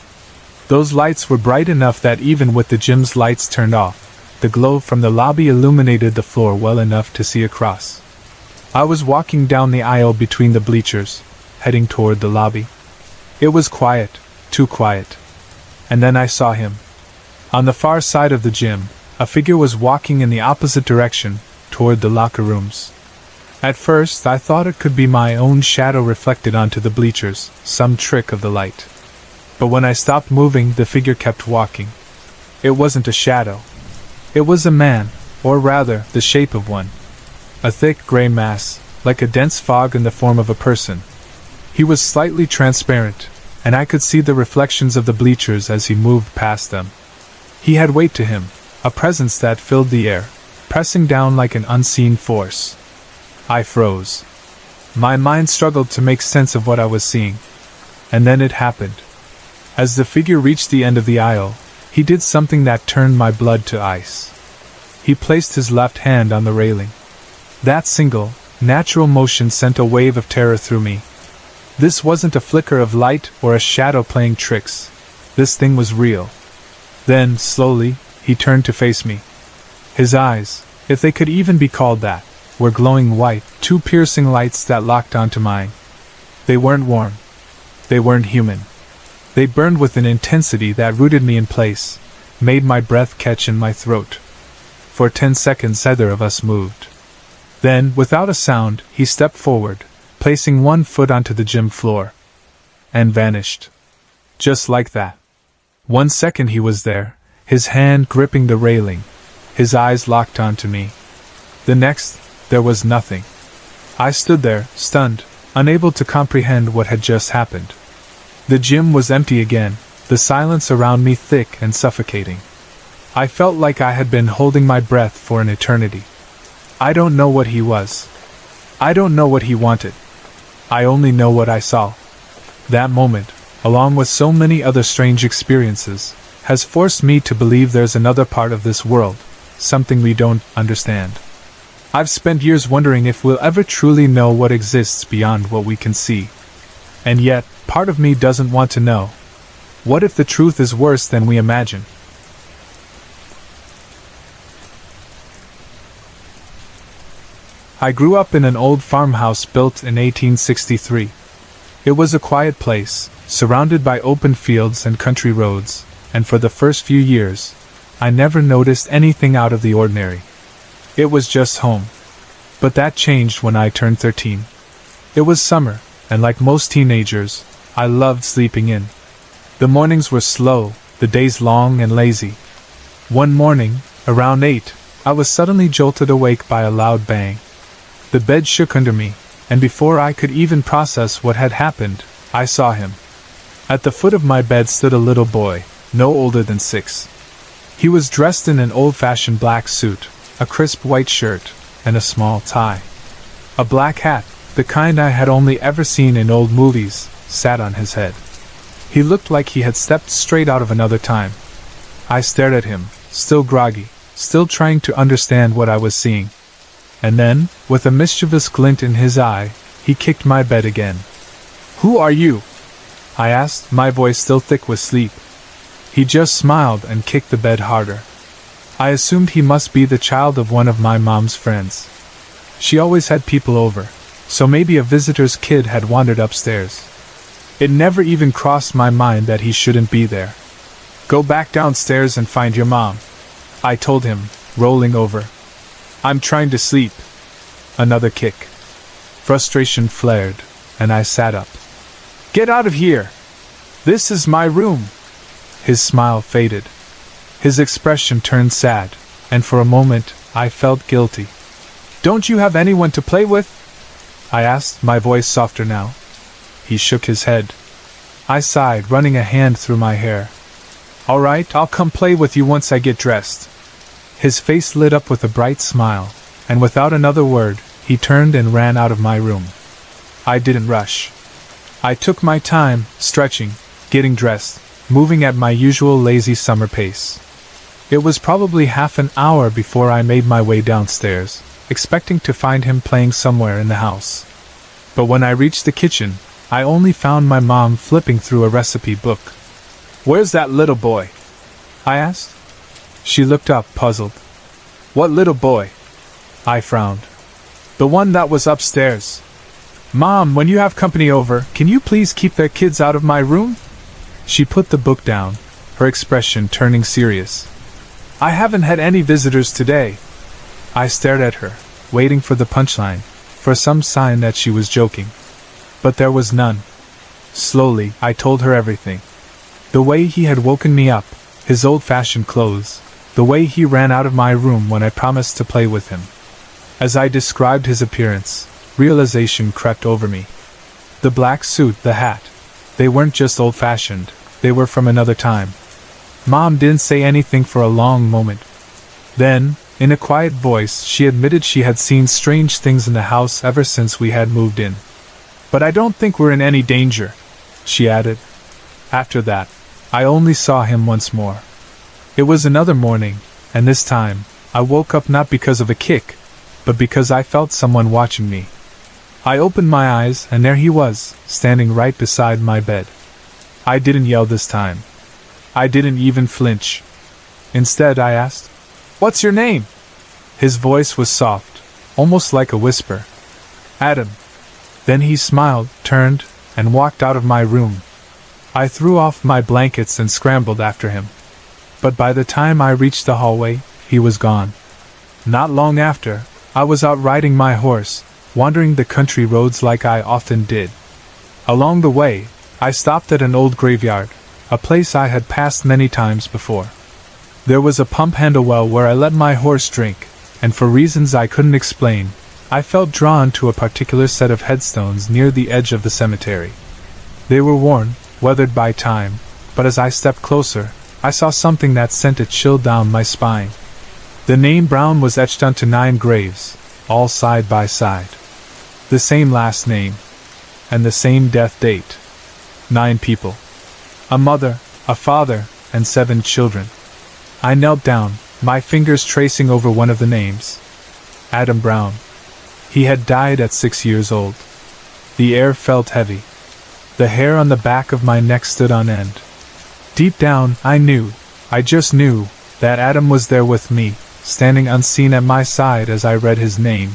Those lights were bright enough that even with the gym's lights turned off, the glow from the lobby illuminated the floor well enough to see across. I was walking down the aisle between the bleachers, heading toward the lobby. It was quiet, too quiet. And then I saw him. On the far side of the gym, a figure was walking in the opposite direction, toward the locker rooms. At first, I thought it could be my own shadow reflected onto the bleachers, some trick of the light. But when I stopped moving, the figure kept walking. It wasn't a shadow. It was a man, or rather, the shape of one. A thick gray mass, like a dense fog in the form of a person. He was slightly transparent, and I could see the reflections of the bleachers as he moved past them. He had weight to him, a presence that filled the air, pressing down like an unseen force. I froze. My mind struggled to make sense of what I was seeing. And then it happened. As the figure reached the end of the aisle, he did something that turned my blood to ice. He placed his left hand on the railing. That single, natural motion sent a wave of terror through me. This wasn't a flicker of light or a shadow playing tricks. This thing was real. Then, slowly, he turned to face me. His eyes, if they could even be called that, were glowing white, 2 piercing lights that locked onto mine, They weren't warm. They weren't human. They burned with an intensity that rooted me in place, made my breath catch in my throat. For 10 seconds neither of us moved. Then, without a sound, he stepped forward, placing one foot onto the gym floor. And vanished. Just like that. 1 second he was there, his hand gripping the railing, his eyes locked onto me. The next, there was nothing. I stood there, stunned, unable to comprehend what had just happened. The gym was empty again, the silence around me thick and suffocating. I felt like I had been holding my breath for an eternity. I don't know what he was. I don't know what he wanted. I only know what I saw. That moment, along with so many other strange experiences, has forced me to believe there's another part of this world, something we don't understand. I've spent years wondering if we'll ever truly know what exists beyond what we can see. And yet, part of me doesn't want to know. What if the truth is worse than we imagine? I grew up in an old farmhouse built in 1863. It was a quiet place, surrounded by open fields and country roads, and for the first few years, I never noticed anything out of the ordinary. It was just home. But that changed when I turned 13. It was summer, and like most teenagers, I loved sleeping in. The mornings were slow, the days long and lazy. One morning, around 8, I was suddenly jolted awake by a loud bang. The bed shook under me, and before I could even process what had happened, I saw him. At the foot of my bed stood a little boy, no older than 6. He was dressed in an old-fashioned black suit, a crisp white shirt, and a small tie. A black hat, the kind I had only ever seen in old movies, sat on his head. He looked like he had stepped straight out of another time. I stared at him, still groggy, still trying to understand what I was seeing. And then, with a mischievous glint in his eye, he kicked my bed again. "Who are you?" I asked, my voice still thick with sleep. He just smiled and kicked the bed harder. I assumed he must be the child of one of my mom's friends. She always had people over, so maybe a visitor's kid had wandered upstairs. It never even crossed my mind that he shouldn't be there. "Go back downstairs and find your mom," I told him, rolling over. "I'm trying to sleep." Another kick. Frustration flared, and I sat up. "Get out of here! This is my room!" His smile faded. His expression turned sad, and for a moment, I felt guilty. "Don't you have anyone to play with?" I asked, my voice softer now. He shook his head. I sighed, running a hand through my hair. "All right, I'll come play with you once I get dressed." His face lit up with a bright smile, and without another word, he turned and ran out of my room. I didn't rush. I took my time, stretching, getting dressed, moving at my usual lazy summer pace. It was probably half an hour before I made my way downstairs, expecting to find him playing somewhere in the house. But when I reached the kitchen, I only found my mom flipping through a recipe book. "Where's that little boy?" I asked. She looked up, puzzled. "What little boy?" I frowned. "The one that was upstairs. Mom, when you have company over, can you please keep their kids out of my room?" She put the book down, her expression turning serious. "I haven't had any visitors today." I stared at her, waiting for the punchline, for some sign that she was joking. But there was none. Slowly, I told her everything. The way he had woken me up, his old-fashioned clothes, the way he ran out of my room when I promised to play with him. As I described his appearance, realization crept over me. The black suit, the hat, they weren't just old-fashioned, they were from another time. Mom didn't say anything for a long moment. Then, in a quiet voice, she admitted she had seen strange things in the house ever since we had moved in. "But I don't think we're in any danger," she added. After that, I only saw him once more. It was another morning, and this time, I woke up not because of a kick, but because I felt someone watching me. I opened my eyes, and there he was, standing right beside my bed. I didn't yell this time. I didn't even flinch. Instead, I asked, "What's your name?" His voice was soft, almost like a whisper. "Adam." Then he smiled, turned, and walked out of my room. I threw off my blankets and scrambled after him. But by the time I reached the hallway, he was gone. Not long after, I was out riding my horse, wandering the country roads like I often did. Along the way, I stopped at an old graveyard, a place I had passed many times before. There was a pump handle well where I let my horse drink, and for reasons I couldn't explain, I felt drawn to a particular set of headstones near the edge of the cemetery. They were worn, weathered by time, but as I stepped closer, I saw something that sent a chill down my spine. The name Brown was etched onto 9 graves, all side by side. The same last name, and the same death date. 9 people. A mother, a father, and 7 children. I knelt down, my fingers tracing over one of the names. Adam Brown. He had died at 6 years old. The air felt heavy. The hair on the back of my neck stood on end. Deep down, I just knew, that Adam was there with me, standing unseen at my side as I read his name.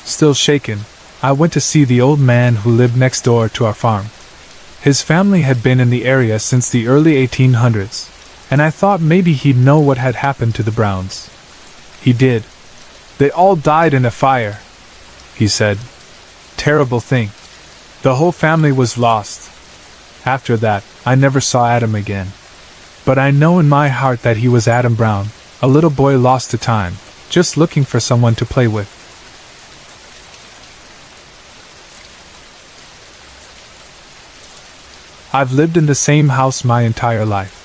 Still shaken, I went to see the old man who lived next door to our farm. His family had been in the area since the early 1800s, and I thought maybe he'd know what had happened to the Browns. He did. They all died in a fire, he said. Terrible thing. The whole family was lost. After that, I never saw Adam again. But I know in my heart that he was Adam Brown, a little boy lost to time, just looking for someone to play with. I've lived in the same house my entire life.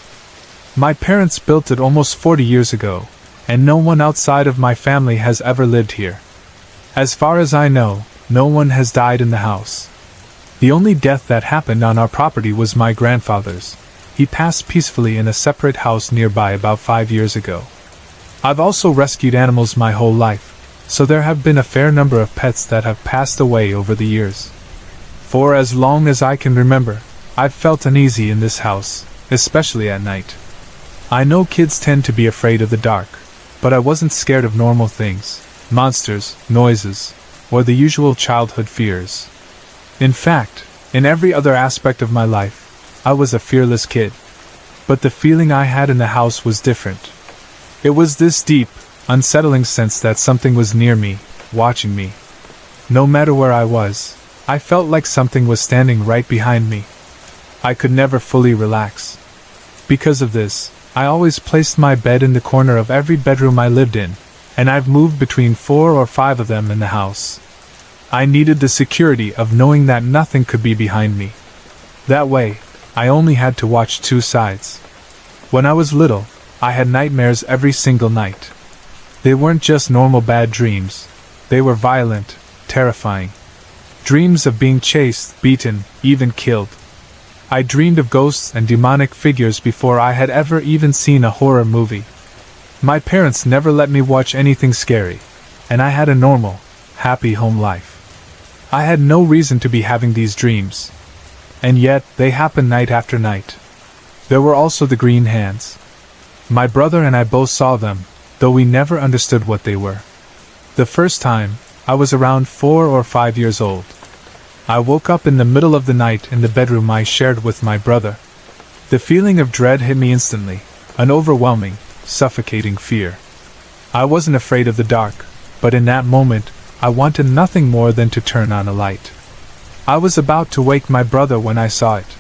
My parents built it almost 40 years ago, and no one outside of my family has ever lived here. As far as I know, no one has died in the house. The only death that happened on our property was my grandfather's. He passed peacefully in a separate house nearby about 5 years ago. I've also rescued animals my whole life, so there have been a fair number of pets that have passed away over the years. For as long as I can remember, I've felt uneasy in this house, especially at night. I know kids tend to be afraid of the dark, but I wasn't scared of normal things, monsters, noises, or the usual childhood fears. In fact, in every other aspect of my life, I was a fearless kid. But the feeling I had in the house was different. It was this deep, unsettling sense that something was near me, watching me. No matter where I was, I felt like something was standing right behind me. I could never fully relax. Because of this, I always placed my bed in the corner of every bedroom I lived in, and I've moved between 4 or 5 of them in the house. I needed the security of knowing that nothing could be behind me. That way, I only had to watch 2 sides. When I was little, I had nightmares every single night. They weren't just normal bad dreams. They were violent, terrifying. Dreams of being chased, beaten, even killed. I dreamed of ghosts and demonic figures before I had ever even seen a horror movie. My parents never let me watch anything scary, and I had a normal, happy home life. I had no reason to be having these dreams. And yet, they happened night after night. There were also the green hands. My brother and I both saw them, though we never understood what they were. The first time, I was around 4 or 5 years old. I woke up in the middle of the night in the bedroom I shared with my brother. The feeling of dread hit me instantly, an overwhelming, suffocating fear. I wasn't afraid of the dark, but in that moment, I wanted nothing more than to turn on a light. I was about to wake my brother when I saw it.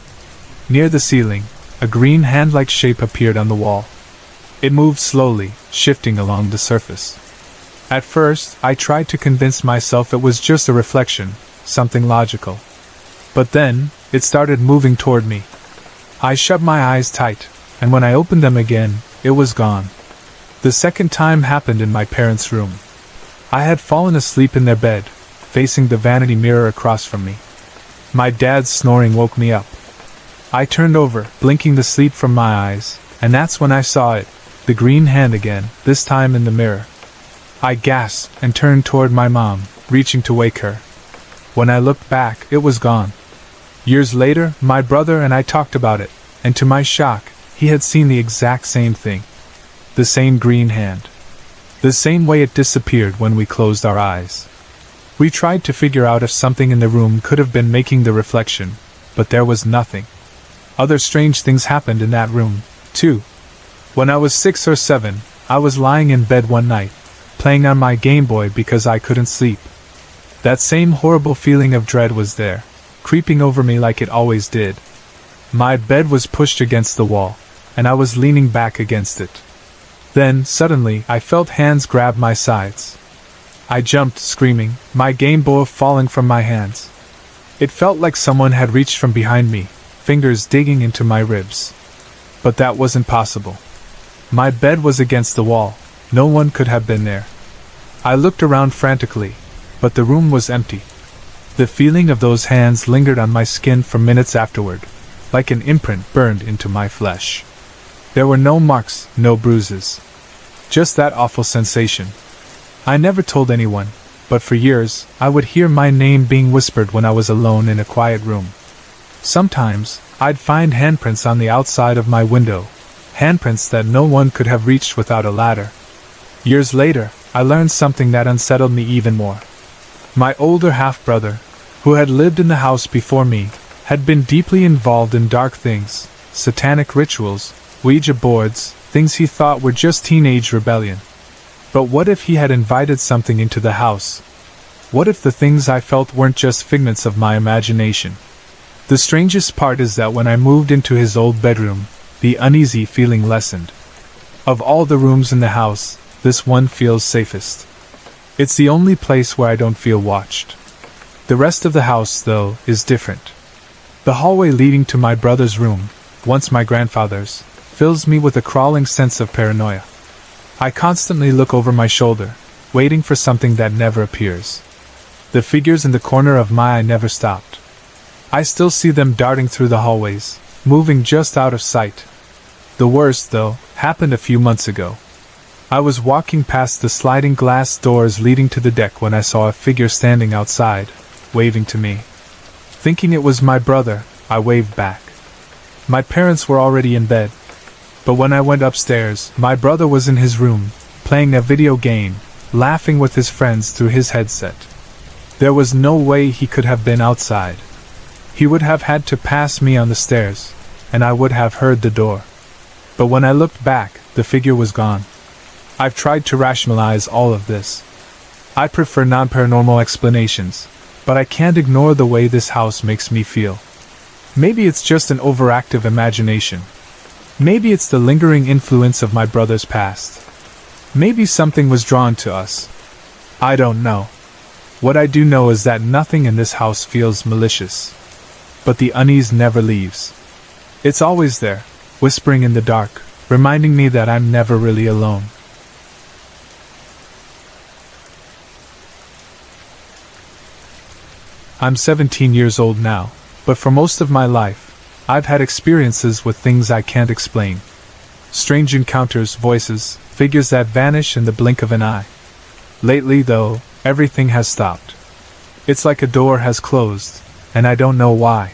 Near the ceiling, a green hand-like shape appeared on the wall. It moved slowly, shifting along the surface. At first, I tried to convince myself it was just a reflection, something logical. But then, it started moving toward me. I shut my eyes tight, and when I opened them again, it was gone. The second time happened in my parents' room. I had fallen asleep in their bed, facing the vanity mirror across from me. My dad's snoring woke me up. I turned over, blinking the sleep from my eyes, and that's when I saw it, the green hand again, this time in the mirror. I gasped and turned toward my mom, reaching to wake her. When I looked back, it was gone. Years later, my brother and I talked about it, and to my shock, he had seen the exact same thing. The same green hand. The same way it disappeared when we closed our eyes. We tried to figure out if something in the room could have been making the reflection, but there was nothing. Other strange things happened in that room, too. When I was 6 or 7, I was lying in bed one night, playing on my Game Boy because I couldn't sleep. That same horrible feeling of dread was there, creeping over me like it always did. My bed was pushed against the wall, and I was leaning back against it. Then, suddenly, I felt hands grab my sides. I jumped, screaming, my Game Boy falling from my hands. It felt like someone had reached from behind me, fingers digging into my ribs. But that wasn't possible. My bed was against the wall. No one could have been there. I looked around frantically, but the room was empty. The feeling of those hands lingered on my skin for minutes afterward, like an imprint burned into my flesh. There were no marks, no bruises. Just that awful sensation. I never told anyone, but for years, I would hear my name being whispered when I was alone in a quiet room. Sometimes, I'd find handprints on the outside of my window, handprints that no one could have reached without a ladder. Years later, I learned something that unsettled me even more. My older half-brother, who had lived in the house before me, had been deeply involved in dark things, satanic rituals, Ouija boards, things he thought were just teenage rebellion. But what if he had invited something into the house? What if the things I felt weren't just figments of my imagination? The strangest part is that when I moved into his old bedroom, the uneasy feeling lessened. Of all the rooms in the house, this one feels safest. It's the only place where I don't feel watched. The rest of the house, though, is different. The hallway leading to my brother's room, once my grandfather's, fills me with a crawling sense of paranoia. I constantly look over my shoulder, waiting for something that never appears. The figures in the corner of my eye never stopped. I still see them darting through the hallways, moving just out of sight. The worst, though, happened a few months ago. I was walking past the sliding glass doors leading to the deck when I saw a figure standing outside, waving to me. Thinking it was my brother, I waved back. My parents were already in bed. But when I went upstairs, my brother was in his room, playing a video game, laughing with his friends through his headset. There was no way he could have been outside. He would have had to pass me on the stairs, and I would have heard the door. But when I looked back, the figure was gone. I've tried to rationalize all of this. I prefer non-paranormal explanations, but I can't ignore the way this house makes me feel. Maybe it's just an overactive imagination. Maybe it's the lingering influence of my brother's past. Maybe something was drawn to us. I don't know. What I do know is that nothing in this house feels malicious. But the unease never leaves. It's always there, whispering in the dark, reminding me that I'm never really alone. I'm 17 years old now, but for most of my life, I've had experiences with things I can't explain. Strange encounters, voices, figures that vanish in the blink of an eye. Lately, though, everything has stopped. It's like a door has closed, and I don't know why.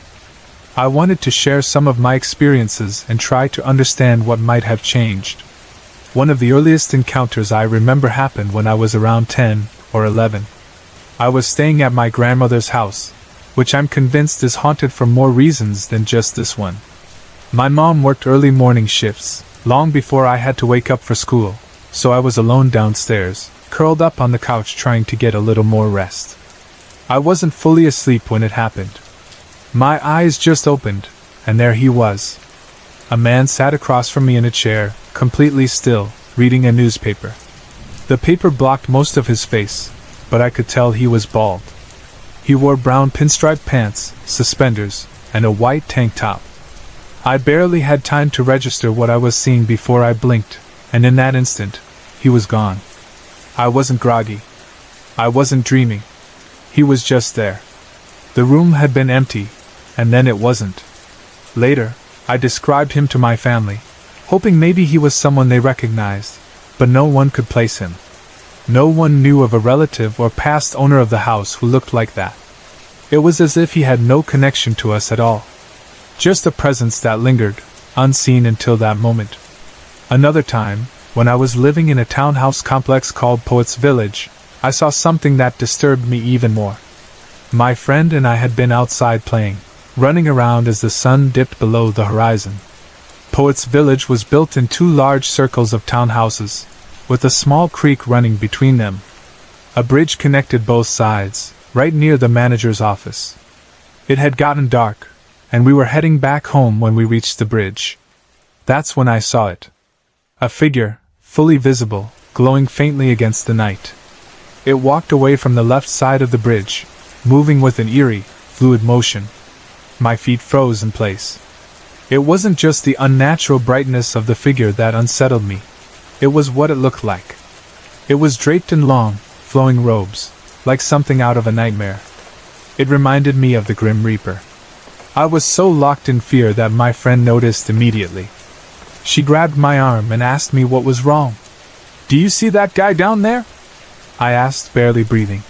I wanted to share some of my experiences and try to understand what might have changed. One of the earliest encounters I remember happened when I was around 10 or 11. I was staying at my grandmother's house, which I'm convinced is haunted for more reasons than just this one. My mom worked early morning shifts, long before I had to wake up for school, so I was alone downstairs, curled up on the couch trying to get a little more rest. I wasn't fully asleep when it happened. My eyes just opened, and there he was. A man sat across from me in a chair, completely still, reading a newspaper. The paper blocked most of his face, but I could tell he was bald. He wore brown pinstripe pants, suspenders, and a white tank top. I barely had time to register what I was seeing before I blinked, and in that instant, he was gone. I wasn't groggy. I wasn't dreaming. He was just there. The room had been empty, and then it wasn't. Later, I described him to my family, hoping maybe he was someone they recognized, but no one could place him. No one knew of a relative or past owner of the house who looked like that. It was as if he had no connection to us at all. Just a presence that lingered, unseen until that moment. Another time, when I was living in a townhouse complex called Poets Village, I saw something that disturbed me even more. My friend and I had been outside playing. running around as the sun dipped below the horizon. Poet's Village was built in two large circles of townhouses, with a small creek running between them. A bridge connected both sides, right near the manager's office. It had gotten dark, and we were heading back home when we reached the bridge. That's when I saw it. A figure, fully visible, glowing faintly against the night. It walked away from the left side of the bridge, moving with an eerie, fluid motion. My feet froze in place. It wasn't just the unnatural brightness of the figure that unsettled me. It was what it looked like. It was draped in long, flowing robes, like something out of a nightmare. It reminded me of the Grim Reaper. I was so locked in fear that my friend noticed immediately. She grabbed my arm and asked me what was wrong. "Do you see that guy down there?" I asked, barely breathing.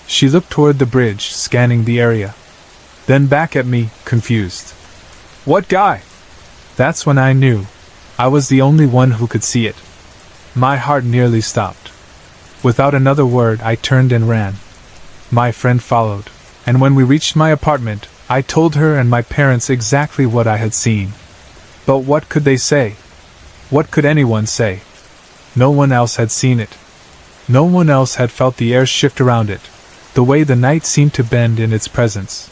She looked toward the bridge, scanning the area. Then back at me, confused. "What guy?" That's when I knew. I was the only one who could see it. My heart nearly stopped. Without another word, I turned and ran. My friend followed, and when we reached my apartment, I told her and my parents exactly what I had seen. But what could they say? What could anyone say? No one else had seen it. No one else had felt the air shift around it, the way the night seemed to bend in its presence.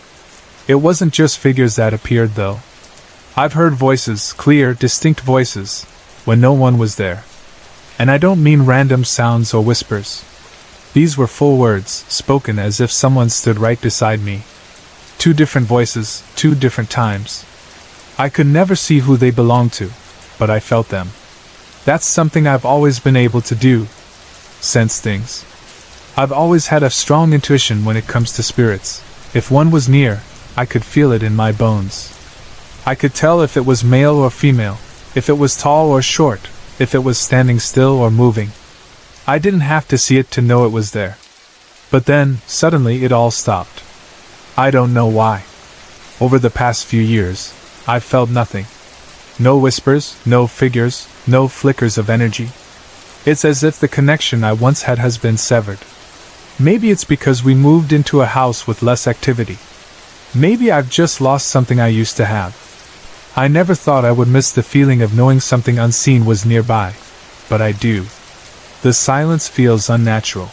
It wasn't just figures that appeared, though. I've heard voices, clear, distinct voices, when no one was there. And I don't mean random sounds or whispers. These were full words, spoken as if someone stood right beside me. 2 different voices, 2 different times. I could never see who they belonged to, but I felt them. That's something I've always been able to do. Sense things. I've always had a strong intuition when it comes to spirits. If one was near, I could feel it in my bones. I could tell if it was male or female, if it was tall or short, if it was standing still or moving. I didn't have to see it to know it was there. But then, suddenly it all stopped. I don't know why. Over the past few years, I've felt nothing. No whispers, no figures, no flickers of energy. It's as if the connection I once had has been severed. Maybe it's because we moved into a house with less activity. Maybe I've just lost something I used to have. I never thought I would miss the feeling of knowing something unseen was nearby, but I do. The silence feels unnatural.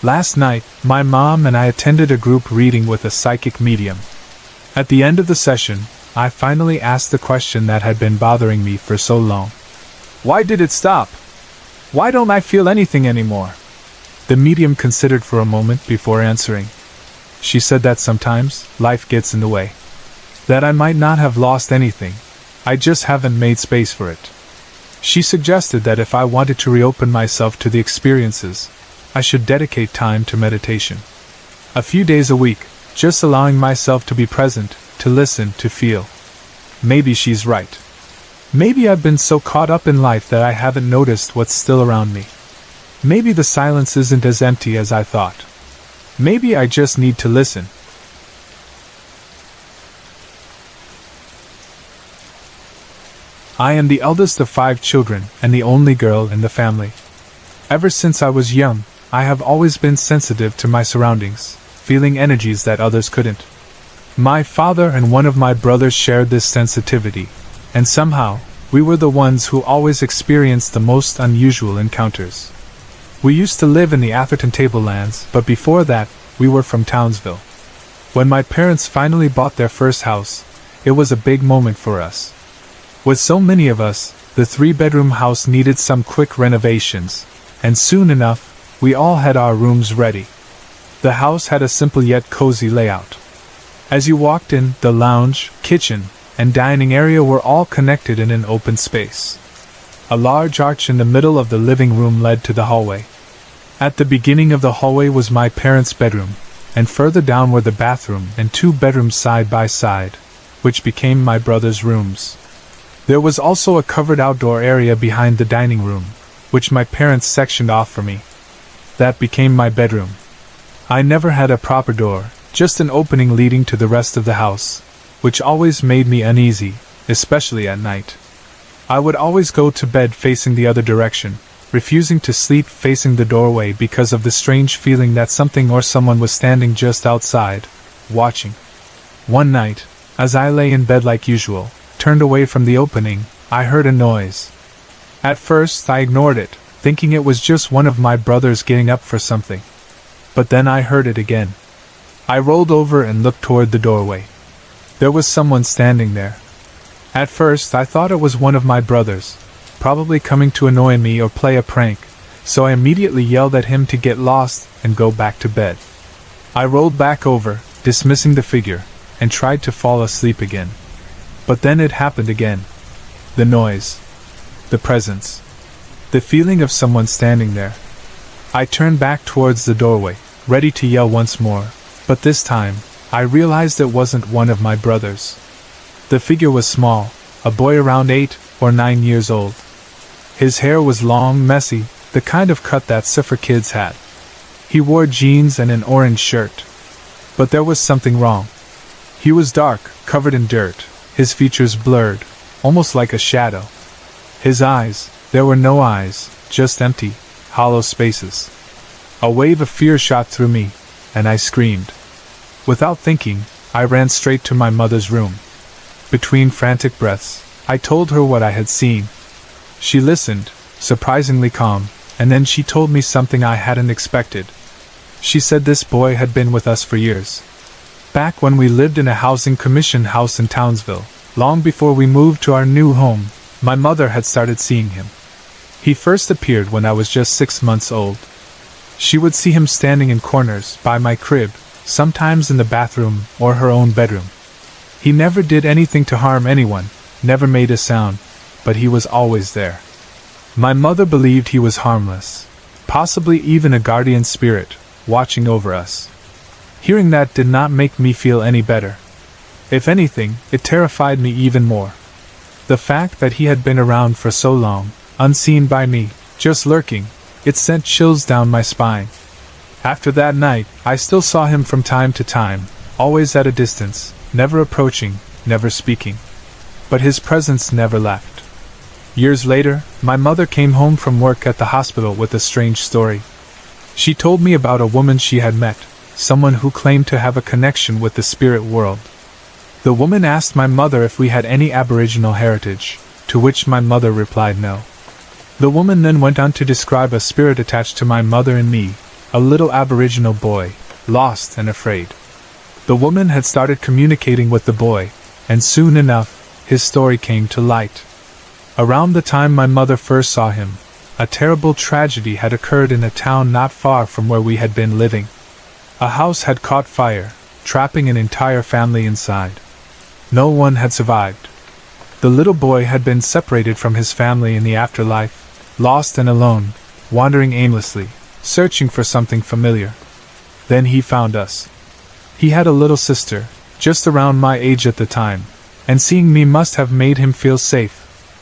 Last night, my mom and I attended a group reading with a psychic medium. At the end of the session, I finally asked the question that had been bothering me for so long. Why did it stop? Why don't I feel anything anymore? The medium considered for a moment before answering. She said that sometimes, life gets in the way. That I might not have lost anything, I just haven't made space for it. She suggested that if I wanted to reopen myself to the experiences, I should dedicate time to meditation. A few days a week, just allowing myself to be present, to listen, to feel. Maybe she's right. Maybe I've been so caught up in life that I haven't noticed what's still around me. Maybe the silence isn't as empty as I thought. Maybe I just need to listen. I am the eldest of 5 children and the only girl in the family. Ever since I was young, I have always been sensitive to my surroundings, feeling energies that others couldn't. My father and one of my brothers shared this sensitivity, and somehow, we were the ones who always experienced the most unusual encounters. We used to live in the Atherton Tablelands, but before that, we were from Townsville. When my parents finally bought their first house, it was a big moment for us. With so many of us, the 3-bedroom house needed some quick renovations, and soon enough, we all had our rooms ready. The house had a simple yet cozy layout. As you walked in, the lounge, kitchen, and dining area were all connected in an open space. A large arch in the middle of the living room led to the hallway. At the beginning of the hallway was my parents' bedroom, and further down were the bathroom and 2 bedrooms side by side, which became my brother's rooms. There was also a covered outdoor area behind the dining room, which my parents sectioned off for me. That became my bedroom. I never had a proper door, just an opening leading to the rest of the house, which always made me uneasy, especially at night. I would always go to bed facing the other direction, refusing to sleep facing the doorway because of the strange feeling that something or someone was standing just outside, watching. One night, As I lay in bed like usual, turned away from the opening, I heard a noise. At first I ignored it, thinking it was just one of my brothers getting up for something. But then I heard it again. I rolled over and looked toward the doorway. There was someone standing there. At first I thought it was one of my brothers, probably coming to annoy me or play a prank, so I immediately yelled at him to get lost and go back to bed. I rolled back over, dismissing the figure, and tried to fall asleep again. But then it happened again. The noise. The presence. The feeling of someone standing there. I turned back towards the doorway, ready to yell once more, but this time, I realized it wasn't one of my brothers. The figure was small, a boy around 8 or 9 years old. His hair was long, messy, the kind of cut that surfer kids had. He wore jeans and an orange shirt. But there was something wrong. He was dark, covered in dirt, his features blurred, almost like a shadow. His eyes, there were no eyes, just empty, hollow spaces. A wave of fear shot through me, and I screamed. Without thinking, I ran straight to my mother's room. Between frantic breaths, I told her what I had seen. She listened, surprisingly calm, and then she told me something I hadn't expected. She said this boy had been with us for years. Back when we lived in a housing commission house in Townsville, long before we moved to our new home, my mother had started seeing him. He first appeared when I was just 6 months old. She would see him standing in corners by my crib, sometimes in the bathroom or her own bedroom. He never did anything to harm anyone, never made a sound, but he was always there. My mother believed he was harmless, possibly even a guardian spirit, watching over us. Hearing that did not make me feel any better. If anything, it terrified me even more. The fact that he had been around for so long, unseen by me, just lurking, it sent chills down my spine. After that night, I still saw him from time to time, always at a distance, never approaching, never speaking. But his presence never left. Years later, my mother came home from work at the hospital with a strange story. She told me about a woman she had met, someone who claimed to have a connection with the spirit world. The woman asked my mother if we had any Aboriginal heritage, to which my mother replied no. The woman then went on to describe a spirit attached to my mother and me, a little Aboriginal boy, lost and afraid. The woman had started communicating with the boy, and soon enough, his story came to light. Around the time my mother first saw him, a terrible tragedy had occurred in a town not far from where we had been living. A house had caught fire, trapping an entire family inside. No one had survived. The little boy had been separated from his family in the afterlife, lost and alone, wandering aimlessly, searching for something familiar. Then he found us. He had a little sister, just around my age at the time, and seeing me must have made him feel safe,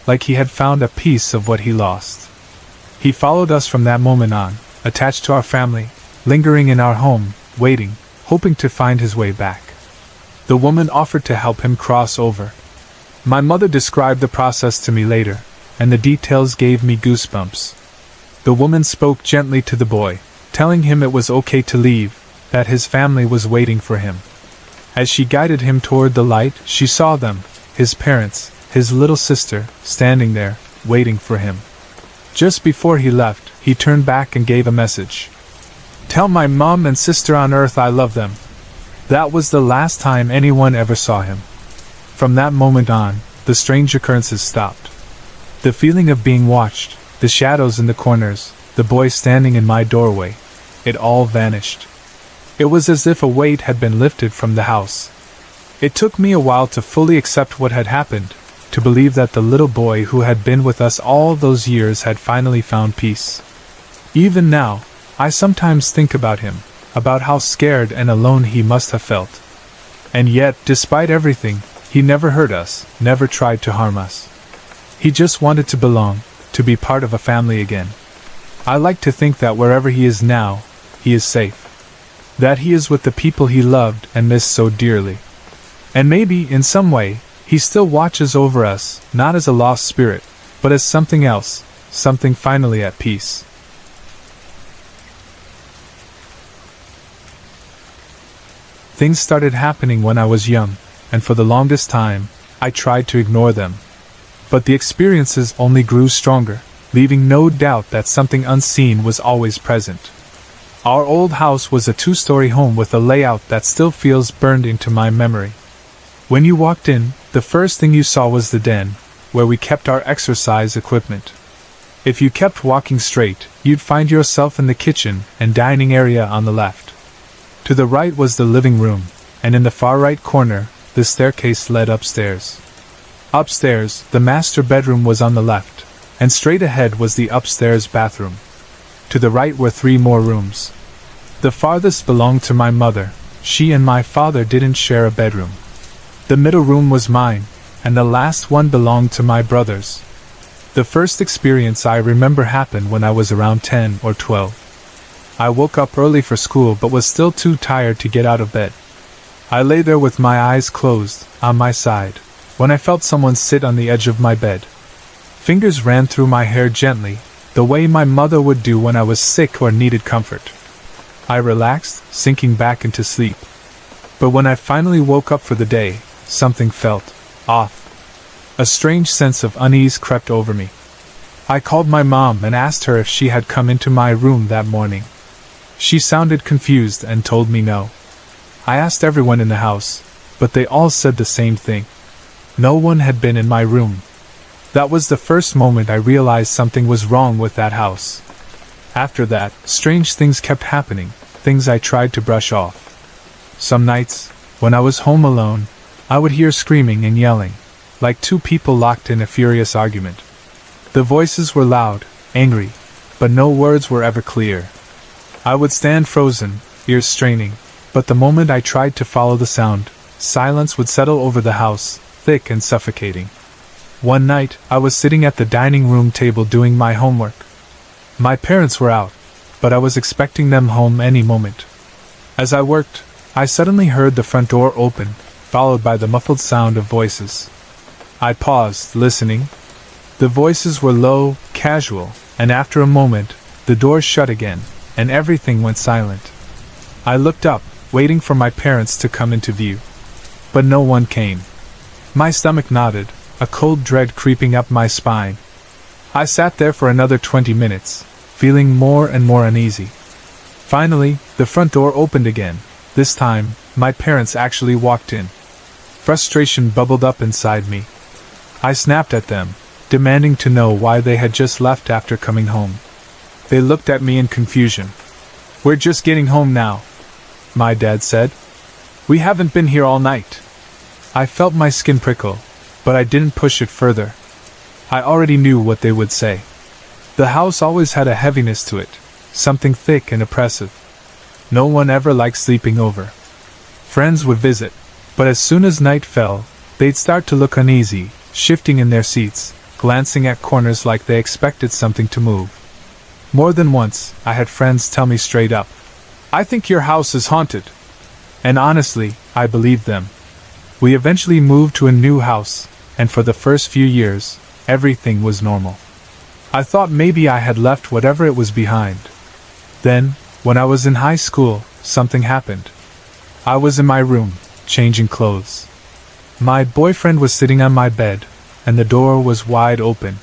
like he had found a piece of what he lost. He followed us from that moment on, attached to our family, lingering in our home, waiting, hoping to find his way back. The woman offered to help him cross over. My mother described the process to me later, and the details gave me goosebumps. The woman spoke gently to the boy, telling him it was okay to leave, that his family was waiting for him. As she guided him toward the light, she saw them, his parents, his little sister, standing there, waiting for him. Just before he left, he turned back and gave a message. "Tell my mom and sister on Earth I love them." That was the last time anyone ever saw him. From that moment on, the strange occurrences stopped. The feeling of being watched, the shadows in the corners, the boy standing in my doorway, it all vanished. It was as if a weight had been lifted from the house. It took me a while to fully accept what had happened, to believe that the little boy who had been with us all those years had finally found peace. Even now, I sometimes think about him, about how scared and alone he must have felt. And yet, despite everything, he never hurt us, never tried to harm us. He just wanted to belong, to be part of a family again. I like to think that wherever he is now, he is safe. That he is with the people he loved and missed so dearly. And maybe, in some way, he still watches over us, not as a lost spirit, but as something else, something finally at peace. Things started happening when I was young. and for the longest time, I tried to ignore them. But the experiences only grew stronger, leaving no doubt that something unseen was always present. Our old house was a 2-story home with a layout that still feels burned into my memory. When you walked in, the first thing you saw was the den, where we kept our exercise equipment. If you kept walking straight, you'd find yourself in the kitchen and dining area on the left. To the right was the living room, and in the far right corner, the staircase led upstairs. Upstairs, the master bedroom was on the left, and straight ahead was the upstairs bathroom. To the right were 3 more rooms. The farthest belonged to my mother. She and my father didn't share a bedroom. The middle room was mine, and the last one belonged to my brothers. The first experience I remember happened when I was around 10 or 12. I woke up early for school but was still too tired to get out of bed. I lay there with my eyes closed, on my side, when I felt someone sit on the edge of my bed. Fingers ran through my hair gently, the way my mother would do when I was sick or needed comfort. I relaxed, sinking back into sleep. But when I finally woke up for the day, something felt off. A strange sense of unease crept over me. I called my mom and asked her if she had come into my room that morning. She sounded confused and told me no. I asked everyone in the house, but they all said the same thing. No one had been in my room. That was the first moment I realized something was wrong with that house. After that, strange things kept happening, things I tried to brush off. Some nights, when I was home alone, I would hear screaming and yelling, like 2 people locked in a furious argument. The voices were loud, angry, but no words were ever clear. I would stand frozen, ears straining, but the moment I tried to follow the sound, silence would settle over the house, thick and suffocating. One night, I was sitting at the dining room table doing my homework. My parents were out, but I was expecting them home any moment. As I worked, I suddenly heard the front door open, followed by the muffled sound of voices. I paused, listening. The voices were low, casual, and after a moment, the door shut again, and everything went silent. I looked up, waiting for my parents to come into view. But no one came. My stomach knotted, a cold dread creeping up my spine. I sat there for another 20 minutes, feeling more and more uneasy. Finally, the front door opened again. This time, my parents actually walked in. Frustration bubbled up inside me. I snapped at them, demanding to know why they had just left after coming home. They looked at me in confusion. "We're just getting home now," my dad said. "We haven't been here all night." I felt my skin prickle, but I didn't push it further. I already knew what they would say. The house always had a heaviness to it, something thick and oppressive. No one ever liked sleeping over. Friends would visit, but as soon as night fell, they'd start to look uneasy, shifting in their seats, glancing at corners like they expected something to move. More than once, I had friends tell me straight up, "I think your house is haunted." And honestly, I believed them. We eventually moved to a new house, and for the first few years, everything was normal. I thought maybe I had left whatever it was behind. Then, when I was in high school, something happened. I was in my room, changing clothes. My boyfriend was sitting on my bed, and the door was wide open.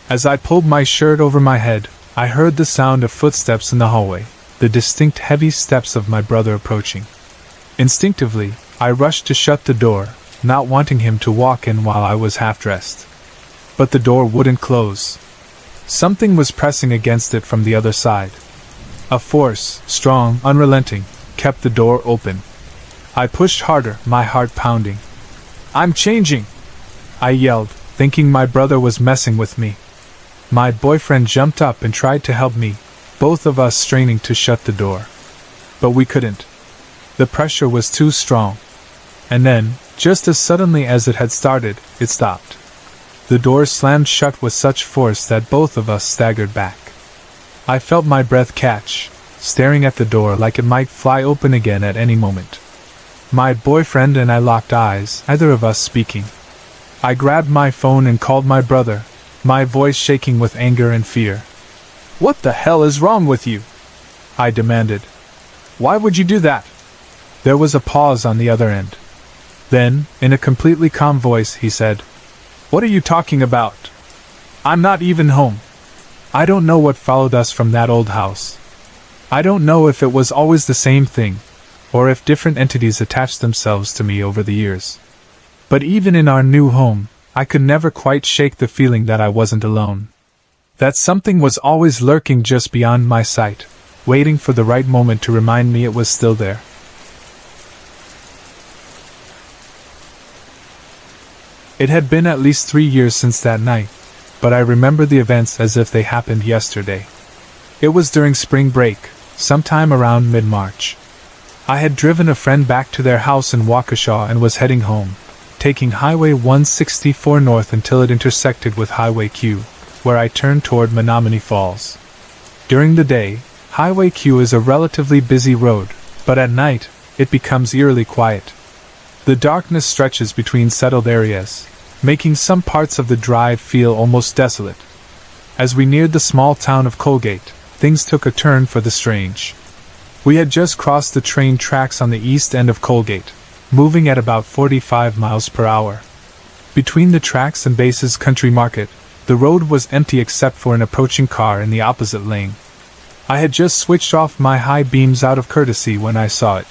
As I pulled my shirt over my head, I heard the sound of footsteps in the hallway, the distinct heavy steps of my brother approaching. Instinctively, I rushed to shut the door, not wanting him to walk in while I was half-dressed. But the door wouldn't close. Something was pressing against it from the other side. A force, strong, unrelenting, kept the door open. I pushed harder, my heart pounding. "I'm changing!" I yelled, thinking my brother was messing with me. My boyfriend jumped up and tried to help me, both of us straining to shut the door. But we couldn't. The pressure was too strong. And then, just as suddenly as it had started, it stopped. The door slammed shut with such force that both of us staggered back. I felt my breath catch, staring at the door like it might fly open again at any moment. My boyfriend and I locked eyes, neither of us speaking. I grabbed my phone and called my brother, my voice shaking with anger and fear. "What the hell is wrong with you?" I demanded. "Why would you do that?" There was a pause on the other end. Then, in a completely calm voice, he said, "What are you talking about? I'm not even home." I don't know what followed us from that old house. I don't know if it was always the same thing, or if different entities attached themselves to me over the years. But even in our new home, I could never quite shake the feeling that I wasn't alone. That something was always lurking just beyond my sight, waiting for the right moment to remind me it was still there. It had been at least 3 years since that night, but I remember the events as if they happened yesterday. It was during spring break, sometime around mid-March. I had driven a friend back to their house in Waukesha and was heading home, taking Highway 164 north until it intersected with Highway Q, where I turned toward Menominee Falls. During the day, Highway Q is a relatively busy road, but at night, it becomes eerily quiet. The darkness stretches between settled areas, making some parts of the drive feel almost desolate. As we neared the small town of Colgate, things took a turn for the strange. We had just crossed the train tracks on the east end of Colgate, moving at about 45 miles per hour. Between the tracks and Base's Country Market, the road was empty except for an approaching car in the opposite lane. I had just switched off my high beams out of courtesy when I saw it.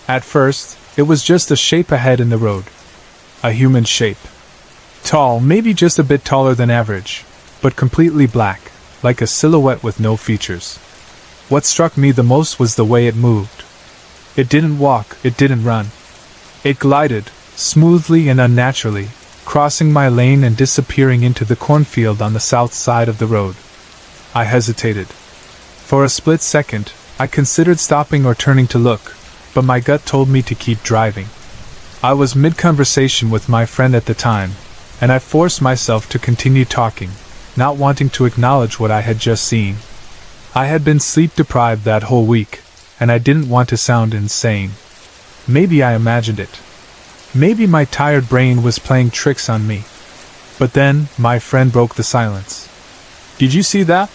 At first, it was just a shape ahead in the road. A human shape. Tall, maybe just a bit taller than average, but completely black, like a silhouette with no features. What struck me the most was the way it moved. It didn't walk, it didn't run. It glided, smoothly and unnaturally, crossing my lane and disappearing into the cornfield on the south side of the road. I hesitated. For a split second, I considered stopping or turning to look, but my gut told me to keep driving. I was mid-conversation with my friend at the time, and I forced myself to continue talking, not wanting to acknowledge what I had just seen. I had been sleep-deprived that whole week, and I didn't want to sound insane. Maybe I imagined it. Maybe my tired brain was playing tricks on me. But then, my friend broke the silence. "Did you see that?"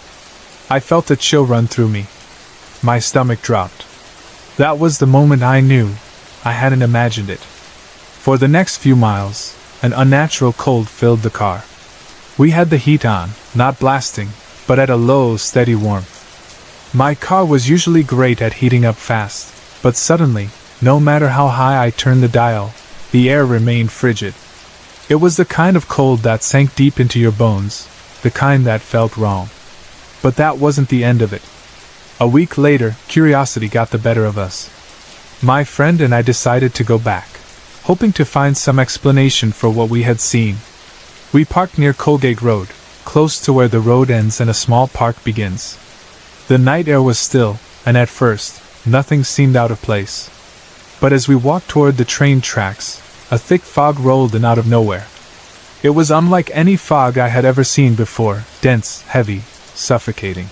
I felt a chill run through me. My stomach dropped. That was the moment I knew I hadn't imagined it. For the next few miles, an unnatural cold filled the car. We had the heat on, not blasting, but at a low, steady warmth. My car was usually great at heating up fast, but suddenly, no matter how high I turned the dial, the air remained frigid. It was the kind of cold that sank deep into your bones, the kind that felt wrong. But that wasn't the end of it. A week later, curiosity got the better of us. My friend and I decided to go back, hoping to find some explanation for what we had seen. We parked near Colgate Road, close to where the road ends and a small park begins. The night air was still, and at first, nothing seemed out of place. But as we walked toward the train tracks, a thick fog rolled in out of nowhere. It was unlike any fog I had ever seen before, dense, heavy, suffocating.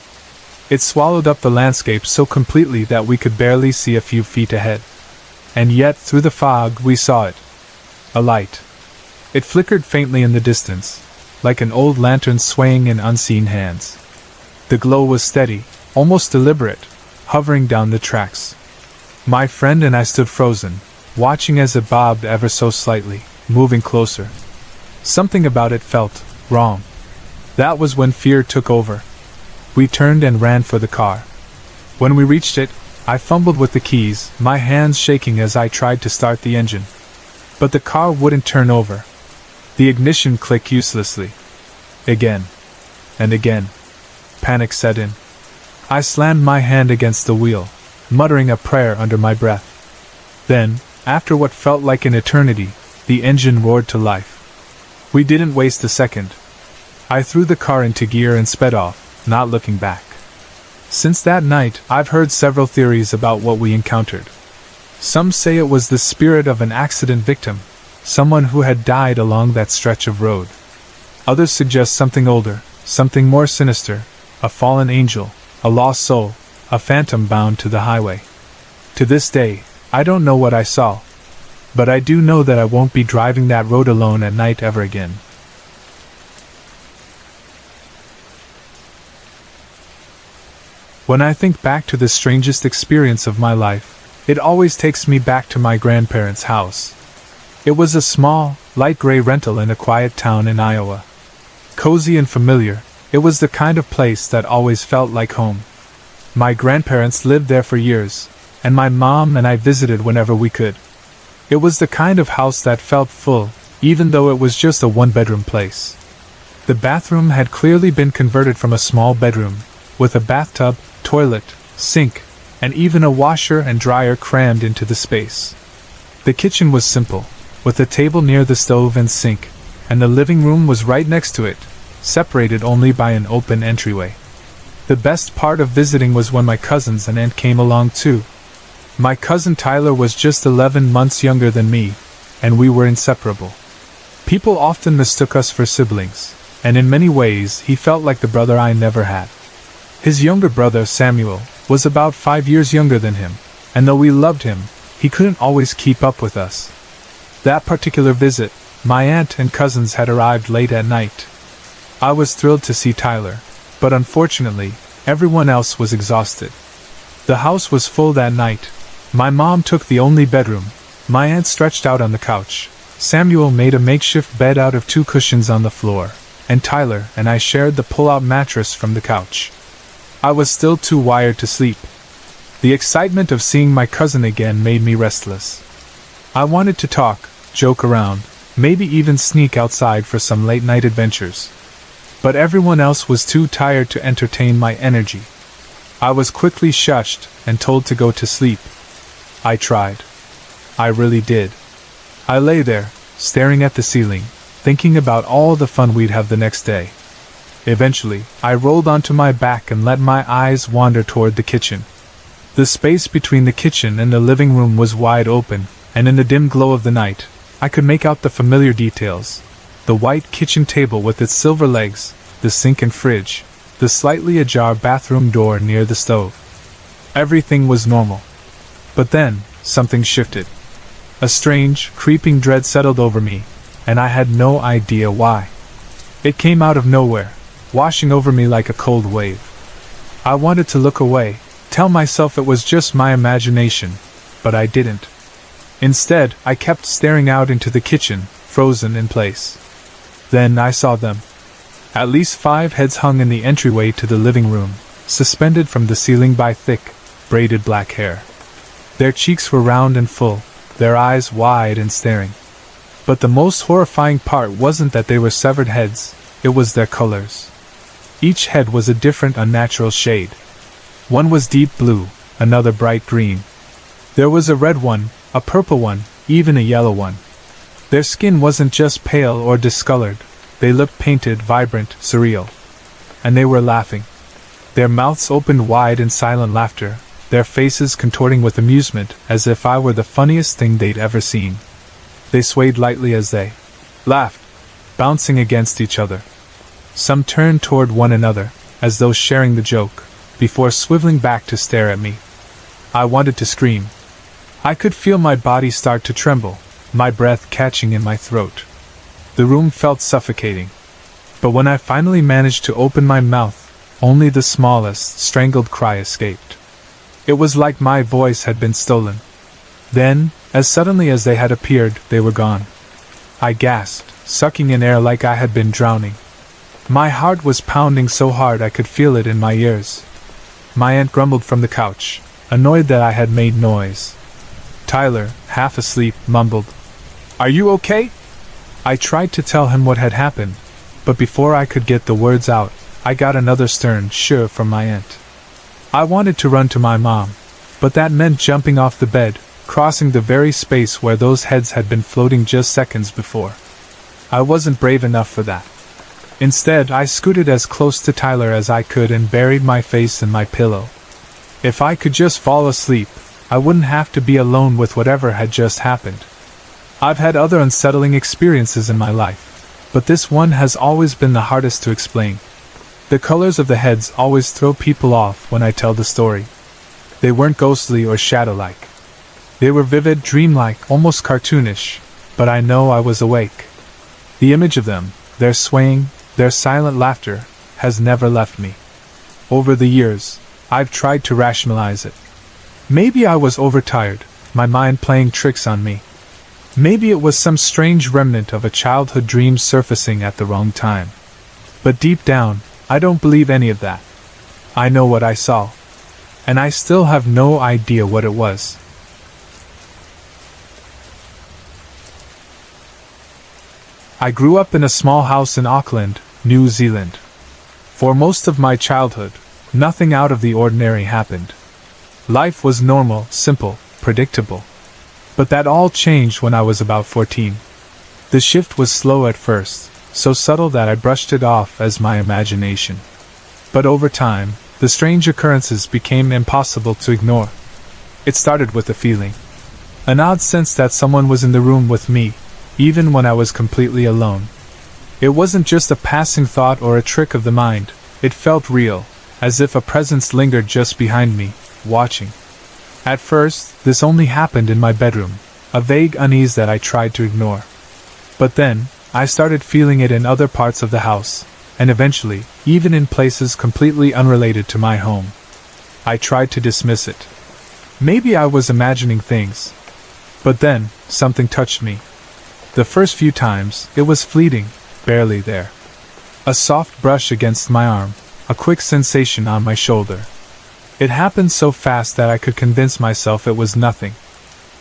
It swallowed up the landscape so completely that we could barely see a few feet ahead. And yet, through the fog, we saw it. A light. It flickered faintly in the distance, like an old lantern swaying in unseen hands. The glow was steady, almost deliberate, hovering down the tracks. My friend and I stood frozen, watching as it bobbed ever so slightly, moving closer. Something about it felt wrong. That was when fear took over. We turned and ran for the car. When we reached it, I fumbled with the keys, my hands shaking as I tried to start the engine. But the car wouldn't turn over. The ignition clicked uselessly. Again. And again. Panic set in. I slammed my hand against the wheel, muttering a prayer under my breath. Then, after what felt like an eternity, the engine roared to life. We didn't waste a second. I threw the car into gear and sped off, not looking back. Since that night, I've heard several theories about what we encountered. Some say it was the spirit of an accident victim, someone who had died along that stretch of road. Others suggest something older, something more sinister, a fallen angel, a lost soul, a phantom bound to the highway. To this day, I don't know what I saw, but I do know that I won't be driving that road alone at night ever again. When I think back to the strangest experience of my life, it always takes me back to my grandparents' house. It was a small, light gray rental in a quiet town in Iowa. Cozy and familiar, it was the kind of place that always felt like home. My grandparents lived there for years, and my mom and I visited whenever we could. It was the kind of house that felt full, even though it was just a one-bedroom place. The bathroom had clearly been converted from a small bedroom, with a bathtub, toilet, sink, and even a washer and dryer crammed into the space. The kitchen was simple, with a table near the stove and sink, and the living room was right next to it, separated only by an open entryway. The best part of visiting was when my cousins and aunt came along too. My cousin Tyler was just 11 months younger than me, and we were inseparable. People often mistook us for siblings, and in many ways he felt like the brother I never had. His younger brother, Samuel, was about 5 years younger than him, and though we loved him, he couldn't always keep up with us. That particular visit, my aunt and cousins had arrived late at night. I was thrilled to see Tyler, but unfortunately, everyone else was exhausted. The house was full that night. My mom took the only bedroom, my aunt stretched out on the couch, Samuel made a makeshift bed out of 2 cushions on the floor, and Tyler and I shared the pull-out mattress from the couch. I was still too wired to sleep. The excitement of seeing my cousin again made me restless. I wanted to talk, joke around, maybe even sneak outside for some late-night adventures. But everyone else was too tired to entertain my energy. I was quickly shushed and told to go to sleep. I tried. I really did. I lay there, staring at the ceiling, thinking about all the fun we'd have the next day. Eventually, I rolled onto my back and let my eyes wander toward the kitchen. The space between the kitchen and the living room was wide open, and in the dim glow of the night, I could make out the familiar details. The white kitchen table with its silver legs, the sink and fridge, the slightly ajar bathroom door near the stove. Everything was normal. But then, something shifted. A strange, creeping dread settled over me, and I had no idea why. It came out of nowhere, washing over me like a cold wave. I wanted to look away, tell myself it was just my imagination, but I didn't. Instead, I kept staring out into the kitchen, frozen in place. Then I saw them. At least 5 heads hung in the entryway to the living room, suspended from the ceiling by thick, braided black hair. Their cheeks were round and full, their eyes wide and staring. But the most horrifying part wasn't that they were severed heads, it was their colors. Each head was a different unnatural shade. One was deep blue, another bright green. There was a red one, a purple one, even a yellow one. Their skin wasn't just pale or discolored, they looked painted, vibrant, surreal. And they were laughing. Their mouths opened wide in silent laughter, their faces contorting with amusement as if I were the funniest thing they'd ever seen. They swayed lightly as they laughed, bouncing against each other. Some turned toward one another, as though sharing the joke, before swiveling back to stare at me. I wanted to scream. I could feel my body start to tremble, my breath catching in my throat. The room felt suffocating. But when I finally managed to open my mouth, only the smallest, strangled cry escaped. It was like my voice had been stolen. Then, as suddenly as they had appeared, they were gone. I gasped, sucking in air like I had been drowning. My heart was pounding so hard I could feel it in my ears. My aunt grumbled from the couch, annoyed that I had made noise. Tyler, half asleep, mumbled, "Are you okay?" I tried to tell him what had happened, but before I could get the words out, I got another stern "shoo" from my aunt. I wanted to run to my mom, but that meant jumping off the bed, crossing the very space where those heads had been floating just seconds before. I wasn't brave enough for that. Instead, I scooted as close to Tyler as I could and buried my face in my pillow. If I could just fall asleep, I wouldn't have to be alone with whatever had just happened. I've had other unsettling experiences in my life, but this one has always been the hardest to explain. The colors of the heads always throw people off when I tell the story. They weren't ghostly or shadow-like. They were vivid, dreamlike, almost cartoonish, but I know I was awake. The image of them, their swaying, their silent laughter, has never left me. Over the years, I've tried to rationalize it. Maybe I was overtired, my mind playing tricks on me. Maybe it was some strange remnant of a childhood dream surfacing at the wrong time. But deep down, I don't believe any of that. I know what I saw. And I still have no idea what it was. I grew up in a small house in Auckland, New Zealand. For most of my childhood, nothing out of the ordinary happened. Life was normal, simple, predictable. But that all changed when I was about 14. The shift was slow at first, so subtle that I brushed it off as my imagination. But over time, the strange occurrences became impossible to ignore. It started with a feeling. An odd sense that someone was in the room with me, even when I was completely alone. It wasn't just a passing thought or a trick of the mind, it felt real, as if a presence lingered just behind me, watching. At first, this only happened in my bedroom, a vague unease that I tried to ignore. But then, I started feeling it in other parts of the house, and eventually, even in places completely unrelated to my home. I tried to dismiss it. Maybe I was imagining things. But then, something touched me. The first few times, it was fleeting, barely there. A soft brush against my arm, a quick sensation on my shoulder. It happened so fast that I could convince myself it was nothing.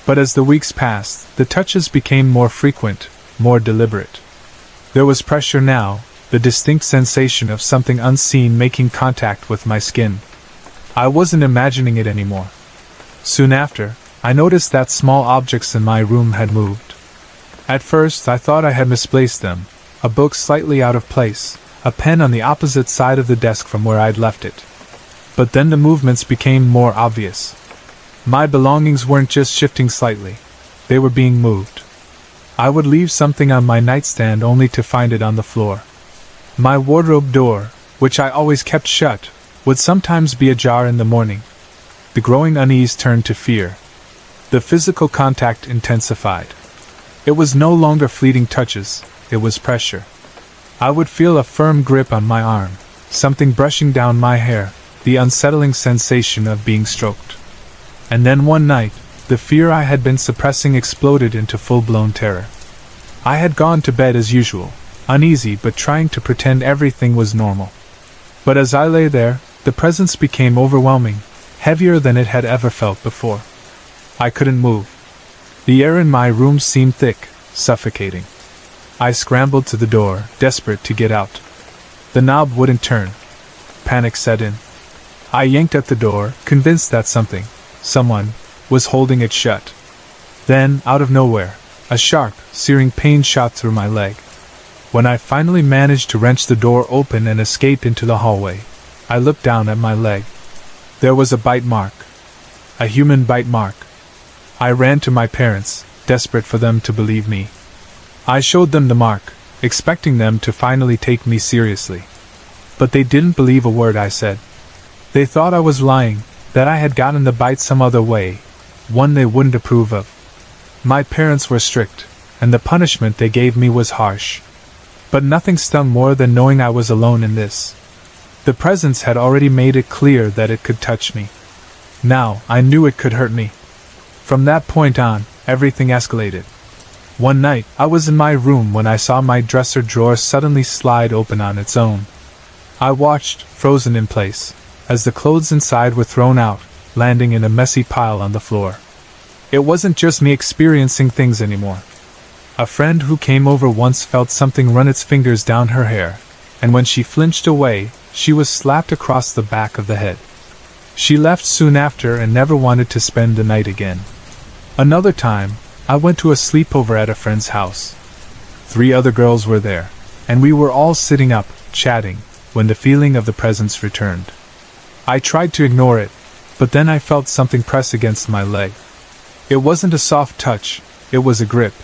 But as the weeks passed, the touches became more frequent, more deliberate. There was pressure now, the distinct sensation of something unseen making contact with my skin. I wasn't imagining it anymore. Soon after, I noticed that small objects in my room had moved. At first, I thought I had misplaced them, a book slightly out of place, a pen on the opposite side of the desk from where I'd left it. But then the movements became more obvious. My belongings weren't just shifting slightly, they were being moved. I would leave something on my nightstand only to find it on the floor. My wardrobe door, which I always kept shut, would sometimes be ajar in the morning. The growing unease turned to fear. The physical contact intensified. It was no longer fleeting touches, it was pressure. I would feel a firm grip on my arm, something brushing down my hair, the unsettling sensation of being stroked. And then one night, the fear I had been suppressing exploded into full-blown terror. I had gone to bed as usual, uneasy but trying to pretend everything was normal. But as I lay there, the presence became overwhelming, heavier than it had ever felt before. I couldn't move. The air in my room seemed thick, suffocating. I scrambled to the door, desperate to get out. The knob wouldn't turn. Panic set in. I yanked at the door, convinced that someone, was holding it shut. Then, out of nowhere, a sharp, searing pain shot through my leg. When I finally managed to wrench the door open and escape into the hallway, I looked down at my leg. There was a bite mark. A human bite mark. I ran to my parents, desperate for them to believe me. I showed them the mark, expecting them to finally take me seriously. But they didn't believe a word I said. They thought I was lying, that I had gotten the bite some other way, one they wouldn't approve of. My parents were strict, and the punishment they gave me was harsh. But nothing stung more than knowing I was alone in this. The presence had already made it clear that it could touch me. Now, I knew it could hurt me. From that point on, everything escalated. One night, I was in my room when I saw my dresser drawer suddenly slide open on its own. I watched, frozen in place, as the clothes inside were thrown out, landing in a messy pile on the floor. It wasn't just me experiencing things anymore. A friend who came over once felt something run its fingers down her hair, and when she flinched away, she was slapped across the back of the head. She left soon after and never wanted to spend the night again. Another time, I went to a sleepover at a friend's house. 3 other girls were there, and we were all sitting up, chatting, when the feeling of the presence returned. I tried to ignore it, but then I felt something press against my leg. It wasn't a soft touch, it was a grip.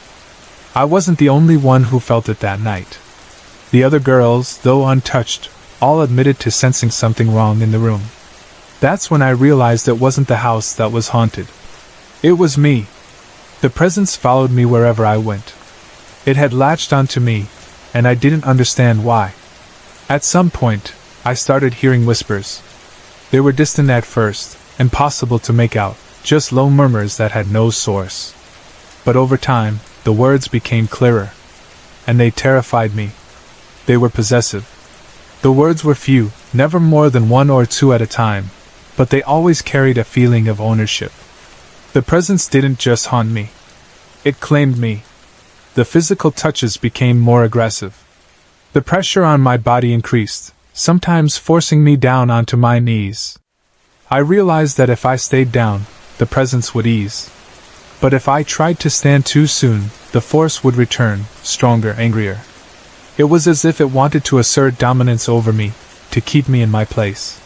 I wasn't the only one who felt it that night. The other girls, though untouched, all admitted to sensing something wrong in the room. That's when I realized it wasn't the house that was haunted. It was me. The presence followed me wherever I went. It had latched onto me, and I didn't understand why. At some point, I started hearing whispers. They were distant at first, impossible to make out, just low murmurs that had no source. But over time, the words became clearer. And they terrified me. They were possessive. The words were few, never more than one or two at a time, but they always carried a feeling of ownership. The presence didn't just haunt me. It claimed me. The physical touches became more aggressive. The pressure on my body increased, sometimes forcing me down onto my knees. I realized that if I stayed down, the presence would ease. But if I tried to stand too soon, the force would return, stronger, angrier. It was as if it wanted to assert dominance over me, to keep me in my place.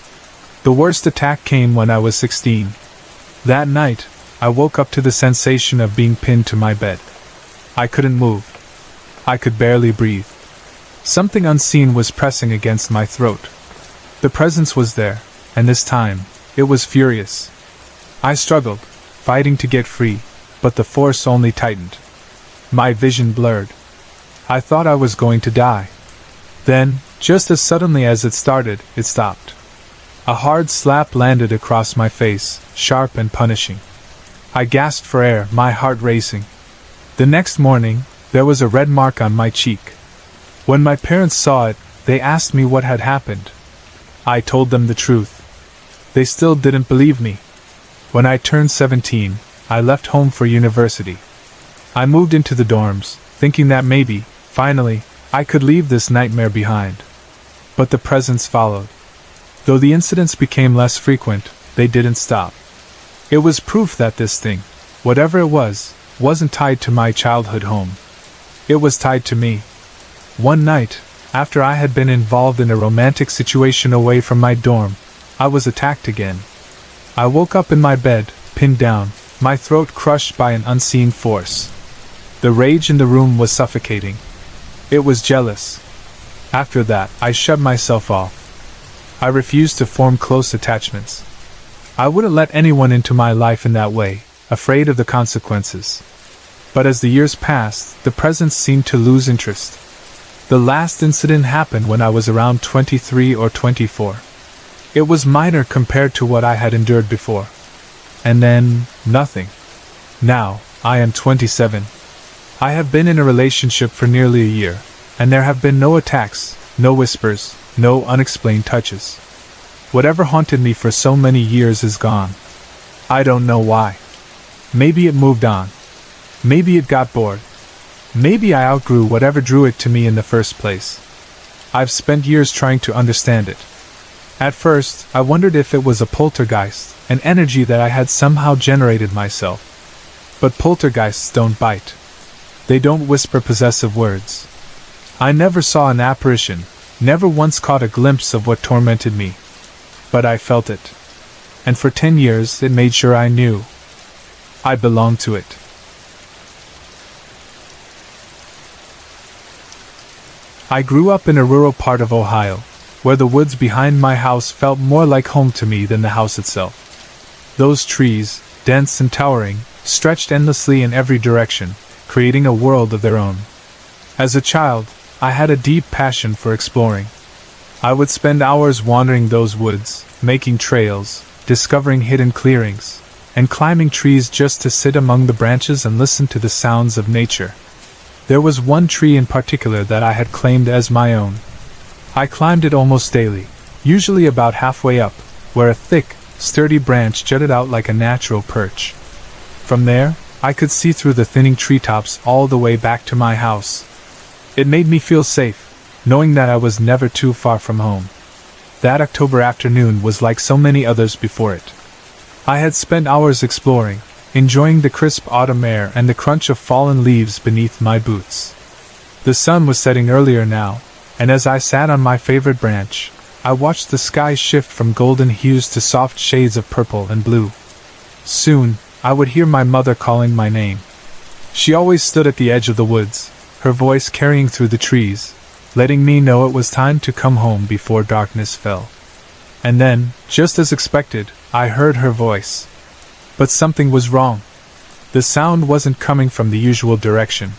The worst attack came when I was 16. That night, I woke up to the sensation of being pinned to my bed. I couldn't move. I could barely breathe. Something unseen was pressing against my throat. The presence was there, and this time, it was furious. I struggled, fighting to get free, but the force only tightened. My vision blurred. I thought I was going to die. Then, just as suddenly as it started, it stopped. A hard slap landed across my face, sharp and punishing. I gasped for air, my heart racing. The next morning, there was a red mark on my cheek. When my parents saw it, they asked me what had happened. I told them the truth. They still didn't believe me. When I turned 17, I left home for university. I moved into the dorms, thinking that maybe, finally, I could leave this nightmare behind. But the presence followed. Though the incidents became less frequent, they didn't stop. It was proof that this thing, whatever it was, wasn't tied to my childhood home. It was tied to me. One night, after I had been involved in a romantic situation away from my dorm, I was attacked again. I woke up in my bed, pinned down, my throat crushed by an unseen force. The rage in the room was suffocating. It was jealous. After that, I shut myself off. I refused to form close attachments. I wouldn't let anyone into my life in that way, afraid of the consequences. But as the years passed, the presence seemed to lose interest. The last incident happened when I was around 23 or 24. It was minor compared to what I had endured before. And then, nothing. Now, I am 27. I have been in a relationship for nearly a year, and there have been no attacks, no whispers, no unexplained touches. Whatever haunted me for so many years is gone. I don't know why. Maybe it moved on. Maybe it got bored. Maybe I outgrew whatever drew it to me in the first place. I've spent years trying to understand it. At first, I wondered if it was a poltergeist, an energy that I had somehow generated myself. But poltergeists don't bite. They don't whisper possessive words. I never saw an apparition, never once caught a glimpse of what tormented me. But I felt it. And for 10 years it made sure I knew. I belonged to it. I grew up in a rural part of Ohio, where the woods behind my house felt more like home to me than the house itself. Those trees, dense and towering, stretched endlessly in every direction, creating a world of their own. As a child, I had a deep passion for exploring. I would spend hours wandering those woods, making trails, discovering hidden clearings, and climbing trees just to sit among the branches and listen to the sounds of nature. There was one tree in particular that I had claimed as my own. I climbed it almost daily, usually about halfway up, where a thick, sturdy branch jutted out like a natural perch. From there, I could see through the thinning treetops all the way back to my house. It made me feel safe, knowing that I was never too far from home. That October afternoon was like so many others before it. I had spent hours exploring, enjoying the crisp autumn air and the crunch of fallen leaves beneath my boots. The sun was setting earlier now, and as I sat on my favorite branch, I watched the sky shift from golden hues to soft shades of purple and blue. Soon, I would hear my mother calling my name. She always stood at the edge of the woods, her voice carrying through the trees, letting me know it was time to come home before darkness fell. And then, just as expected, I heard her voice. But something was wrong. The sound wasn't coming from the usual direction.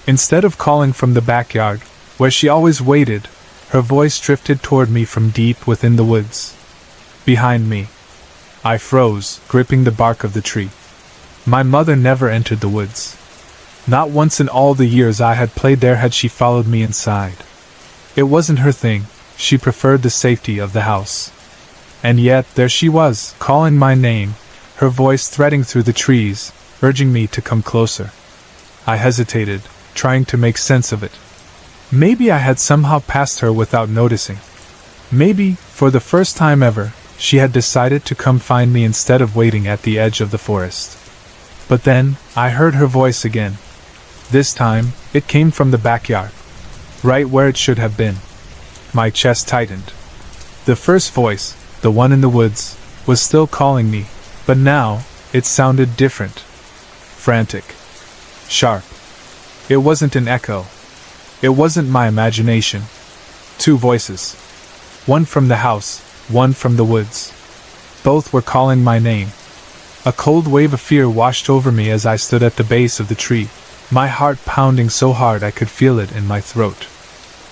Instead of calling from the backyard, where she always waited, her voice drifted toward me from deep within the woods. Behind me. I froze, gripping the bark of the tree. My mother never entered the woods. Not once in all the years I had played there had she followed me inside. It wasn't her thing, she preferred the safety of the house. And yet, there she was, calling my name, her voice threading through the trees, urging me to come closer. I hesitated, trying to make sense of it. Maybe I had somehow passed her without noticing. Maybe, for the first time ever, she had decided to come find me instead of waiting at the edge of the forest. But then, I heard her voice again. This time, it came from the backyard. Right where it should have been. My chest tightened. The first voice, the one in the woods, was still calling me, but now, it sounded different. Frantic. Sharp. It wasn't an echo. It wasn't my imagination. Two voices. One from the house, one from the woods. Both were calling my name. A cold wave of fear washed over me as I stood at the base of the tree, my heart pounding so hard I could feel it in my throat.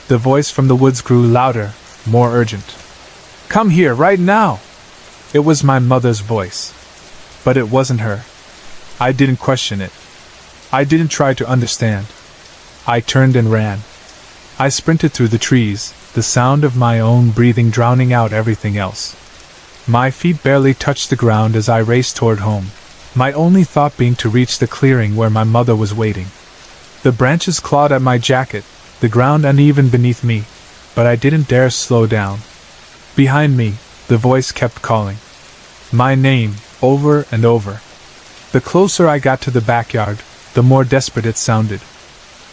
The voice from the woods grew louder, more urgent. "Come here, right now!" It was my mother's voice. But it wasn't her. I didn't question it. I didn't try to understand. I turned and ran. I sprinted through the trees, the sound of my own breathing drowning out everything else. My feet barely touched the ground as I raced toward home, my only thought being to reach the clearing where my mother was waiting. The branches clawed at my jacket, the ground uneven beneath me, but I didn't dare slow down. Behind me, the voice kept calling. My name, over and over. The closer I got to the backyard, the more desperate it sounded.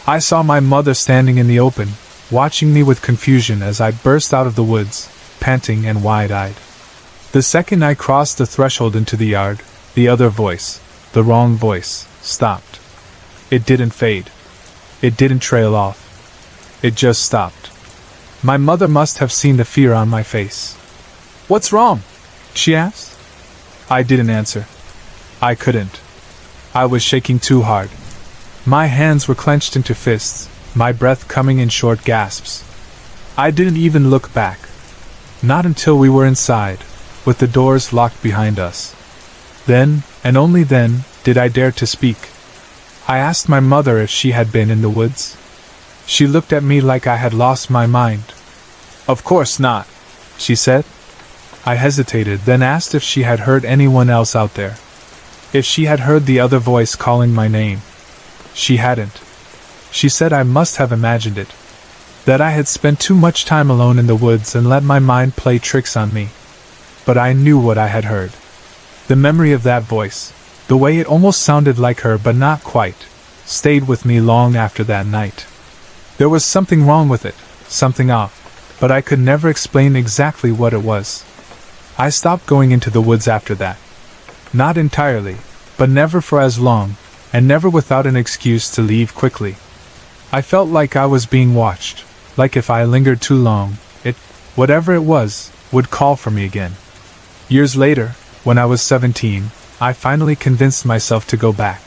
I saw my mother standing in the open, watching me with confusion as I burst out of the woods, panting and wide-eyed. The second I crossed the threshold into the yard, the other voice, the wrong voice, stopped. It didn't fade. It didn't trail off. It just stopped. My mother must have seen the fear on my face. "What's wrong?" she asked. I didn't answer. I couldn't. I was shaking too hard. My hands were clenched into fists, my breath coming in short gasps. I didn't even look back. Not until we were inside, with the doors locked behind us. Then, and only then, did I dare to speak. I asked my mother if she had been in the woods. She looked at me like I had lost my mind. "Of course not," she said. I hesitated, then asked if she had heard anyone else out there. If she had heard the other voice calling my name. She hadn't. She said I must have imagined it. That I had spent too much time alone in the woods and let my mind play tricks on me. But I knew what I had heard. The memory of that voice, the way it almost sounded like her but not quite, stayed with me long after that night. There was something wrong with it, something off, but I could never explain exactly what it was. I stopped going into the woods after that. Not entirely, but never for as long, and never without an excuse to leave quickly. I felt like I was being watched, like if I lingered too long, it, whatever it was, would call for me again. Years later, when I was 17, I finally convinced myself to go back.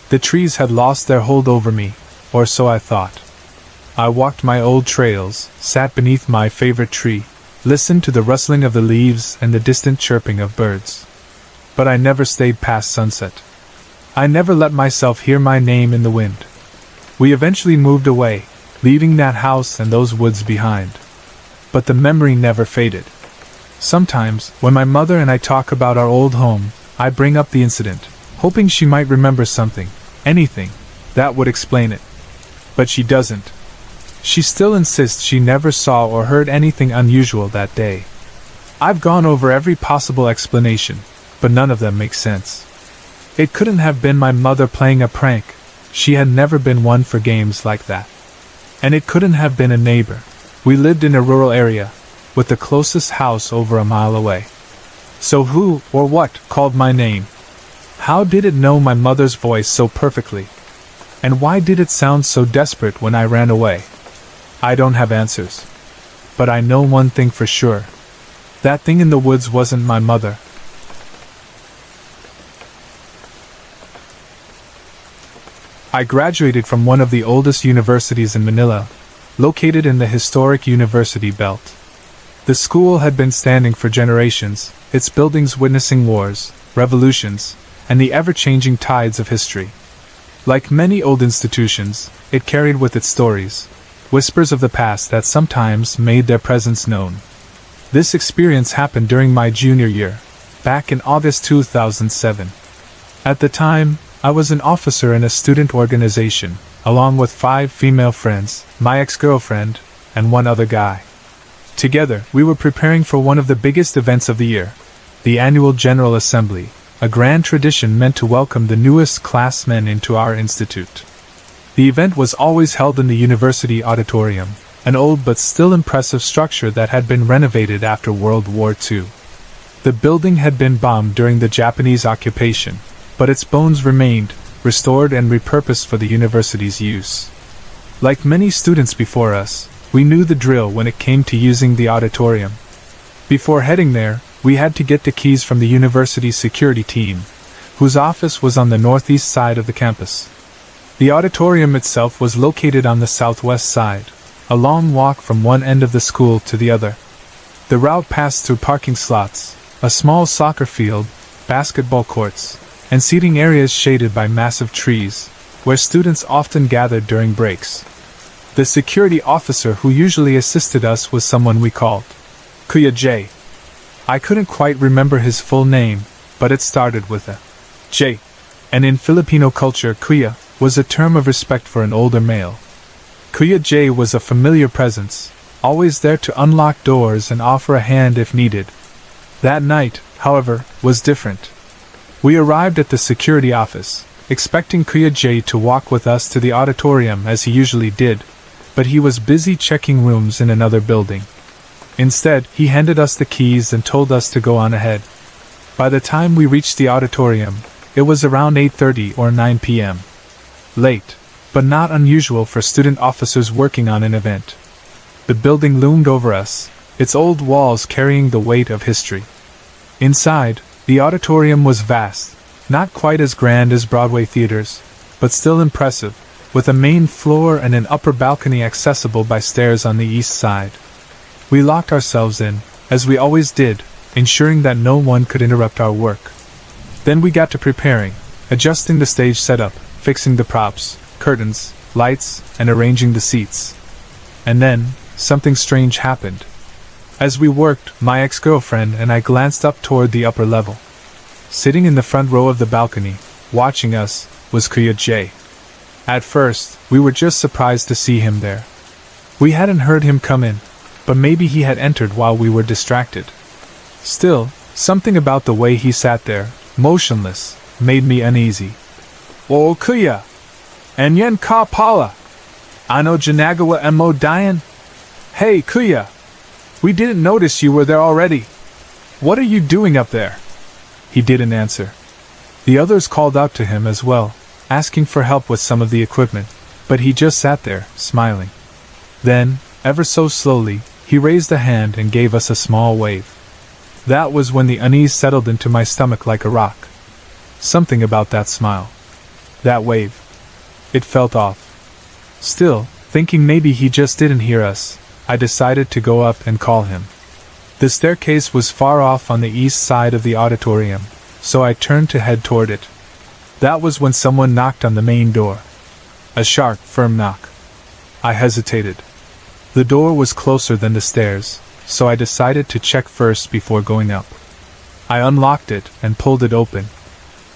The trees had lost their hold over me, or so I thought. I walked my old trails, sat beneath my favorite tree, listened to the rustling of the leaves and the distant chirping of birds. But I never stayed past sunset. I never let myself hear my name in the wind. We eventually moved away, leaving that house and those woods behind. But the memory never faded. Sometimes, when my mother and I talk about our old home, I bring up the incident, hoping she might remember something, anything, that would explain it. But she doesn't. She still insists she never saw or heard anything unusual that day. I've gone over every possible explanation, but none of them make sense. It couldn't have been my mother playing a prank. She had never been one for games like that. And it couldn't have been a neighbor. We lived in a rural area, with the closest house over a mile away. So who, or what, called my name? How did it know my mother's voice so perfectly? And why did it sound so desperate when I ran away? I don't have answers. But I know one thing for sure. That thing in the woods wasn't my mother. I graduated from one of the oldest universities in Manila, located in the historic University Belt. The school had been standing for generations, its buildings witnessing wars, revolutions, and the ever-changing tides of history. Like many old institutions, it carried with it stories, whispers of the past that sometimes made their presence known. This experience happened during my junior year, back in August 2007. At the time, I was an officer in a student organization, along with 5 female friends, my ex-girlfriend, and one other guy. Together, we were preparing for one of the biggest events of the year, the annual General Assembly, a grand tradition meant to welcome the newest classmen into our institute. The event was always held in the university auditorium, an old but still impressive structure that had been renovated after World War II. The building had been bombed during the Japanese occupation, but its bones remained, restored and repurposed for the university's use. Like many students before us, we knew the drill when it came to using the auditorium. Before heading there, we had to get the keys from the university's security team, whose office was on the northeast side of the campus. The auditorium itself was located on the southwest side, a long walk from one end of the school to the other. The route passed through parking slots, a small soccer field, basketball courts, and seating areas shaded by massive trees, where students often gathered during breaks. The security officer who usually assisted us was someone we called Kuya J. I couldn't quite remember his full name, but it started with a J, and in Filipino culture, Kuya was a term of respect for an older male. Kuya J was a familiar presence, always there to unlock doors and offer a hand if needed. That night, however, was different. We arrived at the security office, expecting Kuya J to walk with us to the auditorium as he usually did, but he was busy checking rooms in another building. Instead, he handed us the keys and told us to go on ahead. By the time we reached the auditorium, it was around 8:30 or 9 p.m. Late, but not unusual for student officers working on an event. The building loomed over us, its old walls carrying the weight of history. Inside, the auditorium was vast, not quite as grand as Broadway theaters, but still impressive, with a main floor and an upper balcony accessible by stairs on the east side. We locked ourselves in, as we always did, ensuring that no one could interrupt our work. Then we got to preparing, adjusting the stage setup, fixing the props, curtains, lights, and arranging the seats. And then, something strange happened. As we worked, my ex-girlfriend and I glanced up toward the upper level. Sitting in the front row of the balcony, watching us, was Kuya J. At first, we were just surprised to see him there. We hadn't heard him come in, but maybe he had entered while we were distracted. Still, something about the way he sat there, motionless, made me uneasy. "O Kuya! Anyan ka pala? Ano ginagawa mo diyan? Hey Kuya! We didn't notice you were there already. What are you doing up there?" He didn't answer. The others called out to him as well, asking for help with some of the equipment, but he just sat there, smiling. Then, ever so slowly, he raised a hand and gave us a small wave. That was when the unease settled into my stomach like a rock. Something about that smile. That wave. It felt off. Still, thinking maybe he just didn't hear us, I decided to go up and call him. The staircase was far off on the east side of the auditorium, so I turned to head toward it. That was when someone knocked on the main door. A sharp, firm knock. I hesitated. The door was closer than the stairs, so I decided to check first before going up. I unlocked it and pulled it open.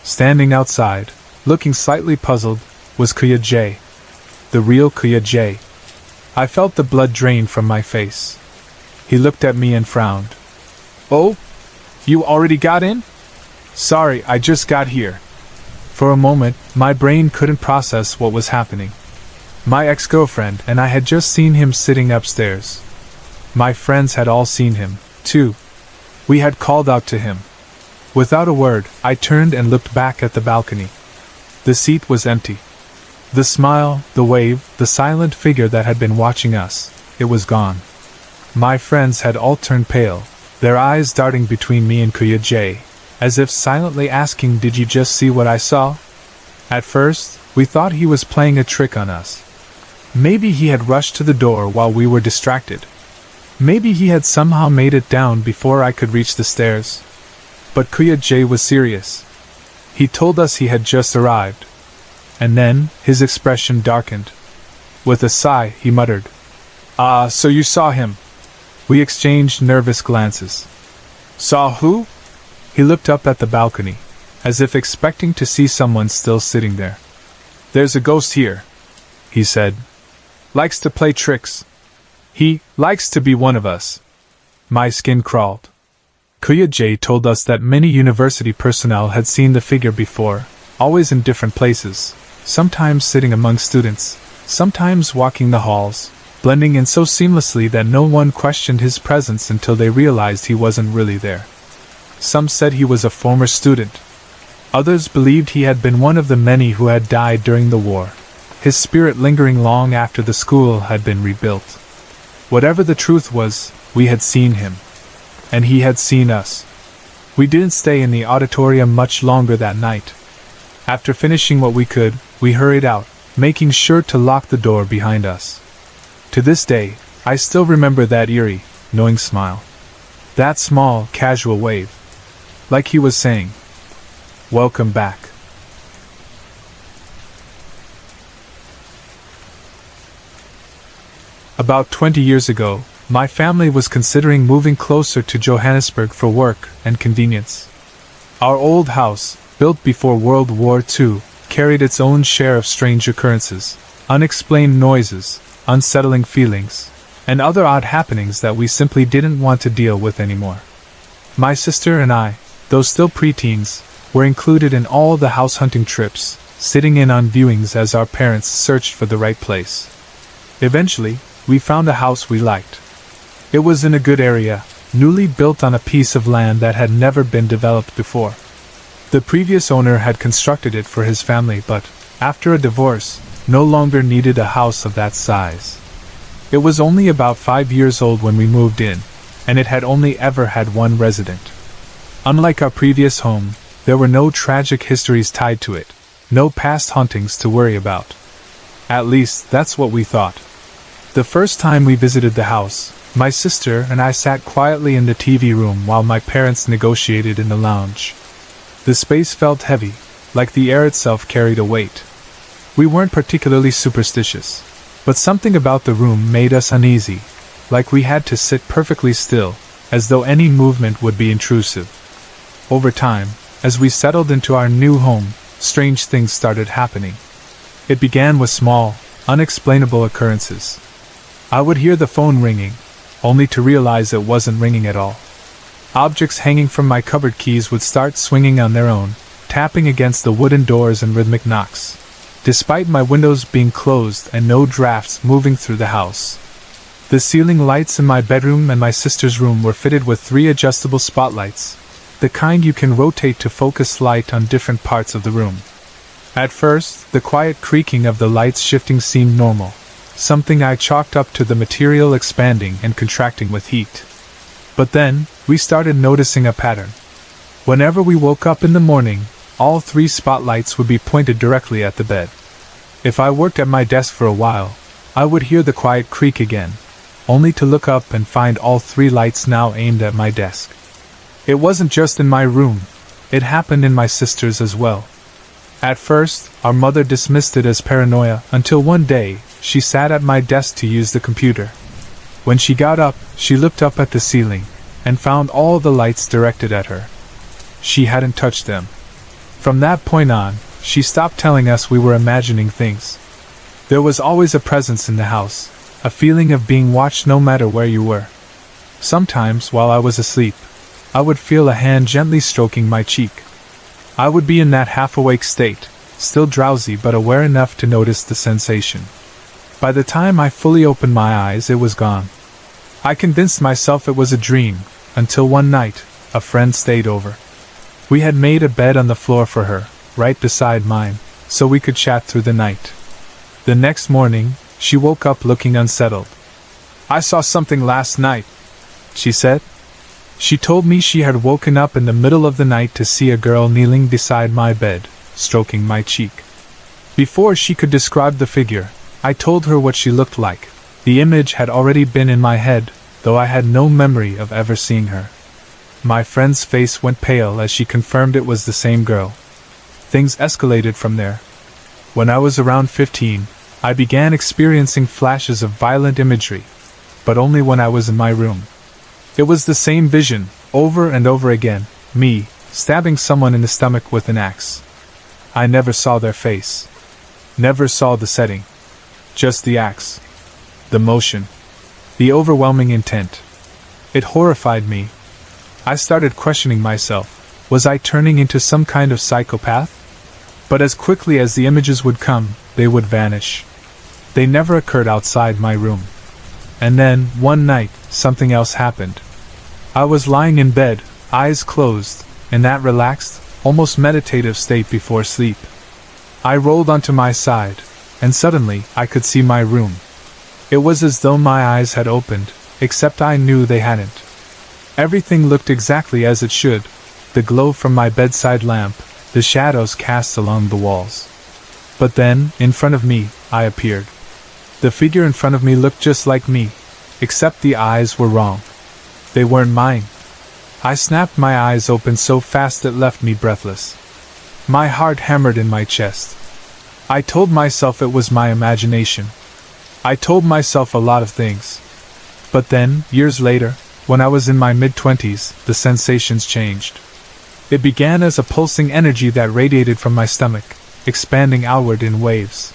Standing outside, looking slightly puzzled, was Kuya J. The real Kuya J. I felt the blood drain from my face. He looked at me and frowned. "Oh? You already got in? Sorry, I just got here." For a moment, my brain couldn't process what was happening. My ex-girlfriend and I had just seen him sitting upstairs. My friends had all seen him, too. We had called out to him. Without a word, I turned and looked back at the balcony. The seat was empty. The smile, the wave, the silent figure that had been watching us, it was gone. My friends had all turned pale, their eyes darting between me and Kuya J, as if silently asking, "Did you just see what I saw?" At first, we thought he was playing a trick on us. Maybe he had rushed to the door while we were distracted. Maybe he had somehow made it down before I could reach the stairs. But Kuya J was serious. He told us he had just arrived. and then, his expression darkened. With a sigh, he muttered, "Ah, so you saw him." We exchanged nervous glances. "Saw who?" He looked up at the balcony, as if expecting to see someone still sitting there. "There's a ghost here," he said. "Likes to play tricks. He likes to be one of us." My skin crawled. Kuya J told us that many university personnel had seen the figure before, always in different places, sometimes sitting among students, sometimes walking the halls, blending in so seamlessly that no one questioned his presence until they realized he wasn't really there. Some said he was a former student. Others believed he had been one of the many who had died during the war, his spirit lingering long after the school had been rebuilt. Whatever the truth was, we had seen him. And he had seen us. We didn't stay in the auditorium much longer that night. After finishing what we could, we hurried out, making sure to lock the door behind us. To this day, I still remember that eerie, knowing smile. That small, casual wave. Like he was saying, "Welcome back." About 20 years ago, my family was considering moving closer to Johannesburg for work and convenience. Our old house, built before World War II, carried its own share of strange occurrences, unexplained noises, unsettling feelings, and other odd happenings that we simply didn't want to deal with anymore. My sister and I, though still preteens, were included in all the house hunting trips, sitting in on viewings as our parents searched for the right place. Eventually, we found a house we liked. It was in a good area, newly built on a piece of land that had never been developed before. The previous owner had constructed it for his family but, after a divorce, no longer needed a house of that size. It was only about 5 years old when we moved in, and it had only ever had one resident. Unlike our previous home, there were no tragic histories tied to it, no past hauntings to worry about. At least, that's what we thought. The first time we visited the house, my sister and I sat quietly in the TV room while my parents negotiated in the lounge. The space felt heavy, like the air itself carried a weight. We weren't particularly superstitious, but something about the room made us uneasy, like we had to sit perfectly still, as though any movement would be intrusive. Over time, as we settled into our new home, strange things started happening. It began with small, unexplainable occurrences. I would hear the phone ringing, only to realize it wasn't ringing at all. Objects hanging from my cupboard keys would start swinging on their own, tapping against the wooden doors in rhythmic knocks, despite my windows being closed and no drafts moving through the house. The ceiling lights in my bedroom and my sister's room were fitted with 3 adjustable spotlights, the kind you can rotate to focus light on different parts of the room. At first, the quiet creaking of the lights shifting seemed normal, something I chalked up to the material expanding and contracting with heat. But then, we started noticing a pattern. Whenever we woke up in the morning, all 3 spotlights would be pointed directly at the bed. If I worked at my desk for a while, I would hear the quiet creak again, only to look up and find all 3 lights now aimed at my desk. It wasn't just in my room, it happened in my sister's as well. At first, our mother dismissed it as paranoia until one day, she sat at my desk to use the computer. When she got up, she looked up at the ceiling, and found all the lights directed at her. She hadn't touched them. From that point on, she stopped telling us we were imagining things. There was always a presence in the house, a feeling of being watched no matter where you were. Sometimes, while I was asleep, I would feel a hand gently stroking my cheek. I would be in that half-awake state, still drowsy but aware enough to notice the sensation. By the time I fully opened my eyes, it was gone. I convinced myself it was a dream, until one night, a friend stayed over. We had made a bed on the floor for her, right beside mine, so we could chat through the night. The next morning, she woke up looking unsettled. "I saw something last night," she said. She told me she had woken up in the middle of the night to see a girl kneeling beside my bed, stroking my cheek. Before she could describe the figure, I told her what she looked like. The image had already been in my head, though I had no memory of ever seeing her. My friend's face went pale as she confirmed it was the same girl. Things escalated from there. When I was around 15, I began experiencing flashes of violent imagery, but only when I was in my room. It was the same vision, over and over again, me, stabbing someone in the stomach with an axe. I never saw their face. Never saw the setting. Just the axe. The motion. The overwhelming intent. It horrified me. I started questioning myself. Was I turning into some kind of psychopath? But as quickly as the images would come, they would vanish. They never occurred outside my room. And then, one night, something else happened. I was lying in bed, eyes closed, in that relaxed, almost meditative state before sleep. I rolled onto my side, and suddenly I could see my room. It was as though my eyes had opened, except I knew they hadn't. Everything looked exactly as it should, the glow from my bedside lamp, the shadows cast along the walls. But then, in front of me, I appeared. The figure in front of me looked just like me, except the eyes were wrong. They weren't mine. I snapped my eyes open so fast it left me breathless. My heart hammered in my chest. I told myself it was my imagination. I told myself a lot of things. But then, years later, when I was in my mid-20s, the sensations changed. It began as a pulsing energy that radiated from my stomach, expanding outward in waves.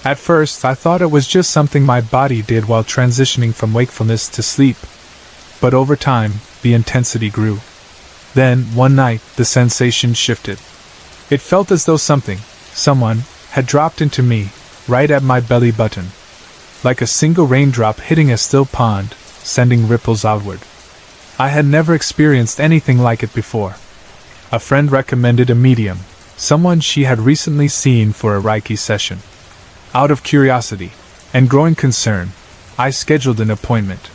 At first, I thought it was just something my body did while transitioning from wakefulness to sleep. But over time, the intensity grew. Then, one night, the sensation shifted. It felt as though someone, had dropped into me, right at my belly button. Like a single raindrop hitting a still pond, sending ripples outward. I had never experienced anything like it before. A friend recommended a medium, someone she had recently seen for a Reiki session. Out of curiosity and growing concern, I scheduled an appointment.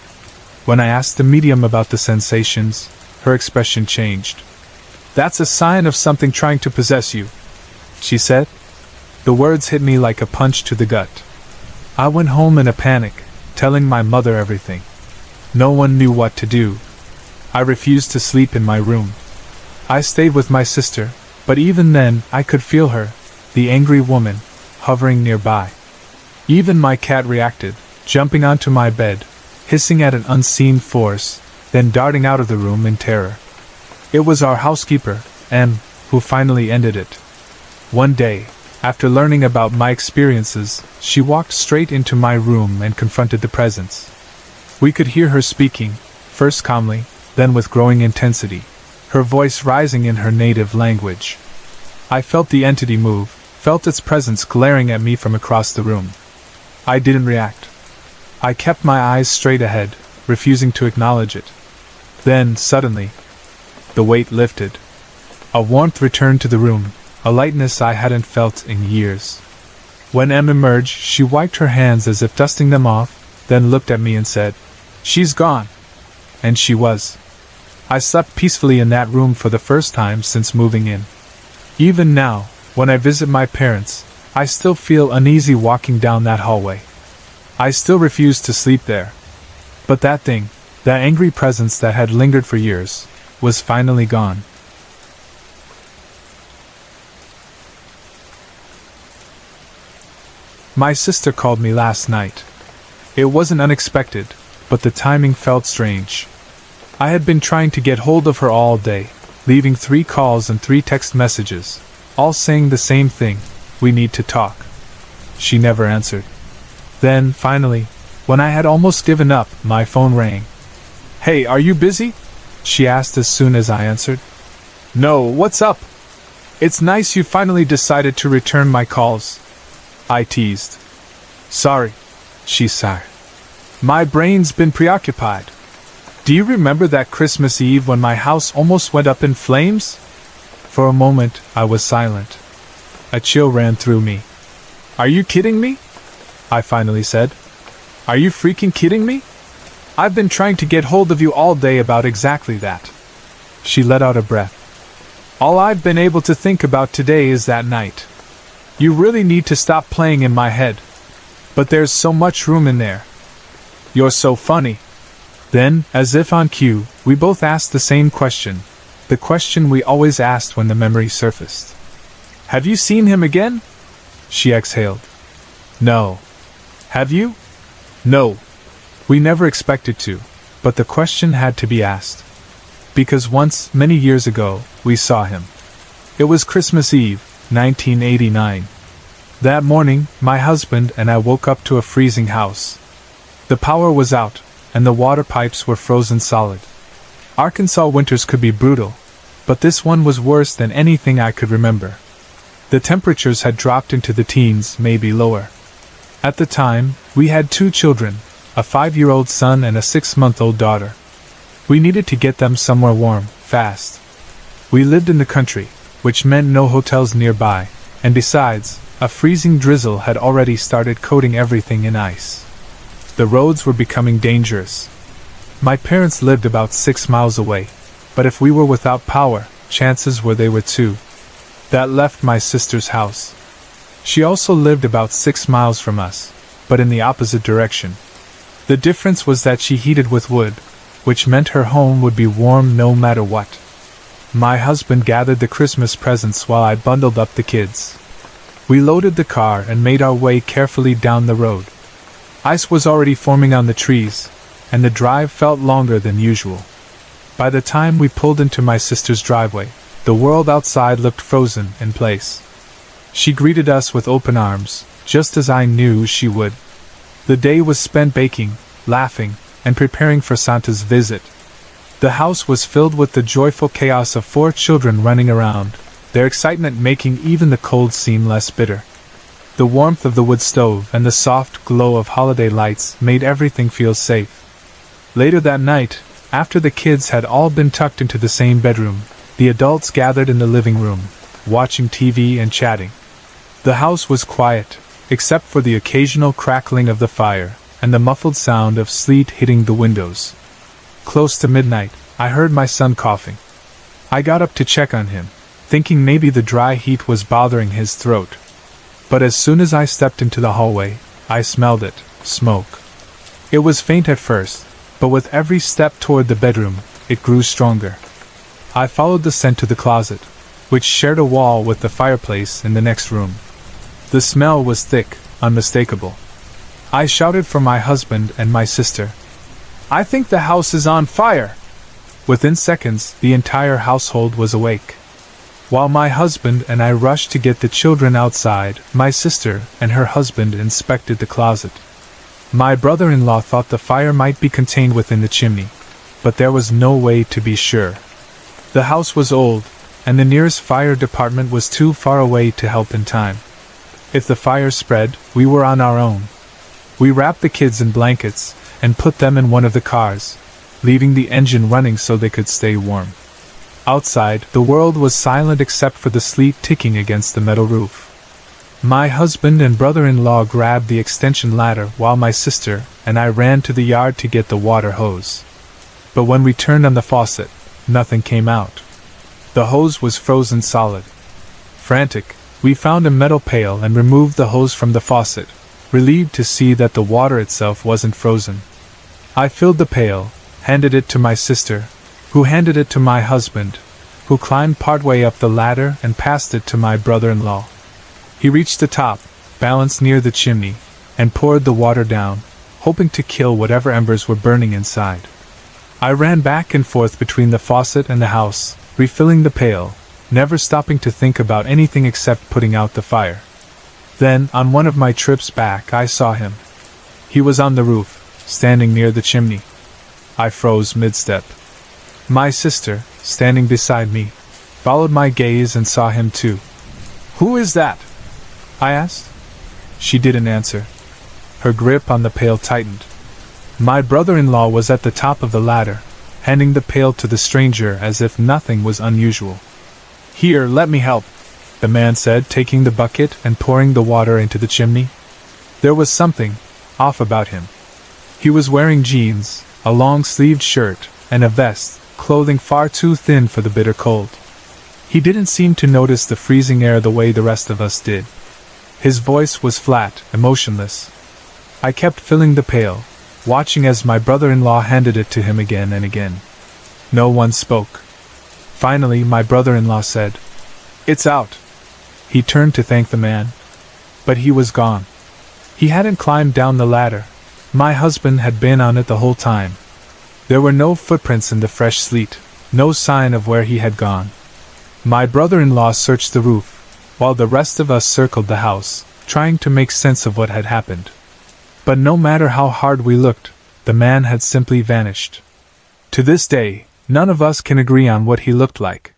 When I asked the medium about the sensations, her expression changed. "That's a sign of something trying to possess you," she said. The words hit me like a punch to the gut. I went home in a panic, telling my mother everything. No one knew what to do. I refused to sleep in my room. I stayed with my sister, but even then I could feel her, the angry woman, hovering nearby. Even my cat reacted, jumping onto my bed, hissing at an unseen force, then darting out of the room in terror. It was our housekeeper, Em, who finally ended it. One day, after learning about my experiences, she walked straight into my room and confronted the presence. We could hear her speaking, first calmly, then with growing intensity, her voice rising in her native language. I felt the entity move, felt its presence glaring at me from across the room. I didn't react. I kept my eyes straight ahead, refusing to acknowledge it. Then, suddenly, the weight lifted. A warmth returned to the room, a lightness I hadn't felt in years. When Em emerged, she wiped her hands as if dusting them off, then looked at me and said, "She's gone." And she was. I slept peacefully in that room for the first time since moving in. Even now, when I visit my parents, I still feel uneasy walking down that hallway. I still refuse to sleep there. But that thing, that angry presence that had lingered for years, was finally gone. My sister called me last night. It wasn't unexpected, but the timing felt strange. I had been trying to get hold of her all day, leaving 3 calls and 3 text messages, all saying the same thing: we need to talk. She never answered. Then, finally, when I had almost given up, my phone rang. "Hey, are you busy?" she asked as soon as I answered. "No, what's up? It's nice you finally decided to return my calls," I teased. "Sorry," she sighed. "My brain's been preoccupied. Do you remember that Christmas Eve when my house almost went up in flames?" For a moment, I was silent. A chill ran through me. "Are you kidding me?" I finally said. "Are you freaking kidding me? I've been trying to get hold of you all day about exactly that." She let out a breath. "All I've been able to think about today is that night. You really need to stop playing in my head. But there's so much room in there. You're so funny." Then, as if on cue, we both asked the same question, the question we always asked when the memory surfaced. "Have you seen him again?" she exhaled. No. Have you? No. We never expected to, but the question had to be asked. Because once, many years ago, we saw him. It was Christmas Eve, 1989. That morning, my husband and I woke up to a freezing house. The power was out, and the water pipes were frozen solid. Arkansas winters could be brutal, but this one was worse than anything I could remember. The temperatures had dropped into the teens, maybe lower. At the time, we had 2 children, a 5-year-old son and a 6-month-old daughter. We needed to get them somewhere warm, fast. We lived in the country, which meant no hotels nearby, and besides, a freezing drizzle had already started coating everything in ice. The roads were becoming dangerous. My parents lived about 6 miles away, but if we were without power, chances were they were too. That left my sister's house. She also lived about 6 miles from us, but in the opposite direction. The difference was that she heated with wood, which meant her home would be warm no matter what. My husband gathered the Christmas presents while I bundled up the kids. We loaded the car and made our way carefully down the road. Ice was already forming on the trees, and the drive felt longer than usual. By the time we pulled into my sister's driveway, the world outside looked frozen in place. She greeted us with open arms, just as I knew she would. The day was spent baking, laughing, and preparing for Santa's visit. The house was filled with the joyful chaos of 4 children running around, their excitement making even the cold seem less bitter. The warmth of the wood stove and the soft glow of holiday lights made everything feel safe. Later that night, after the kids had all been tucked into the same bedroom, the adults gathered in the living room, watching TV and chatting. The house was quiet, except for the occasional crackling of the fire and the muffled sound of sleet hitting the windows. Close to midnight, I heard my son coughing. I got up to check on him, thinking maybe the dry heat was bothering his throat. But as soon as I stepped into the hallway, I smelled it, smoke. It was faint at first, but with every step toward the bedroom, it grew stronger. I followed the scent to the closet, which shared a wall with the fireplace in the next room. The smell was thick, unmistakable. I shouted for my husband and my sister. "I think the house is on fire!" Within seconds, the entire household was awake. While my husband and I rushed to get the children outside, my sister and her husband inspected the closet. My brother-in-law thought the fire might be contained within the chimney, but there was no way to be sure. The house was old, and the nearest fire department was too far away to help in time. If the fire spread, we were on our own. We wrapped the kids in blankets and put them in one of the cars, leaving the engine running so they could stay warm. Outside, the world was silent except for the sleet ticking against the metal roof. My husband and brother-in-law grabbed the extension ladder while my sister and I ran to the yard to get the water hose. But when we turned on the faucet, nothing came out. The hose was frozen solid. Frantic, we found a metal pail and removed the hose from the faucet, relieved to see that the water itself wasn't frozen. I filled the pail, handed it to my sister, who handed it to my husband, who climbed partway up the ladder and passed it to my brother-in-law. He reached the top, balanced near the chimney, and poured the water down, hoping to kill whatever embers were burning inside. I ran back and forth between the faucet and the house, refilling the pail, never stopping to think about anything except putting out the fire. Then, on one of my trips back, I saw him. He was on the roof, standing near the chimney. I froze mid-step. My sister, standing beside me, followed my gaze and saw him too. "Who is that?" I asked. She didn't answer. Her grip on the pail tightened. My brother-in-law was at the top of the ladder, handing the pail to the stranger as if nothing was unusual. "Here, let me help," the man said, taking the bucket and pouring the water into the chimney. There was something off about him. He was wearing jeans, a long-sleeved shirt, and a vest, clothing far too thin for the bitter cold. He didn't seem to notice the freezing air the way the rest of us did. His voice was flat, emotionless. I kept filling the pail, watching as my brother-in-law handed it to him again and again. No one spoke. Finally, my brother-in-law said, "It's out." He turned to thank the man. but he was gone. He hadn't climbed down the ladder. My husband had been on it the whole time. There were no footprints in the fresh sleet, no sign of where he had gone. My brother-in-law searched the roof, while the rest of us circled the house, trying to make sense of what had happened. But no matter how hard we looked, the man had simply vanished. To this day, none of us can agree on what he looked like.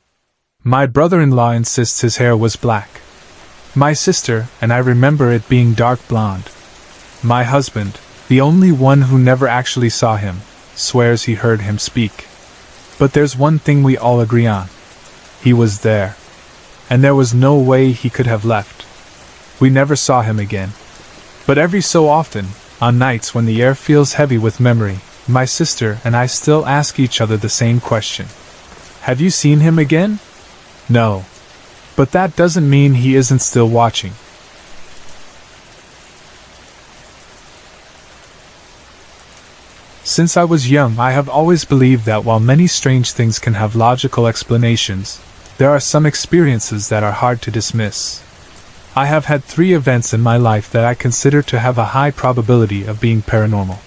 My brother-in-law insists his hair was black. My sister and I remember it being dark blonde. My husband, the only one who never actually saw him, swears he heard him speak. But there's one thing we all agree on. He was there. And there was no way he could have left. We never saw him again. But every so often, on nights when the air feels heavy with memory, my sister and I still ask each other the same question. Have you seen him again? No. But that doesn't mean he isn't still watching. Since I was young, I have always believed that while many strange things can have logical explanations, there are some experiences that are hard to dismiss. I have had 3 events in my life that I consider to have a high probability of being paranormal.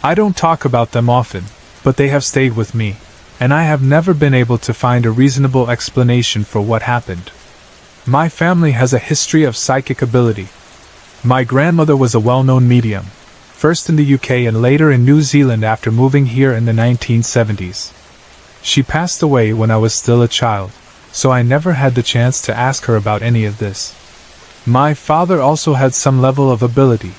I don't talk about them often, but they have stayed with me, and I have never been able to find a reasonable explanation for what happened. My family has a history of psychic ability. My grandmother was a well-known medium, first in the UK and later in New Zealand after moving here in the 1970s. She passed away when I was still a child, so I never had the chance to ask her about any of this. My father also had some level of ability,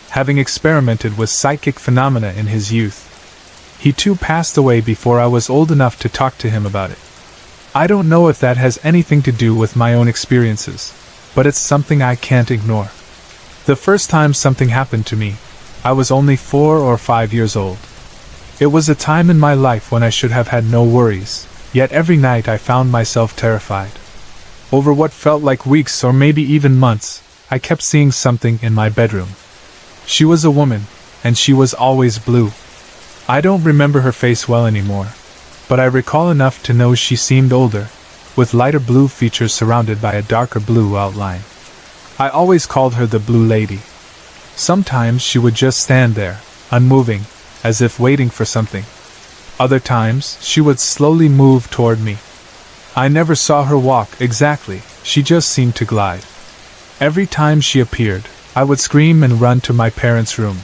having experimented with psychic phenomena in his youth. He too passed away before I was old enough to talk to him about it. I don't know if that has anything to do with my own experiences, but it's something I can't ignore. The first time something happened to me, I was only 4 or 5 years old. It was a time in my life when I should have had no worries, yet every night I found myself terrified. Over what felt like weeks or maybe even months, I kept seeing something in my bedroom. She was a woman, and she was always blue. I don't remember her face well anymore, but I recall enough to know she seemed older, with lighter blue features surrounded by a darker blue outline. I always called her the Blue Lady. Sometimes she would just stand there, unmoving, as if waiting for something. Other times, she would slowly move toward me. I never saw her walk exactly, she just seemed to glide. Every time she appeared, I would scream and run to my parents' room.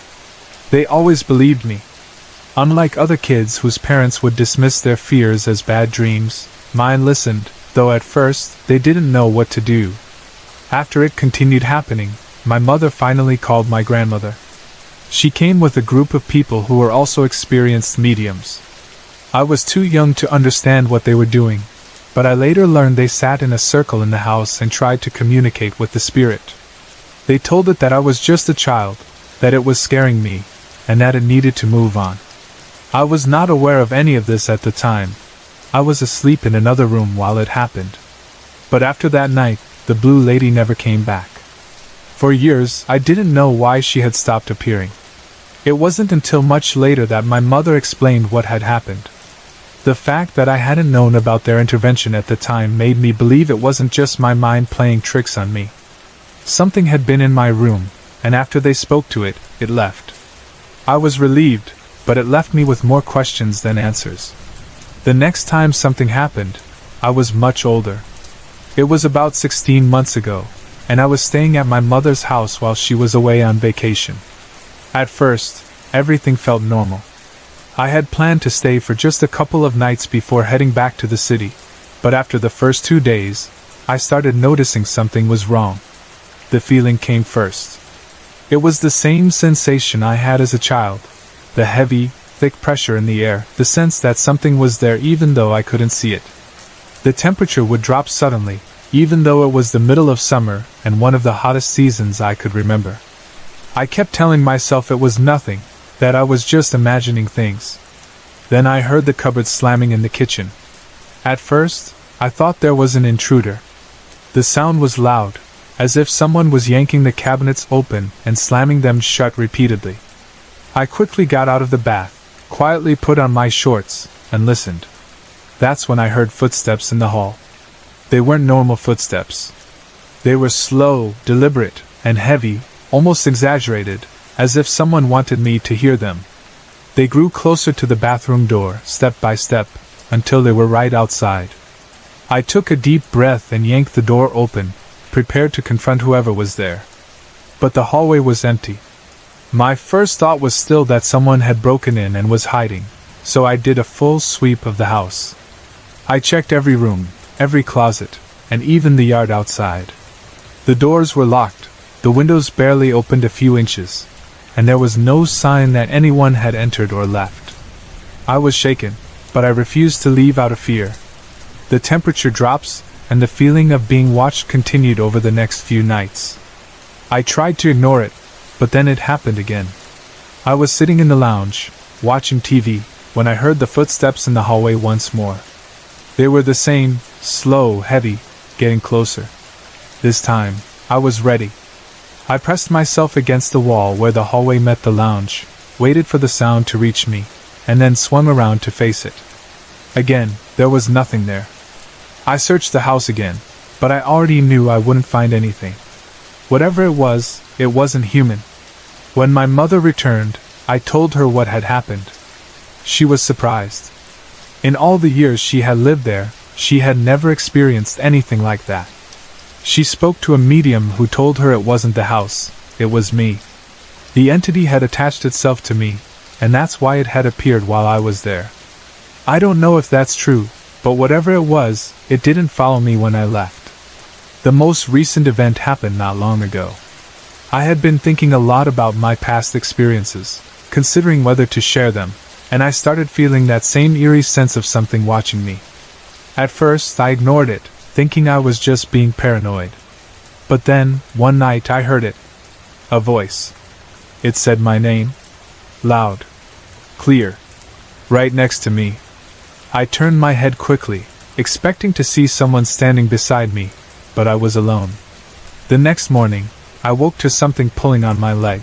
They always believed me. Unlike other kids whose parents would dismiss their fears as bad dreams, mine listened, though at first they didn't know what to do. After it continued happening, my mother finally called my grandmother. She came with a group of people who were also experienced mediums. I was too young to understand what they were doing, but I later learned they sat in a circle in the house and tried to communicate with the spirit. They told it that I was just a child, that it was scaring me, and that it needed to move on. I was not aware of any of this at the time. I was asleep in another room while it happened. But after that night, the Blue Lady never came back. For years, I didn't know why she had stopped appearing. It wasn't until much later that my mother explained what had happened. The fact that I hadn't known about their intervention at the time made me believe it wasn't just my mind playing tricks on me. Something had been in my room, and after they spoke to it, it left. I was relieved, but it left me with more questions than answers. The next time something happened, I was much older. It was about 16 months ago, and I was staying at my mother's house while she was away on vacation. At first, everything felt normal. I had planned to stay for just a couple of nights before heading back to the city, but after the first 2 days, I started noticing something was wrong. The feeling came first. It was the same sensation I had as a child, the heavy, thick pressure in the air, the sense that something was there even though I couldn't see it. The temperature would drop suddenly, even though it was the middle of summer and one of the hottest seasons I could remember. I kept telling myself it was nothing, that I was just imagining things. Then I heard the cupboard slamming in the kitchen. At first, I thought there was an intruder. The sound was loud, as if someone was yanking the cabinets open and slamming them shut repeatedly. I quickly got out of the bath, quietly put on my shorts, and listened. That's when I heard footsteps in the hall. They weren't normal footsteps. They were slow, deliberate, and heavy, almost exaggerated, as if someone wanted me to hear them. They grew closer to the bathroom door, step by step, until they were right outside. I took a deep breath and yanked the door open, prepared to confront whoever was there. But the hallway was empty. My first thought was still that someone had broken in and was hiding, so I did a full sweep of the house. I checked every room, every closet, and even the yard outside. The doors were locked, the windows barely opened a few inches, and there was no sign that anyone had entered or left. I was shaken, but I refused to leave out of fear. The temperature drops, and the feeling of being watched continued over the next few nights. I tried to ignore it, but then it happened again. I was sitting in the lounge, watching TV, when I heard the footsteps in the hallway once more. They were the same, slow, heavy, getting closer. This time, I was ready. I pressed myself against the wall where the hallway met the lounge, waited for the sound to reach me, and then swung around to face it. Again, there was nothing there. I searched the house again, but I already knew I wouldn't find anything. Whatever it wasn't human. When my mother returned, I told her what had happened. She was surprised. In all the years she had lived there, she had never experienced anything like that. She spoke to a medium who told her it wasn't the house, it was me. The entity had attached itself to me, and that's why it had appeared while I was there. I don't know if that's true, but whatever it was, it didn't follow me when I left. The most recent event happened not long ago. I had been thinking a lot about my past experiences, considering whether to share them, and I started feeling that same eerie sense of something watching me. At first, I ignored it, thinking I was just being paranoid. But then, one night I heard it. A voice. It said my name. Loud. Clear. Right next to me. I turned my head quickly, expecting to see someone standing beside me, but I was alone. The next morning, I woke to something pulling on my leg.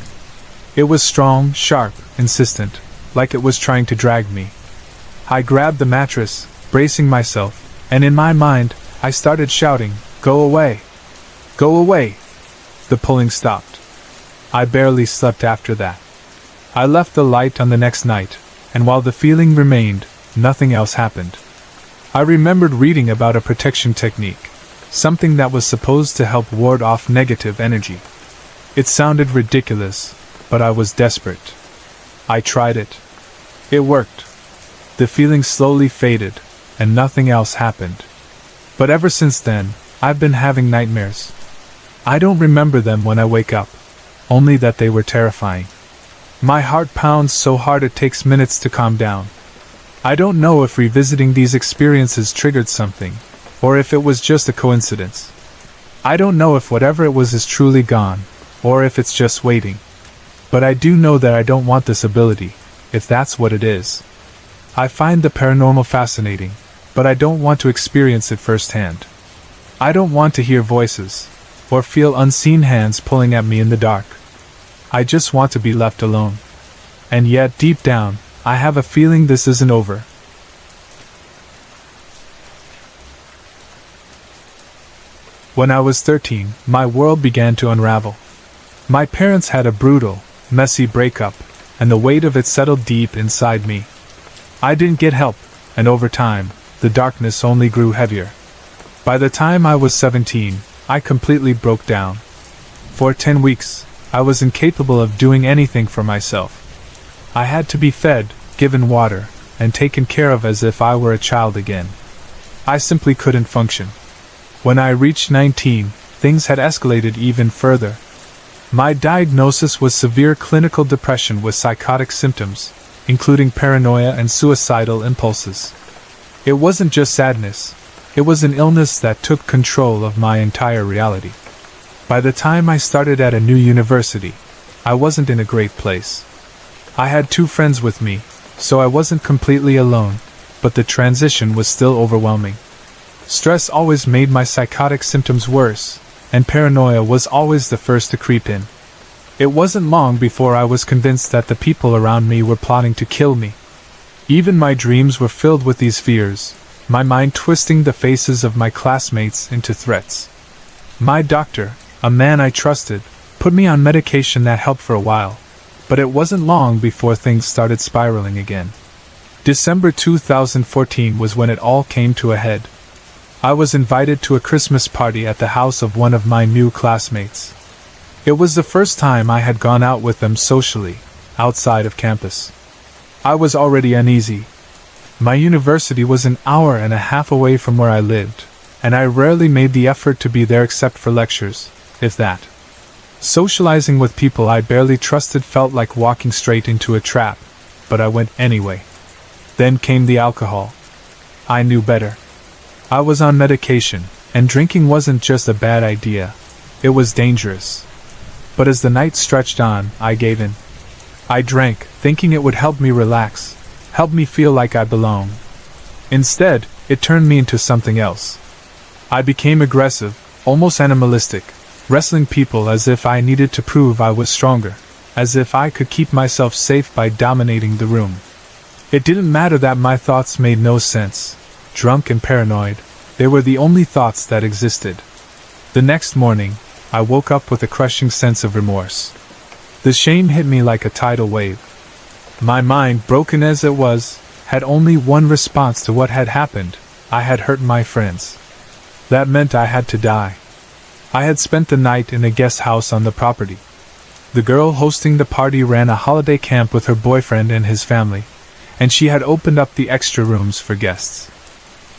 It was strong, sharp, insistent, like it was trying to drag me. I grabbed the mattress, bracing myself, and in my mind, I started shouting, "Go away! Go away!" The pulling stopped. I barely slept after that. I left the light on the next night, and while the feeling remained, nothing else happened. I remembered reading about a protection technique, something that was supposed to help ward off negative energy. It sounded ridiculous, but I was desperate. I tried it. It worked. The feeling slowly faded, and nothing else happened. But ever since then, I've been having nightmares. I don't remember them when I wake up, only that they were terrifying. My heart pounds so hard it takes minutes to calm down. I don't know if revisiting these experiences triggered something, or if it was just a coincidence. I don't know if whatever it was is truly gone, or if it's just waiting. But I do know that I don't want this ability, if that's what it is. I find the paranormal fascinating, but I don't want to experience it firsthand. I don't want to hear voices, or feel unseen hands pulling at me in the dark. I just want to be left alone. And yet, deep down, I have a feeling this isn't over. When I was 13, my world began to unravel. My parents had a brutal, messy breakup, and the weight of it settled deep inside me. I didn't get help, and over time, the darkness only grew heavier. By the time I was 17, I completely broke down. For 10 weeks, I was incapable of doing anything for myself. I had to be fed, given water, and taken care of as if I were a child again. I simply couldn't function. When I reached 19, things had escalated even further. My diagnosis was severe clinical depression with psychotic symptoms, including paranoia and suicidal impulses. It wasn't just sadness, it was an illness that took control of my entire reality. By the time I started at a new university, I wasn't in a great place. I had 2 friends with me, so I wasn't completely alone, but the transition was still overwhelming. Stress always made my psychotic symptoms worse, and paranoia was always the first to creep in. It wasn't long before I was convinced that the people around me were plotting to kill me. Even my dreams were filled with these fears, my mind twisting the faces of my classmates into threats. My doctor, a man I trusted, put me on medication that helped for a while, but it wasn't long before things started spiraling again. December 2014 was when it all came to a head. I was invited to a Christmas party at the house of one of my new classmates. It was the first time I had gone out with them socially, outside of campus. I was already uneasy. My university was an hour and a half away from where I lived, and I rarely made the effort to be there except for lectures, if that. Socializing with people I barely trusted felt like walking straight into a trap, but I went anyway. Then came the alcohol. I knew better. I was on medication, and drinking wasn't just a bad idea, it was dangerous. But as the night stretched on, I gave in. I drank, thinking it would help me relax, help me feel like I belonged. Instead, it turned me into something else. I became aggressive, almost animalistic, wrestling people as if I needed to prove I was stronger, as if I could keep myself safe by dominating the room. It didn't matter that my thoughts made no sense. Drunk and paranoid, they were the only thoughts that existed. The next morning, I woke up with a crushing sense of remorse. The shame hit me like a tidal wave. My mind, broken as it was, had only one response to what had happened. I had hurt my friends. That meant I had to die. I had spent the night in a guest house on the property. The girl hosting the party ran a holiday camp with her boyfriend and his family, and she had opened up the extra rooms for guests.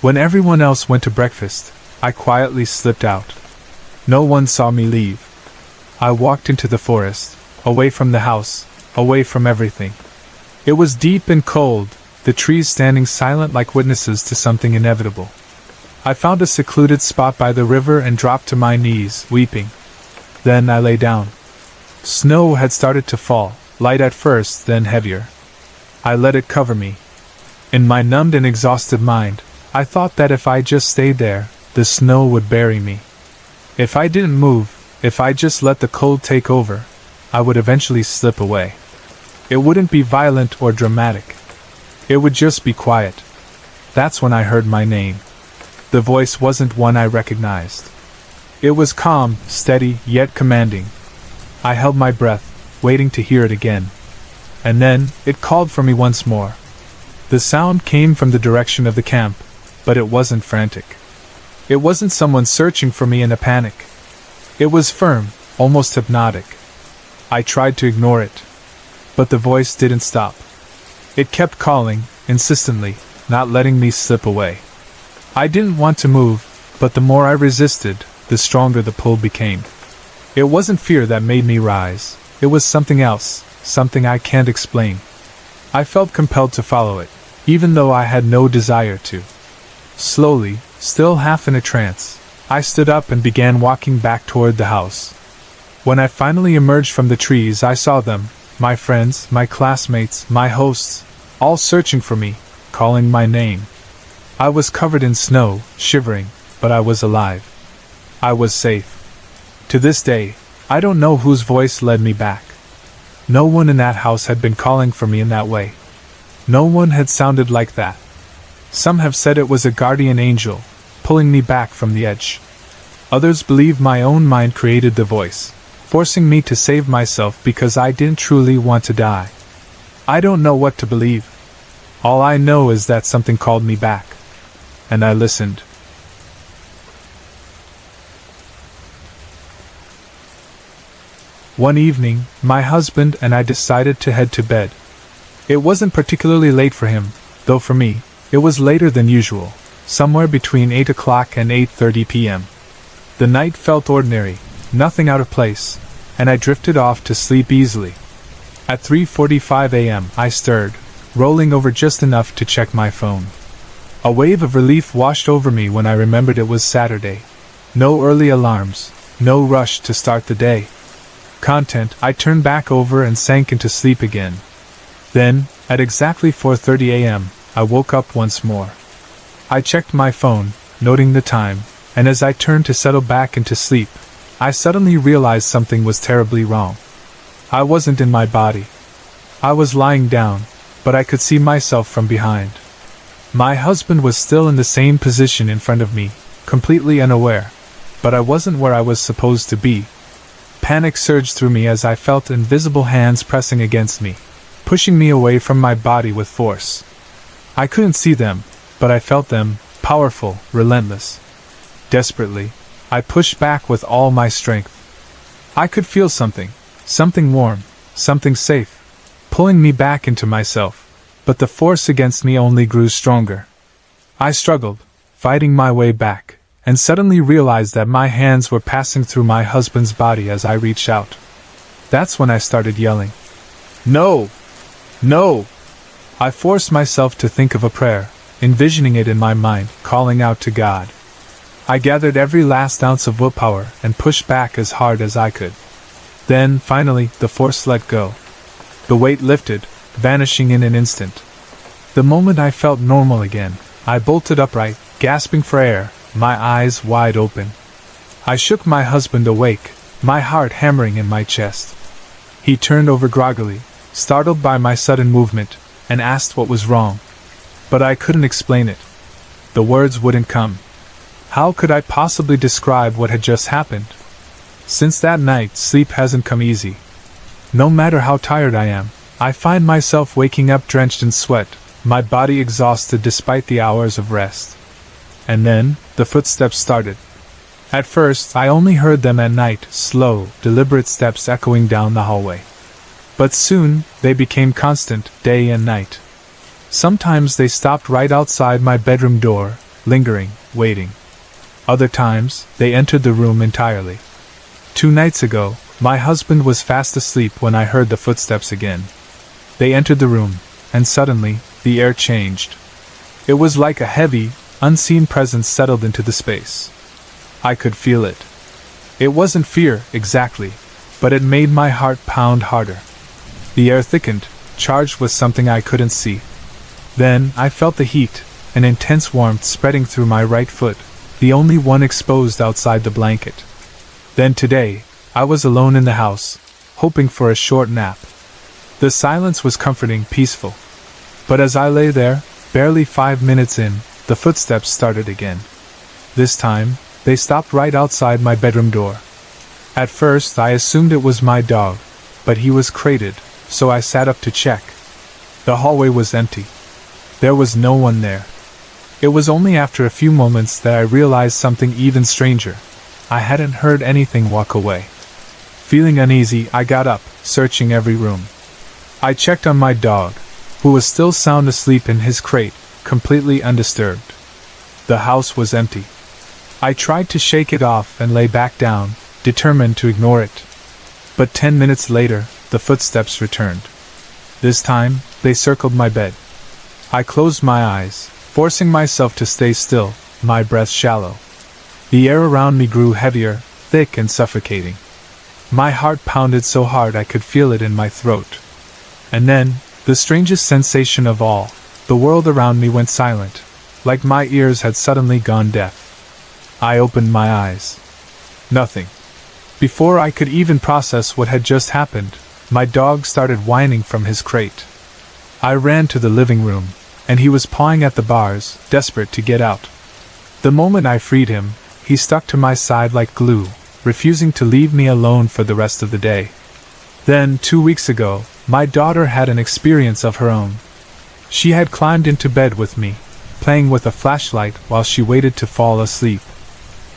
When everyone else went to breakfast, I quietly slipped out. No one saw me leave. I walked into the forest, away from the house, away from everything. It was deep and cold, the trees standing silent like witnesses to something inevitable. I found a secluded spot by the river and dropped to my knees, weeping. Then I lay down. Snow had started to fall, light at first, then heavier. I let it cover me. In my numbed and exhausted mind, I thought that if I just stayed there, the snow would bury me. If I didn't move, if I just let the cold take over, I would eventually slip away. It wouldn't be violent or dramatic. It would just be quiet. That's when I heard my name. The voice wasn't one I recognized. It was calm, steady, yet commanding. I held my breath, waiting to hear it again. And then, it called for me once more. The sound came from the direction of the camp, but it wasn't frantic. It wasn't someone searching for me in a panic. It was firm, almost hypnotic. I tried to ignore it, but the voice didn't stop. It kept calling, insistently, not letting me slip away. I didn't want to move, but the more I resisted, the stronger the pull became. It wasn't fear that made me rise, it was something else, something I can't explain. I felt compelled to follow it, even though I had no desire to. Slowly, still half in a trance, I stood up and began walking back toward the house. When I finally emerged from the trees, I saw them, my friends, my classmates, my hosts, all searching for me, calling my name. I was covered in snow, shivering, but I was alive. I was safe. To this day, I don't know whose voice led me back. No one in that house had been calling for me in that way. No one had sounded like that. Some have said it was a guardian angel, pulling me back from the edge. Others believe my own mind created the voice, forcing me to save myself because I didn't truly want to die. I don't know what to believe. All I know is that something called me back. And I listened. One evening, my husband and I decided to head to bed. It wasn't particularly late for him, though for me, it was later than usual, somewhere between 8 o'clock and 8:30 p.m. The night felt ordinary, nothing out of place, and I drifted off to sleep easily. At 3:45 a.m. I stirred, rolling over just enough to check my phone. A wave of relief washed over me when I remembered it was Saturday. No early alarms, no rush to start the day. Content, I turned back over and sank into sleep again. Then, at exactly 4:30 a.m., I woke up once more. I checked my phone, noting the time, and as I turned to settle back into sleep, I suddenly realized something was terribly wrong. I wasn't in my body. I was lying down, but I could see myself from behind. My husband was still in the same position in front of me, completely unaware, but I wasn't where I was supposed to be. Panic surged through me as I felt invisible hands pressing against me, pushing me away from my body with force. I couldn't see them, but I felt them, powerful, relentless. Desperately, I pushed back with all my strength. I could feel something warm, something safe, pulling me back into myself, but the force against me only grew stronger. I struggled, fighting my way back, and suddenly realized that my hands were passing through my husband's body as I reached out. That's when I started yelling. No! No! I forced myself to think of a prayer, envisioning it in my mind, calling out to God. I gathered every last ounce of willpower and pushed back as hard as I could. Then, finally, the force let go. The weight lifted, vanishing in an instant. The moment I felt normal again, I bolted upright, gasping for air, my eyes wide open. I shook my husband awake, my heart hammering in my chest. He turned over groggily, startled by my sudden movement, and asked what was wrong. But I couldn't explain it. The words wouldn't come. How could I possibly describe what had just happened? Since that night, sleep hasn't come easy. No matter how tired I am, I find myself waking up drenched in sweat, my body exhausted despite the hours of rest. And then, the footsteps started. At first, I only heard them at night, slow, deliberate steps echoing down the hallway. But soon, they became constant, day and night. Sometimes they stopped right outside my bedroom door, lingering, waiting. Other times, they entered the room entirely. 2 nights ago, my husband was fast asleep when I heard the footsteps again. They entered the room, and suddenly, the air changed. It was like a heavy, unseen presence settled into the space. I could feel it. It wasn't fear, exactly, but it made my heart pound harder. The air thickened, charged with something I couldn't see. Then, I felt the heat, an intense warmth spreading through my right foot, the only one exposed outside the blanket. Then today, I was alone in the house, hoping for a short nap. The silence was comforting, peaceful. But as I lay there, barely 5 minutes in, the footsteps started again. This time, they stopped right outside my bedroom door. At first, I assumed it was my dog, but he was crated, so I sat up to check. The hallway was empty. There was no one there. It was only after a few moments that I realized something even stranger. I hadn't heard anything walk away. Feeling uneasy, I got up, searching every room. I checked on my dog, who was still sound asleep in his crate, completely undisturbed. The house was empty. I tried to shake it off and lay back down, determined to ignore it. But 10 minutes later, the footsteps returned. This time, they circled my bed. I closed my eyes, forcing myself to stay still, my breath shallow. The air around me grew heavier, thick and suffocating. My heart pounded so hard I could feel it in my throat. And then, the strangest sensation of all, the world around me went silent, like my ears had suddenly gone deaf. I opened my eyes. Nothing. Before I could even process what had just happened, my dog started whining from his crate. I ran to the living room, and he was pawing at the bars, desperate to get out. The moment I freed him, he stuck to my side like glue, refusing to leave me alone for the rest of the day. Then, 2 weeks ago, my daughter had an experience of her own. She had climbed into bed with me, playing with a flashlight while she waited to fall asleep.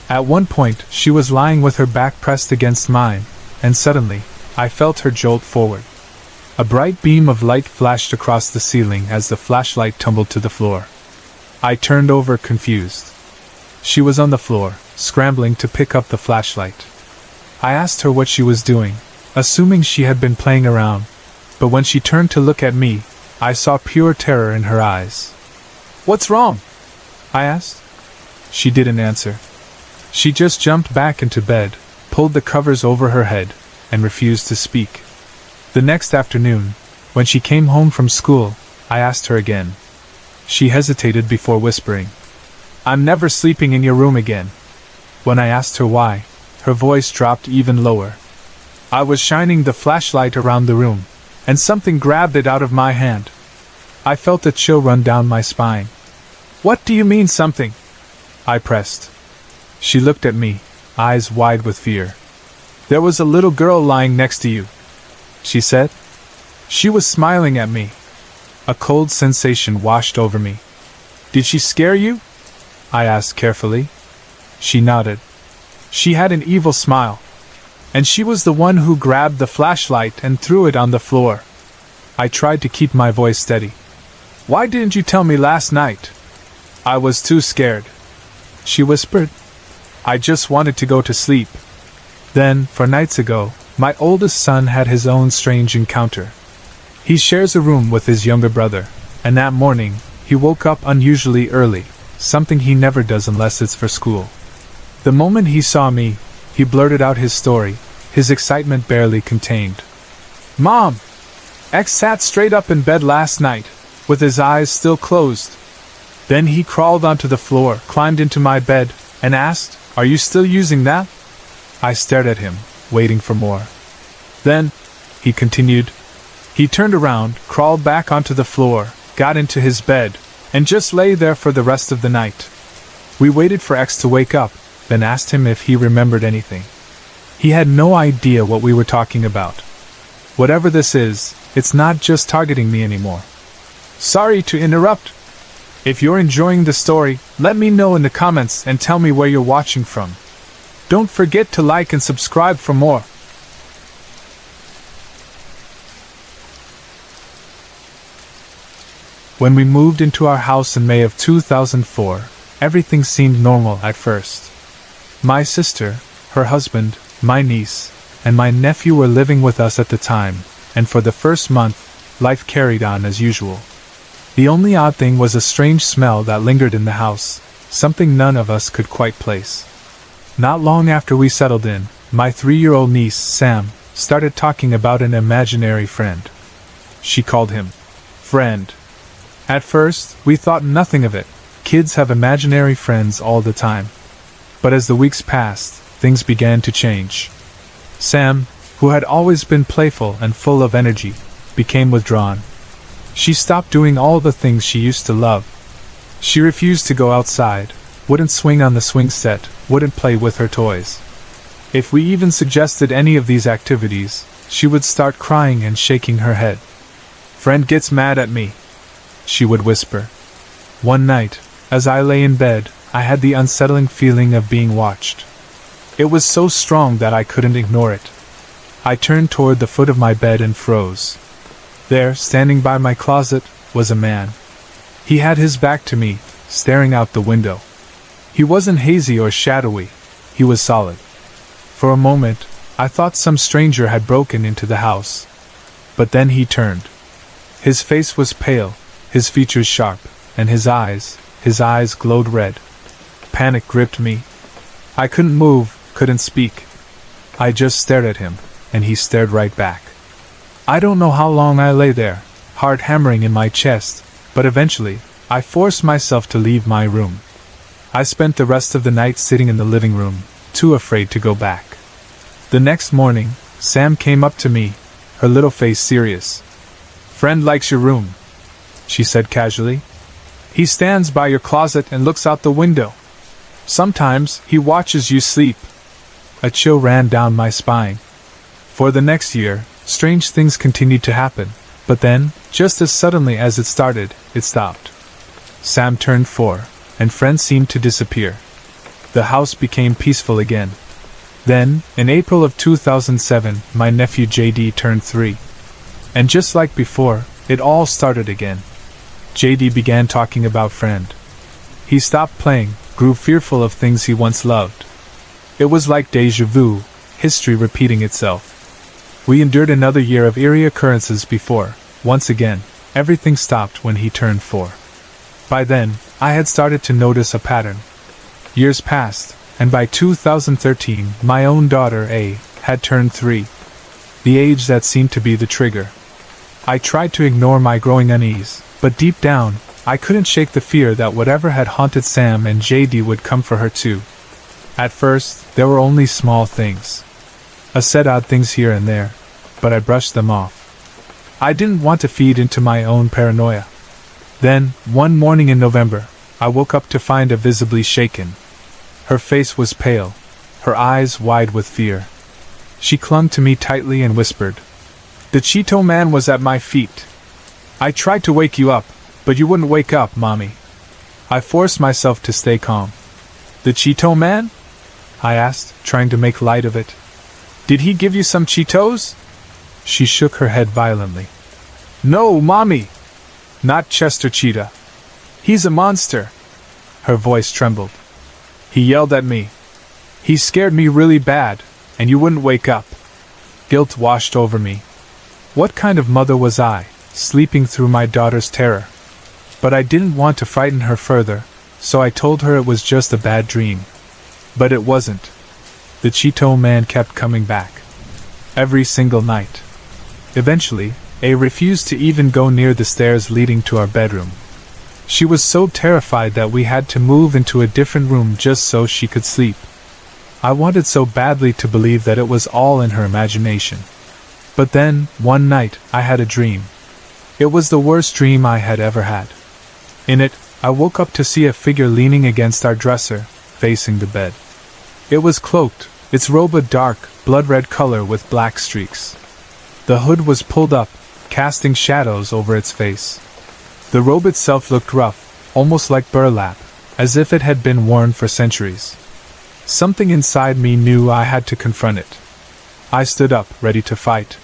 At one point, she was lying with her back pressed against mine, and suddenly, I felt her jolt forward. A bright beam of light flashed across the ceiling as the flashlight tumbled to the floor. I turned over confused. She was on the floor, scrambling to pick up the flashlight. I asked her what she was doing, assuming she had been playing around, but when she turned to look at me, I saw pure terror in her eyes. "What's wrong?" I asked. She didn't answer. She just jumped back into bed, pulled the covers over her head, and refused to speak. The next afternoon, when she came home from school, I asked her again. She hesitated before whispering, "I'm never sleeping in your room again." When I asked her why, her voice dropped even lower. I was shining the flashlight around the room, and something grabbed it out of my hand. I felt a chill run down my spine. "What do you mean something?" I pressed. She looked at me, eyes wide with fear. There was a little girl lying next to you, she said. She was smiling at me. A cold sensation washed over me. Did she scare you? I asked carefully. She nodded. She had an evil smile. And she was the one who grabbed the flashlight and threw it on the floor. I tried to keep my voice steady. Why didn't you tell me last night? I was too scared, she whispered. I just wanted to go to sleep. Then, 4 nights ago, my oldest son had his own strange encounter. He shares a room with his younger brother, and that morning, he woke up unusually early, something he never does unless it's for school. The moment he saw me, he blurted out his story, his excitement barely contained. Mom! X sat straight up in bed last night, with his eyes still closed. Then he crawled onto the floor, climbed into my bed, and asked, Are you still using that? I stared at him, waiting for more. Then, he continued, he turned around, crawled back onto the floor, got into his bed, and just lay there for the rest of the night. We waited for X to wake up, then asked him if he remembered anything. He had no idea what we were talking about. Whatever this is, it's not just targeting me anymore. Sorry to interrupt. If you're enjoying the story, let me know in the comments and tell me where you're watching from. Don't forget to like and subscribe for more. When we moved into our house in May of 2004, everything seemed normal at first. My sister, her husband, my niece, and my nephew were living with us at the time, and for the first month, life carried on as usual. The only odd thing was a strange smell that lingered in the house, something none of us could quite place. Not long after we settled in, my 3-year-old niece, Sam, started talking about an imaginary friend. She called him friend. At first, we thought nothing of it. Kids have imaginary friends all the time. But as the weeks passed, things began to change. Sam, who had always been playful and full of energy, became withdrawn. She stopped doing all the things she used to love. She refused to go outside, wouldn't swing on the swing set, wouldn't play with her toys. If we even suggested any of these activities, she would start crying and shaking her head. Friend gets mad at me, she would whisper. One night, as I lay in bed, I had the unsettling feeling of being watched. It was so strong that I couldn't ignore it. I turned toward the foot of my bed and froze. There, standing by my closet, was a man. He had his back to me, staring out the window. He wasn't hazy or shadowy, he was solid. For a moment, I thought some stranger had broken into the house. But then he turned. His face was pale, his features sharp, and his eyes glowed red. Panic gripped me. I couldn't move, couldn't speak. I just stared at him, and he stared right back. I don't know how long I lay there, heart hammering in my chest, but eventually, I forced myself to leave my room. I spent the rest of the night sitting in the living room, too afraid to go back. The next morning, Sam came up to me, her little face serious. Friend likes your room, she said casually. He stands by your closet and looks out the window. Sometimes he watches you sleep. A chill ran down my spine. For the next year, strange things continued to happen, but then, just as suddenly as it started, it stopped. Sam turned 4, and friends seemed to disappear. The house became peaceful again. Then, in April of 2007, my nephew JD turned 3. And just like before, it all started again. JD began talking about friend. He stopped playing, grew fearful of things he once loved. It was like déjà vu, history repeating itself. We endured another year of eerie occurrences before, once again, everything stopped when he turned 4. By then, I had started to notice a pattern. Years passed, and by 2013, my own daughter, A, had turned 3. The age that seemed to be the trigger. I tried to ignore my growing unease, but deep down, I couldn't shake the fear that whatever had haunted Sam and JD would come for her too. At first, there were only small things. I said odd things here and there, but I brushed them off. I didn't want to feed into my own paranoia. Then, one morning in November, I woke up to find her visibly shaken. Her face was pale, her eyes wide with fear. She clung to me tightly and whispered. The Cheeto Man was at my feet. I tried to wake you up, but you wouldn't wake up, Mommy. I forced myself to stay calm. The Cheeto Man? I asked, trying to make light of it. Did he give you some Cheetos? She shook her head violently. No, Mommy! Not Chester Cheetah. He's a monster. Her voice trembled. He yelled at me. He scared me really bad, and you wouldn't wake up. Guilt washed over me. What kind of mother was I, sleeping through my daughter's terror? But I didn't want to frighten her further, so I told her it was just a bad dream. But it wasn't. The Cheeto Man kept coming back. Every single night. Eventually, A refused to even go near the stairs leading to our bedroom. She was so terrified that we had to move into a different room just so she could sleep. I wanted so badly to believe that it was all in her imagination. But then, one night, I had a dream. It was the worst dream I had ever had. In it, I woke up to see a figure leaning against our dresser, facing the bed. It was cloaked, its robe a dark, blood-red color with black streaks. The hood was pulled up, casting shadows over its face. The robe itself looked rough, almost like burlap, as if it had been worn for centuries. Something inside me knew I had to confront it. I stood up, ready to fight.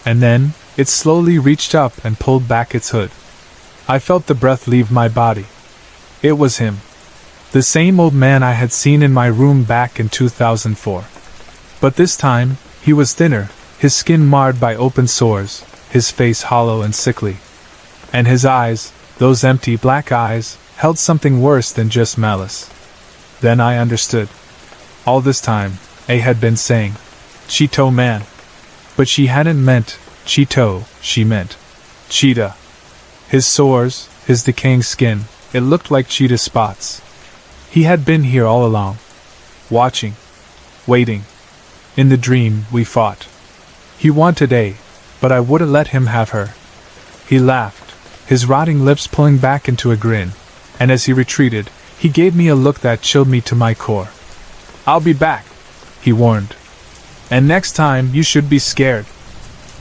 And then, it slowly reached up and pulled back its hood. I felt the breath leave my body. It was him. The same old man I had seen in my room back in 2004. But this time, he was thinner, his skin marred by open sores, his face hollow and sickly. And his eyes, those empty black eyes, held something worse than just malice. Then I understood. All this time, A had been saying, Cheeto Man. But she hadn't meant Cheeto, she meant Cheetah. His sores, his decaying skin, it looked like cheetah spots. He had been here all along. Watching. Waiting. In the dream, we fought. He wanted A, but I wouldn't let him have her. He laughed, his rotting lips pulling back into a grin, and as he retreated, he gave me a look that chilled me to my core. I'll be back, he warned. And next time, you should be scared.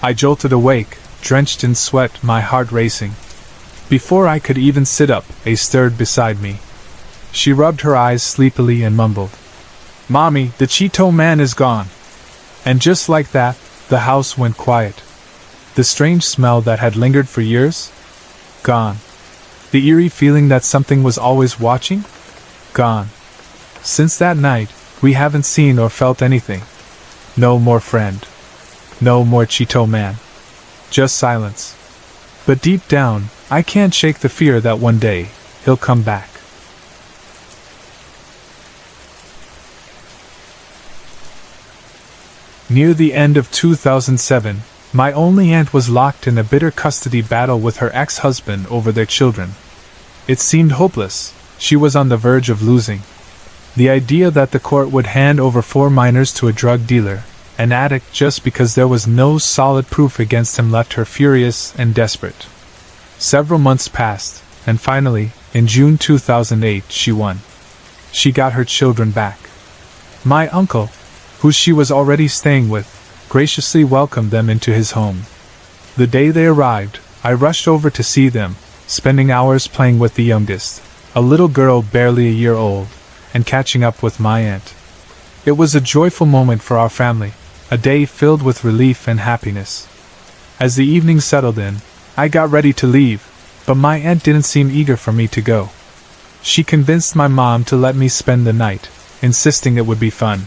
I jolted awake, drenched in sweat, my heart racing. Before I could even sit up, A stirred beside me. She rubbed her eyes sleepily and mumbled, Mommy, the Cheeto Man is gone. And just like that, the house went quiet. The strange smell that had lingered for years? Gone. The eerie feeling that something was always watching? Gone. Since that night, we haven't seen or felt anything. No more friend. No more Cheeto Man. Just silence. But deep down, I can't shake the fear that one day, he'll come back. Near the end of 2007, my only aunt was locked in a bitter custody battle with her ex-husband over their children. It seemed hopeless. She was on the verge of losing. The idea that the court would hand over 4 minors to a drug dealer, an addict, just because there was no solid proof against him left her furious and desperate. Several months passed, and finally, in June 2008, she won. She got her children back. My uncle, who she was already staying with, graciously welcomed them into his home. The day they arrived, I rushed over to see them, spending hours playing with the youngest, a little girl barely a year old, and catching up with my aunt. It was a joyful moment for our family, a day filled with relief and happiness. As the evening settled in, I got ready to leave, but my aunt didn't seem eager for me to go. She convinced my mom to let me spend the night, insisting it would be fun.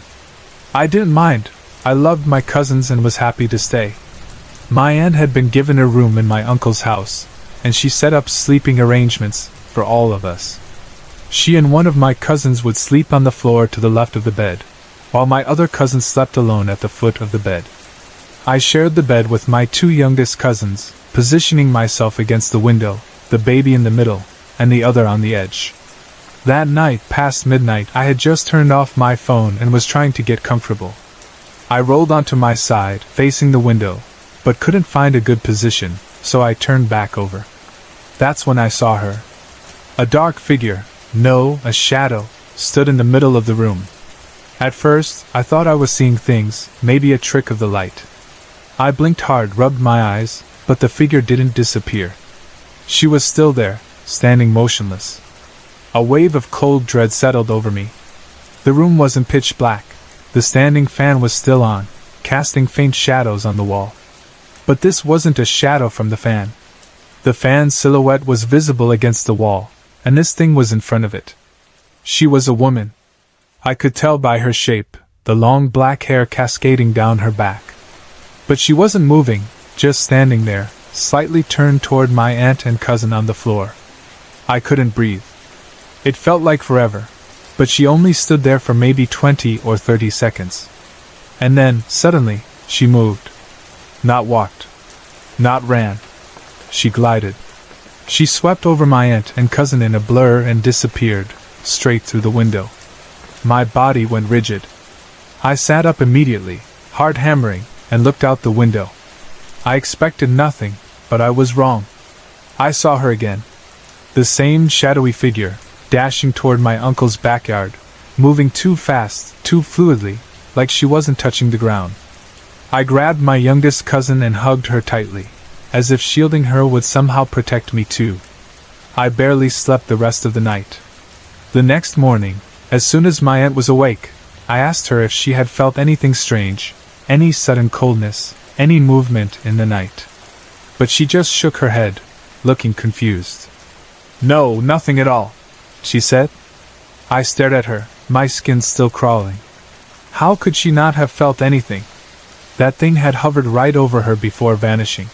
I didn't mind. I loved my cousins and was happy to stay. My aunt had been given a room in my uncle's house, and she set up sleeping arrangements for all of us. She and one of my cousins would sleep on the floor to the left of the bed, while my other cousin slept alone at the foot of the bed. I shared the bed with my 2 youngest cousins, positioning myself against the window, the baby in the middle, and the other on the edge. That night, past midnight, I had just turned off my phone and was trying to get comfortable. I rolled onto my side, facing the window, but couldn't find a good position, so I turned back over. That's when I saw her. A dark figure, no, a shadow, stood in the middle of the room. At first, I thought I was seeing things, maybe a trick of the light. I blinked hard, rubbed my eyes, but the figure didn't disappear. She was still there, standing motionless. A wave of cold dread settled over me. The room wasn't pitch black. The standing fan was still on, casting faint shadows on the wall. But this wasn't a shadow from the fan. The fan's silhouette was visible against the wall, and this thing was in front of it. She was a woman. I could tell by her shape, the long black hair cascading down her back. But she wasn't moving, just standing there, slightly turned toward my aunt and cousin on the floor. I couldn't breathe. It felt like forever, but she only stood there for maybe 20 or 30 seconds. And then, suddenly, she moved. Not walked. Not ran. She glided. She swept over my aunt and cousin in a blur and disappeared, straight through the window. My body went rigid. I sat up immediately, heart hammering, and looked out the window. I expected nothing, but I was wrong. I saw her again. The same shadowy figure, dashing toward my uncle's backyard, moving too fast, too fluidly, like she wasn't touching the ground. I grabbed my youngest cousin and hugged her tightly, as if shielding her would somehow protect me too. I barely slept the rest of the night. The next morning, as soon as my aunt was awake, I asked her if she had felt anything strange, any sudden coldness, any movement in the night. But she just shook her head, looking confused. "No, nothing at all," she said. I stared at her, my skin still crawling. How could she not have felt anything? That thing had hovered right over her before vanishing.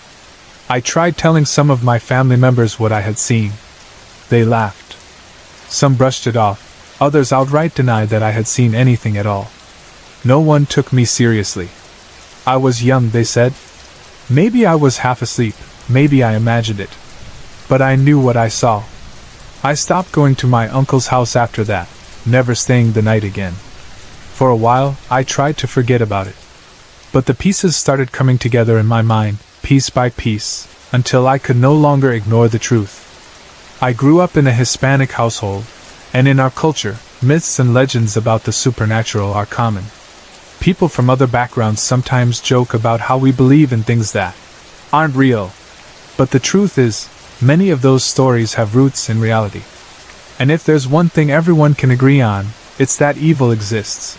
I tried telling some of my family members what I had seen. They laughed. Some brushed it off, others outright denied that I had seen anything at all. No one took me seriously. I was young, they said. Maybe I was half asleep, maybe I imagined it. But I knew what I saw. I stopped going to my uncle's house after that, never staying the night again. For a while, I tried to forget about it. But the pieces started coming together in my mind, piece by piece, until I could no longer ignore the truth. I grew up in a Hispanic household, and in our culture, myths and legends about the supernatural are common. People from other backgrounds sometimes joke about how we believe in things that aren't real. But the truth is, many of those stories have roots in reality. And if there's one thing everyone can agree on, it's that evil exists.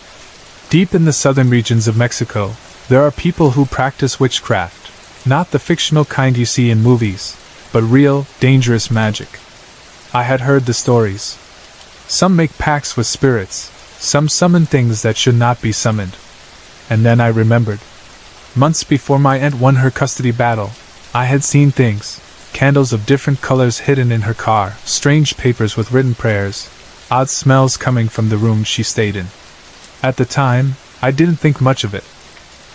Deep in the southern regions of Mexico, there are people who practice witchcraft, not the fictional kind you see in movies, but real, dangerous magic. I had heard the stories. Some make pacts with spirits, some summon things that should not be summoned. And then I remembered. Months before my aunt won her custody battle, I had seen things, candles of different colors hidden in her car, strange papers with written prayers, odd smells coming from the room she stayed in. At the time, I didn't think much of it.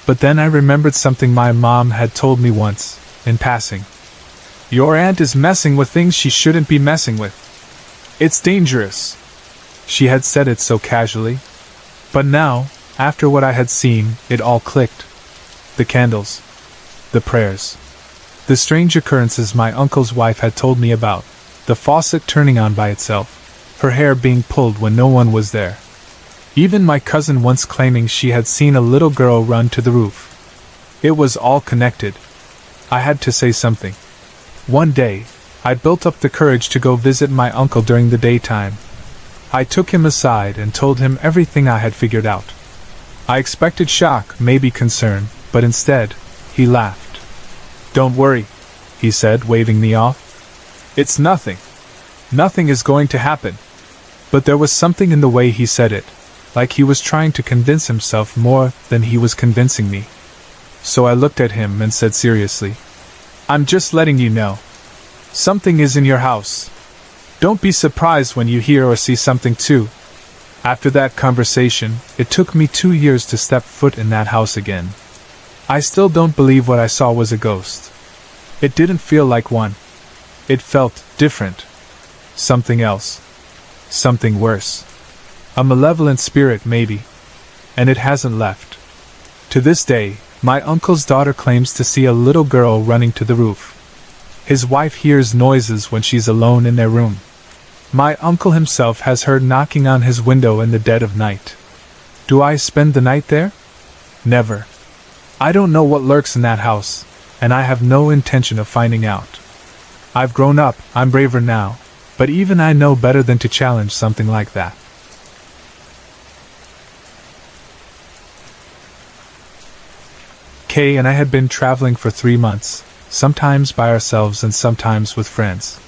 But then I remembered something my mom had told me once, in passing. "Your aunt is messing with things she shouldn't be messing with. It's dangerous." She had said it so casually. But now, after what I had seen, it all clicked. The candles. The prayers. The strange occurrences my uncle's wife had told me about. The faucet turning on by itself. Her hair being pulled when no one was there. Even my cousin once claiming she had seen a little girl run to the roof. It was all connected. I had to say something. One day, I built up the courage to go visit my uncle during the daytime. I took him aside and told him everything I had figured out. I expected shock, maybe concern, but instead, he laughed. "Don't worry," he said, waving me off. "It's nothing. Nothing is going to happen." But there was something in the way he said it, like he was trying to convince himself more than he was convincing me. So I looked at him and said seriously, "I'm just letting you know. Something is in your house. Don't be surprised when you hear or see something too." After that conversation, it took me 2 years to step foot in that house again. I still don't believe what I saw was a ghost. It didn't feel like one. It felt different. Something else. Something worse. A malevolent spirit, maybe. And it hasn't left. To this day, my uncle's daughter claims to see a little girl running to the roof. His wife hears noises when she's alone in their room. My uncle himself has heard knocking on his window in the dead of night. Do I spend the night there? Never. I don't know what lurks in that house, and I have no intention of finding out. I've grown up, I'm braver now, but even I know better than to challenge something like that. Kay and I had been traveling for 3 months, sometimes by ourselves and sometimes with friends.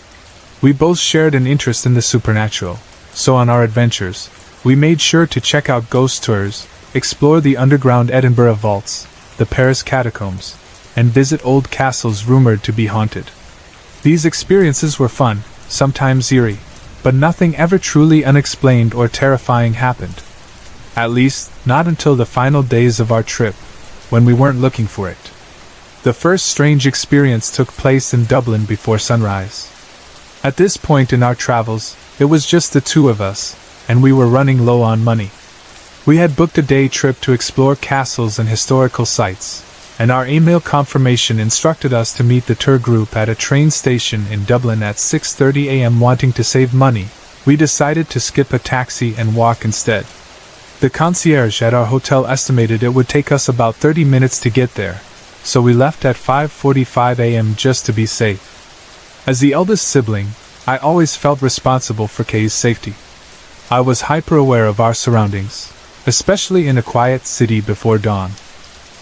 We both shared an interest in the supernatural, so on our adventures, we made sure to check out ghost tours, explore the underground Edinburgh vaults, the Paris catacombs, and visit old castles rumored to be haunted. These experiences were fun, sometimes eerie, but nothing ever truly unexplained or terrifying happened. At least, not until the final days of our trip, when we weren't looking for it. The first strange experience took place in Dublin before sunrise. At this point in our travels, it was just the two of us, and we were running low on money. We had booked a day trip to explore castles and historical sites, and our email confirmation instructed us to meet the tour group at a train station in Dublin at 6:30 a.m. Wanting to save money, we decided to skip a taxi and walk instead. The concierge at our hotel estimated it would take us about 30 minutes to get there, so we left at 5:45 a.m. just to be safe. As the eldest sibling, I always felt responsible for Kay's safety. I was hyper-aware of our surroundings, especially in a quiet city before dawn.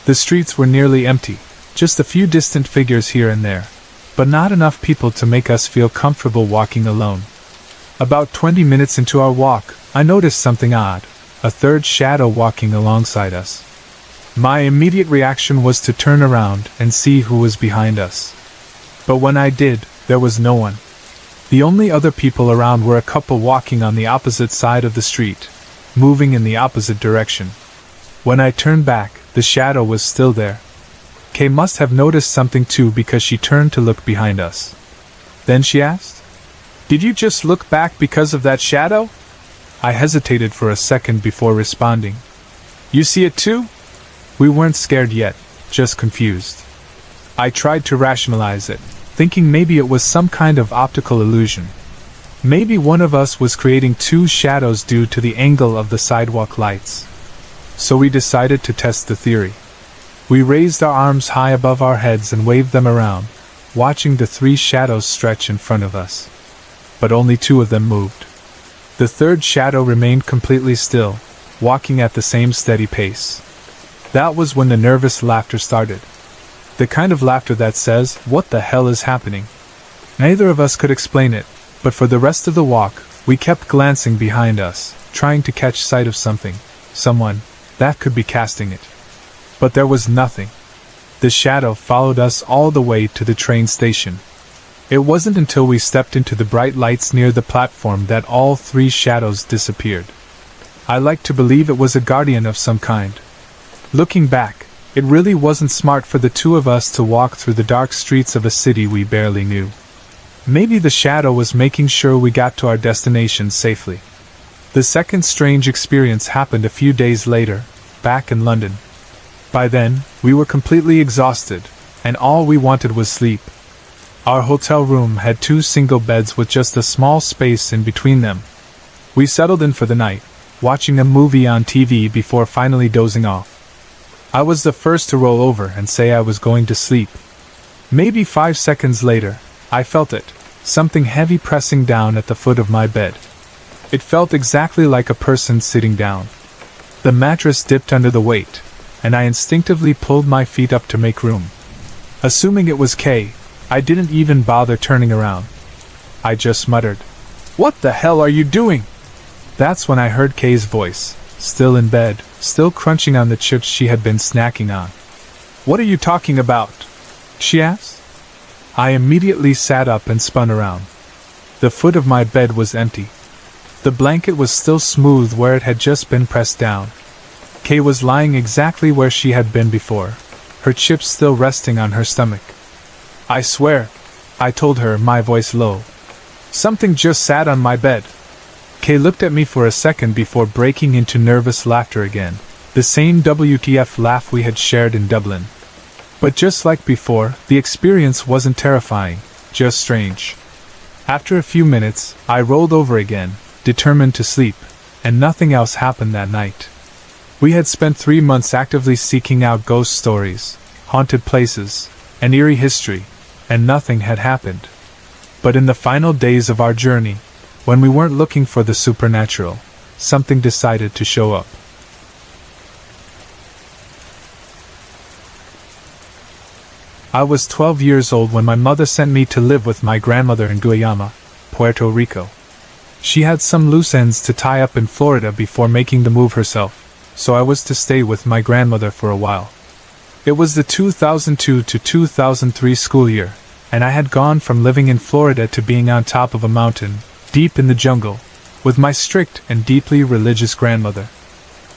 The streets were nearly empty, just a few distant figures here and there, but not enough people to make us feel comfortable walking alone. About 20 minutes into our walk, I noticed something odd. A third shadow walking alongside us. My immediate reaction was to turn around and see who was behind us. But when I did, there was no one. The only other people around were a couple walking on the opposite side of the street, moving in the opposite direction. When I turned back, the shadow was still there. Kay must have noticed something too because she turned to look behind us. Then she asked, "Did you just look back because of that shadow?" I hesitated for a second before responding. "You see it too?" We weren't scared yet, just confused. I tried to rationalize it, thinking maybe it was some kind of optical illusion. Maybe one of us was creating two shadows due to the angle of the sidewalk lights. So we decided to test the theory. We raised our arms high above our heads and waved them around, watching the 3 shadows stretch in front of us. But only 2 of them moved. The third shadow remained completely still, walking at the same steady pace. That was when the nervous laughter started. The kind of laughter that says, "What the hell is happening?" Neither of us could explain it, but for the rest of the walk, we kept glancing behind us, trying to catch sight of something, someone, that could be casting it. But there was nothing. The shadow followed us all the way to the train station. It wasn't until we stepped into the bright lights near the platform that all 3 shadows disappeared. I like to believe it was a guardian of some kind. Looking back, it really wasn't smart for the 2 of us to walk through the dark streets of a city we barely knew. Maybe the shadow was making sure we got to our destination safely. The second strange experience happened a few days later, back in London. By then, we were completely exhausted, and all we wanted was sleep. Our hotel room had 2 single beds with just a small space in between them. We settled in for the night, watching a movie on TV before finally dozing off. I was the first to roll over and say I was going to sleep. Maybe 5 seconds later, I felt it, something heavy pressing down at the foot of my bed. It felt exactly like a person sitting down. The mattress dipped under the weight, and I instinctively pulled my feet up to make room. Assuming it was Kay, I didn't even bother turning around. I just muttered, "What the hell are you doing?" That's when I heard Kay's voice, still in bed, still crunching on the chips she had been snacking on. "What are you talking about?" she asked. I immediately sat up and spun around. The foot of my bed was empty. The blanket was still smooth where it had just been pressed down. Kay was lying exactly where she had been before, her chips still resting on her stomach. "I swear," I told her, my voice low. "Something just sat on my bed." Kay looked at me for a second before breaking into nervous laughter again, the same WTF laugh we had shared in Dublin. But just like before, the experience wasn't terrifying, just strange. After a few minutes, I rolled over again, determined to sleep, and nothing else happened that night. We had spent 3 months actively seeking out ghost stories, haunted places, and eerie history, and nothing had happened. But in the final days of our journey, when we weren't looking for the supernatural, something decided to show up. I was 12 years old when my mother sent me to live with my grandmother in Guayama, Puerto Rico. She had some loose ends to tie up in Florida before making the move herself, so I was to stay with my grandmother for a while. It was the 2002 to 2003 school year, and I had gone from living in Florida to being on top of a mountain, deep in the jungle, with my strict and deeply religious grandmother.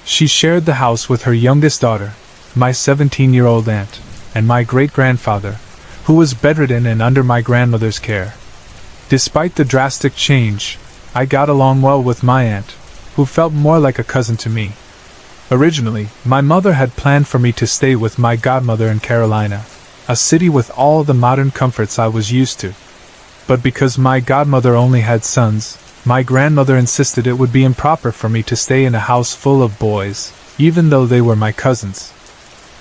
She shared the house with her youngest daughter, my 17-year-old aunt, and my great-grandfather, who was bedridden and under my grandmother's care. Despite the drastic change, I got along well with my aunt, who felt more like a cousin to me. Originally, my mother had planned for me to stay with my godmother in Carolina, a city with all the modern comforts I was used to. But because my godmother only had sons, my grandmother insisted it would be improper for me to stay in a house full of boys, even though they were my cousins.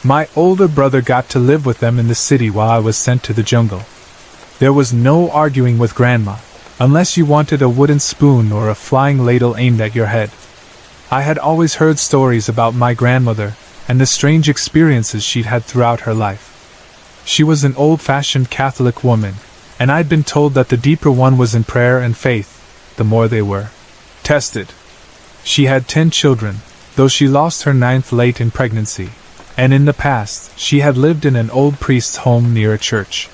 My older brother got to live with them in the city while I was sent to the jungle. There was no arguing with Grandma, unless you wanted a wooden spoon or a flying ladle aimed at your head. I had always heard stories about my grandmother and the strange experiences she'd had throughout her life. She was an old-fashioned Catholic woman, and I'd been told that the deeper one was in prayer and faith, the more they were tested. She had 10 children, though she lost her 9th late in pregnancy, and in the past she had lived in an old priest's home near a church.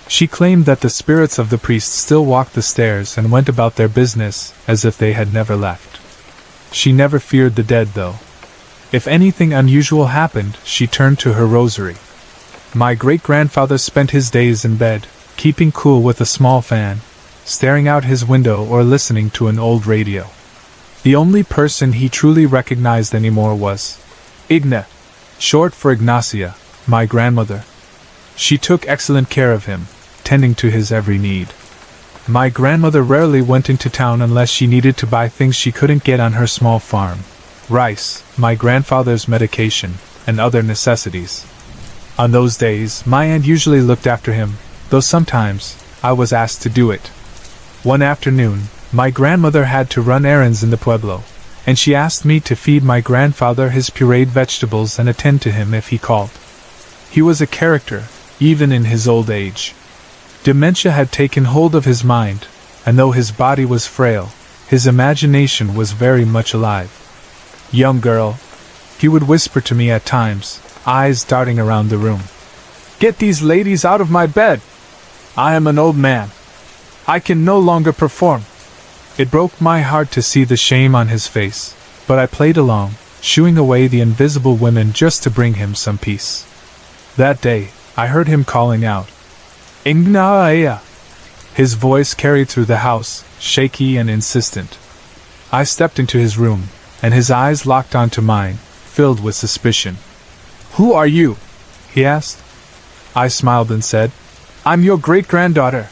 She claimed that the spirits of the priests still walked the stairs and went about their business as if they had never left. She never feared the dead, though. If anything unusual happened, she turned to her rosary. My great-grandfather spent his days in bed, keeping cool with a small fan, staring out his window or listening to an old radio. The only person he truly recognized anymore was Igna, short for Ignacia, my grandmother. She took excellent care of him, tending to his every need. My grandmother rarely went into town unless she needed to buy things she couldn't get on her small farm: rice, my grandfather's medication, and other necessities. On those days, my aunt usually looked after him, though sometimes I was asked to do it. One afternoon, my grandmother had to run errands in the pueblo, and she asked me to feed my grandfather his pureed vegetables and attend to him if he called. He was a character, even in his old age. Dementia had taken hold of his mind, and though his body was frail, his imagination was very much alive. "Young girl," he would whisper to me at times, eyes darting around the room. "Get these ladies out of my bed! I am an old man. I can no longer perform." It broke my heart to see the shame on his face, but I played along, shooing away the invisible women just to bring him some peace. That day, I heard him calling out, "Ignaia!" His voice carried through the house, shaky and insistent. I stepped into his room, and his eyes locked onto mine, filled with suspicion. "Who are you?" he asked. I smiled and said, "I'm your great-granddaughter.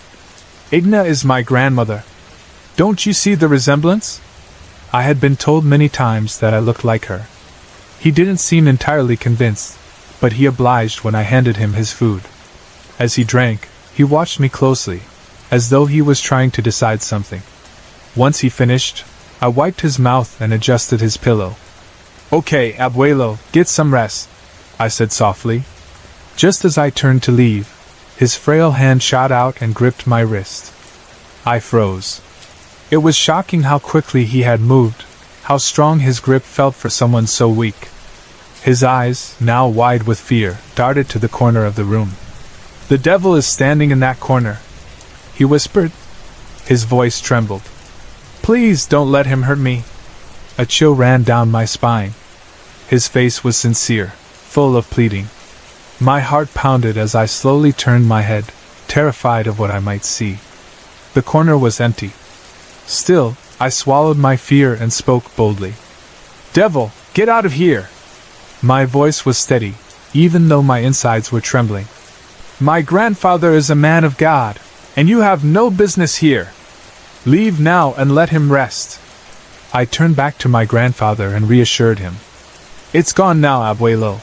Igna is my grandmother. Don't you see the resemblance?" I had been told many times that I looked like her. He didn't seem entirely convinced, but he obliged when I handed him his food. As he drank, he watched me closely, as though he was trying to decide something. Once he finished, I wiped his mouth and adjusted his pillow. "Okay, abuelo, get some rest," I said softly. Just as I turned to leave, his frail hand shot out and gripped my wrist. I froze. It was shocking how quickly he had moved, how strong his grip felt for someone so weak. His eyes, now wide with fear, darted to the corner of the room. "The devil is standing in that corner," he whispered. His voice trembled. "Please don't let him hurt me." A chill ran down my spine. His face was sincere, full of pleading. My heart pounded as I slowly turned my head, terrified of what I might see. The corner was empty. Still, I swallowed my fear and spoke boldly. "Devil, get out of here!" My voice was steady, even though my insides were trembling. "My grandfather is a man of God, and you have no business here. Leave now and let him rest." I turned back to my grandfather and reassured him. It's gone now, abuelo,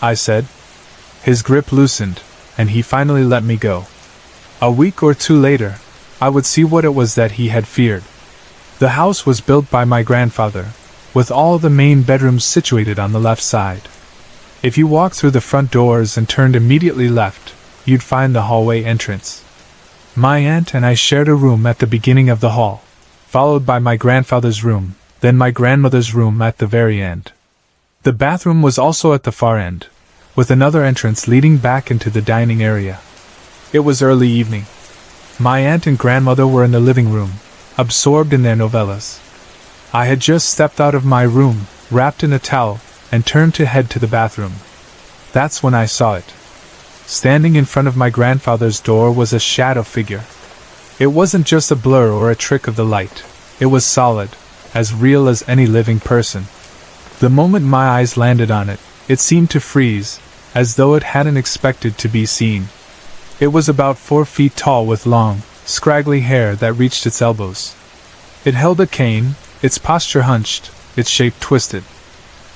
I said. His grip loosened, and he finally let me go. A week or two later, I would see what it was that he had feared. The house was built by my grandfather, with all the main bedrooms situated on the left side. If you walked through the front doors and turned immediately left, you'd find the hallway entrance. My aunt and I shared a room at the beginning of the hall, followed by my grandfather's room, then my grandmother's room at the very end. The bathroom was also at the far end, with another entrance leading back into the dining area. It was early evening. My aunt and grandmother were in the living room, absorbed in their novellas. I had just stepped out of my room, wrapped in a towel, and turned to head to the bathroom. That's when I saw it. Standing in front of my grandfather's door was a shadow figure. It wasn't just a blur or a trick of the light. It was solid, as real as any living person. The moment my eyes landed on it, it seemed to freeze, as though it hadn't expected to be seen. It was about 4 feet tall with long, scraggly hair that reached its elbows. It held a cane, its posture hunched, its shape twisted.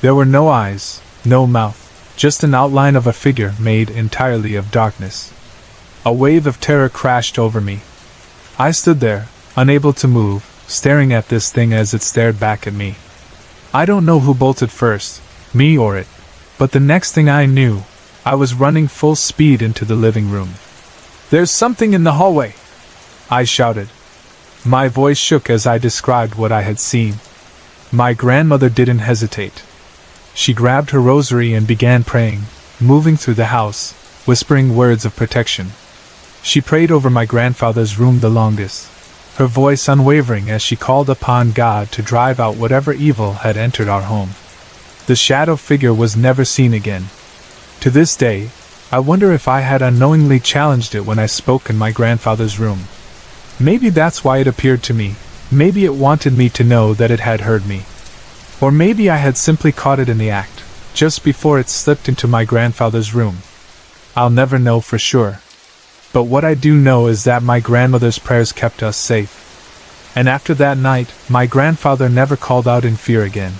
There were no eyes, no mouth, just an outline of a figure made entirely of darkness. A wave of terror crashed over me. I stood there, unable to move, staring at this thing as it stared back at me. I don't know who bolted first, me or it, but the next thing I knew, I was running full speed into the living room. "There's something in the hallway!" I shouted. My voice shook as I described what I had seen. My grandmother didn't hesitate. She grabbed her rosary and began praying, moving through the house, whispering words of protection. She prayed over my grandfather's room the longest, her voice unwavering as she called upon God to drive out whatever evil had entered our home. The shadow figure was never seen again. To this day, I wonder if I had unknowingly challenged it when I spoke in my grandfather's room. Maybe that's why it appeared to me. Maybe it wanted me to know that it had heard me. Or maybe I had simply caught it in the act, just before it slipped into my grandfather's room. I'll never know for sure. But what I do know is that my grandmother's prayers kept us safe. And after that night, my grandfather never called out in fear again.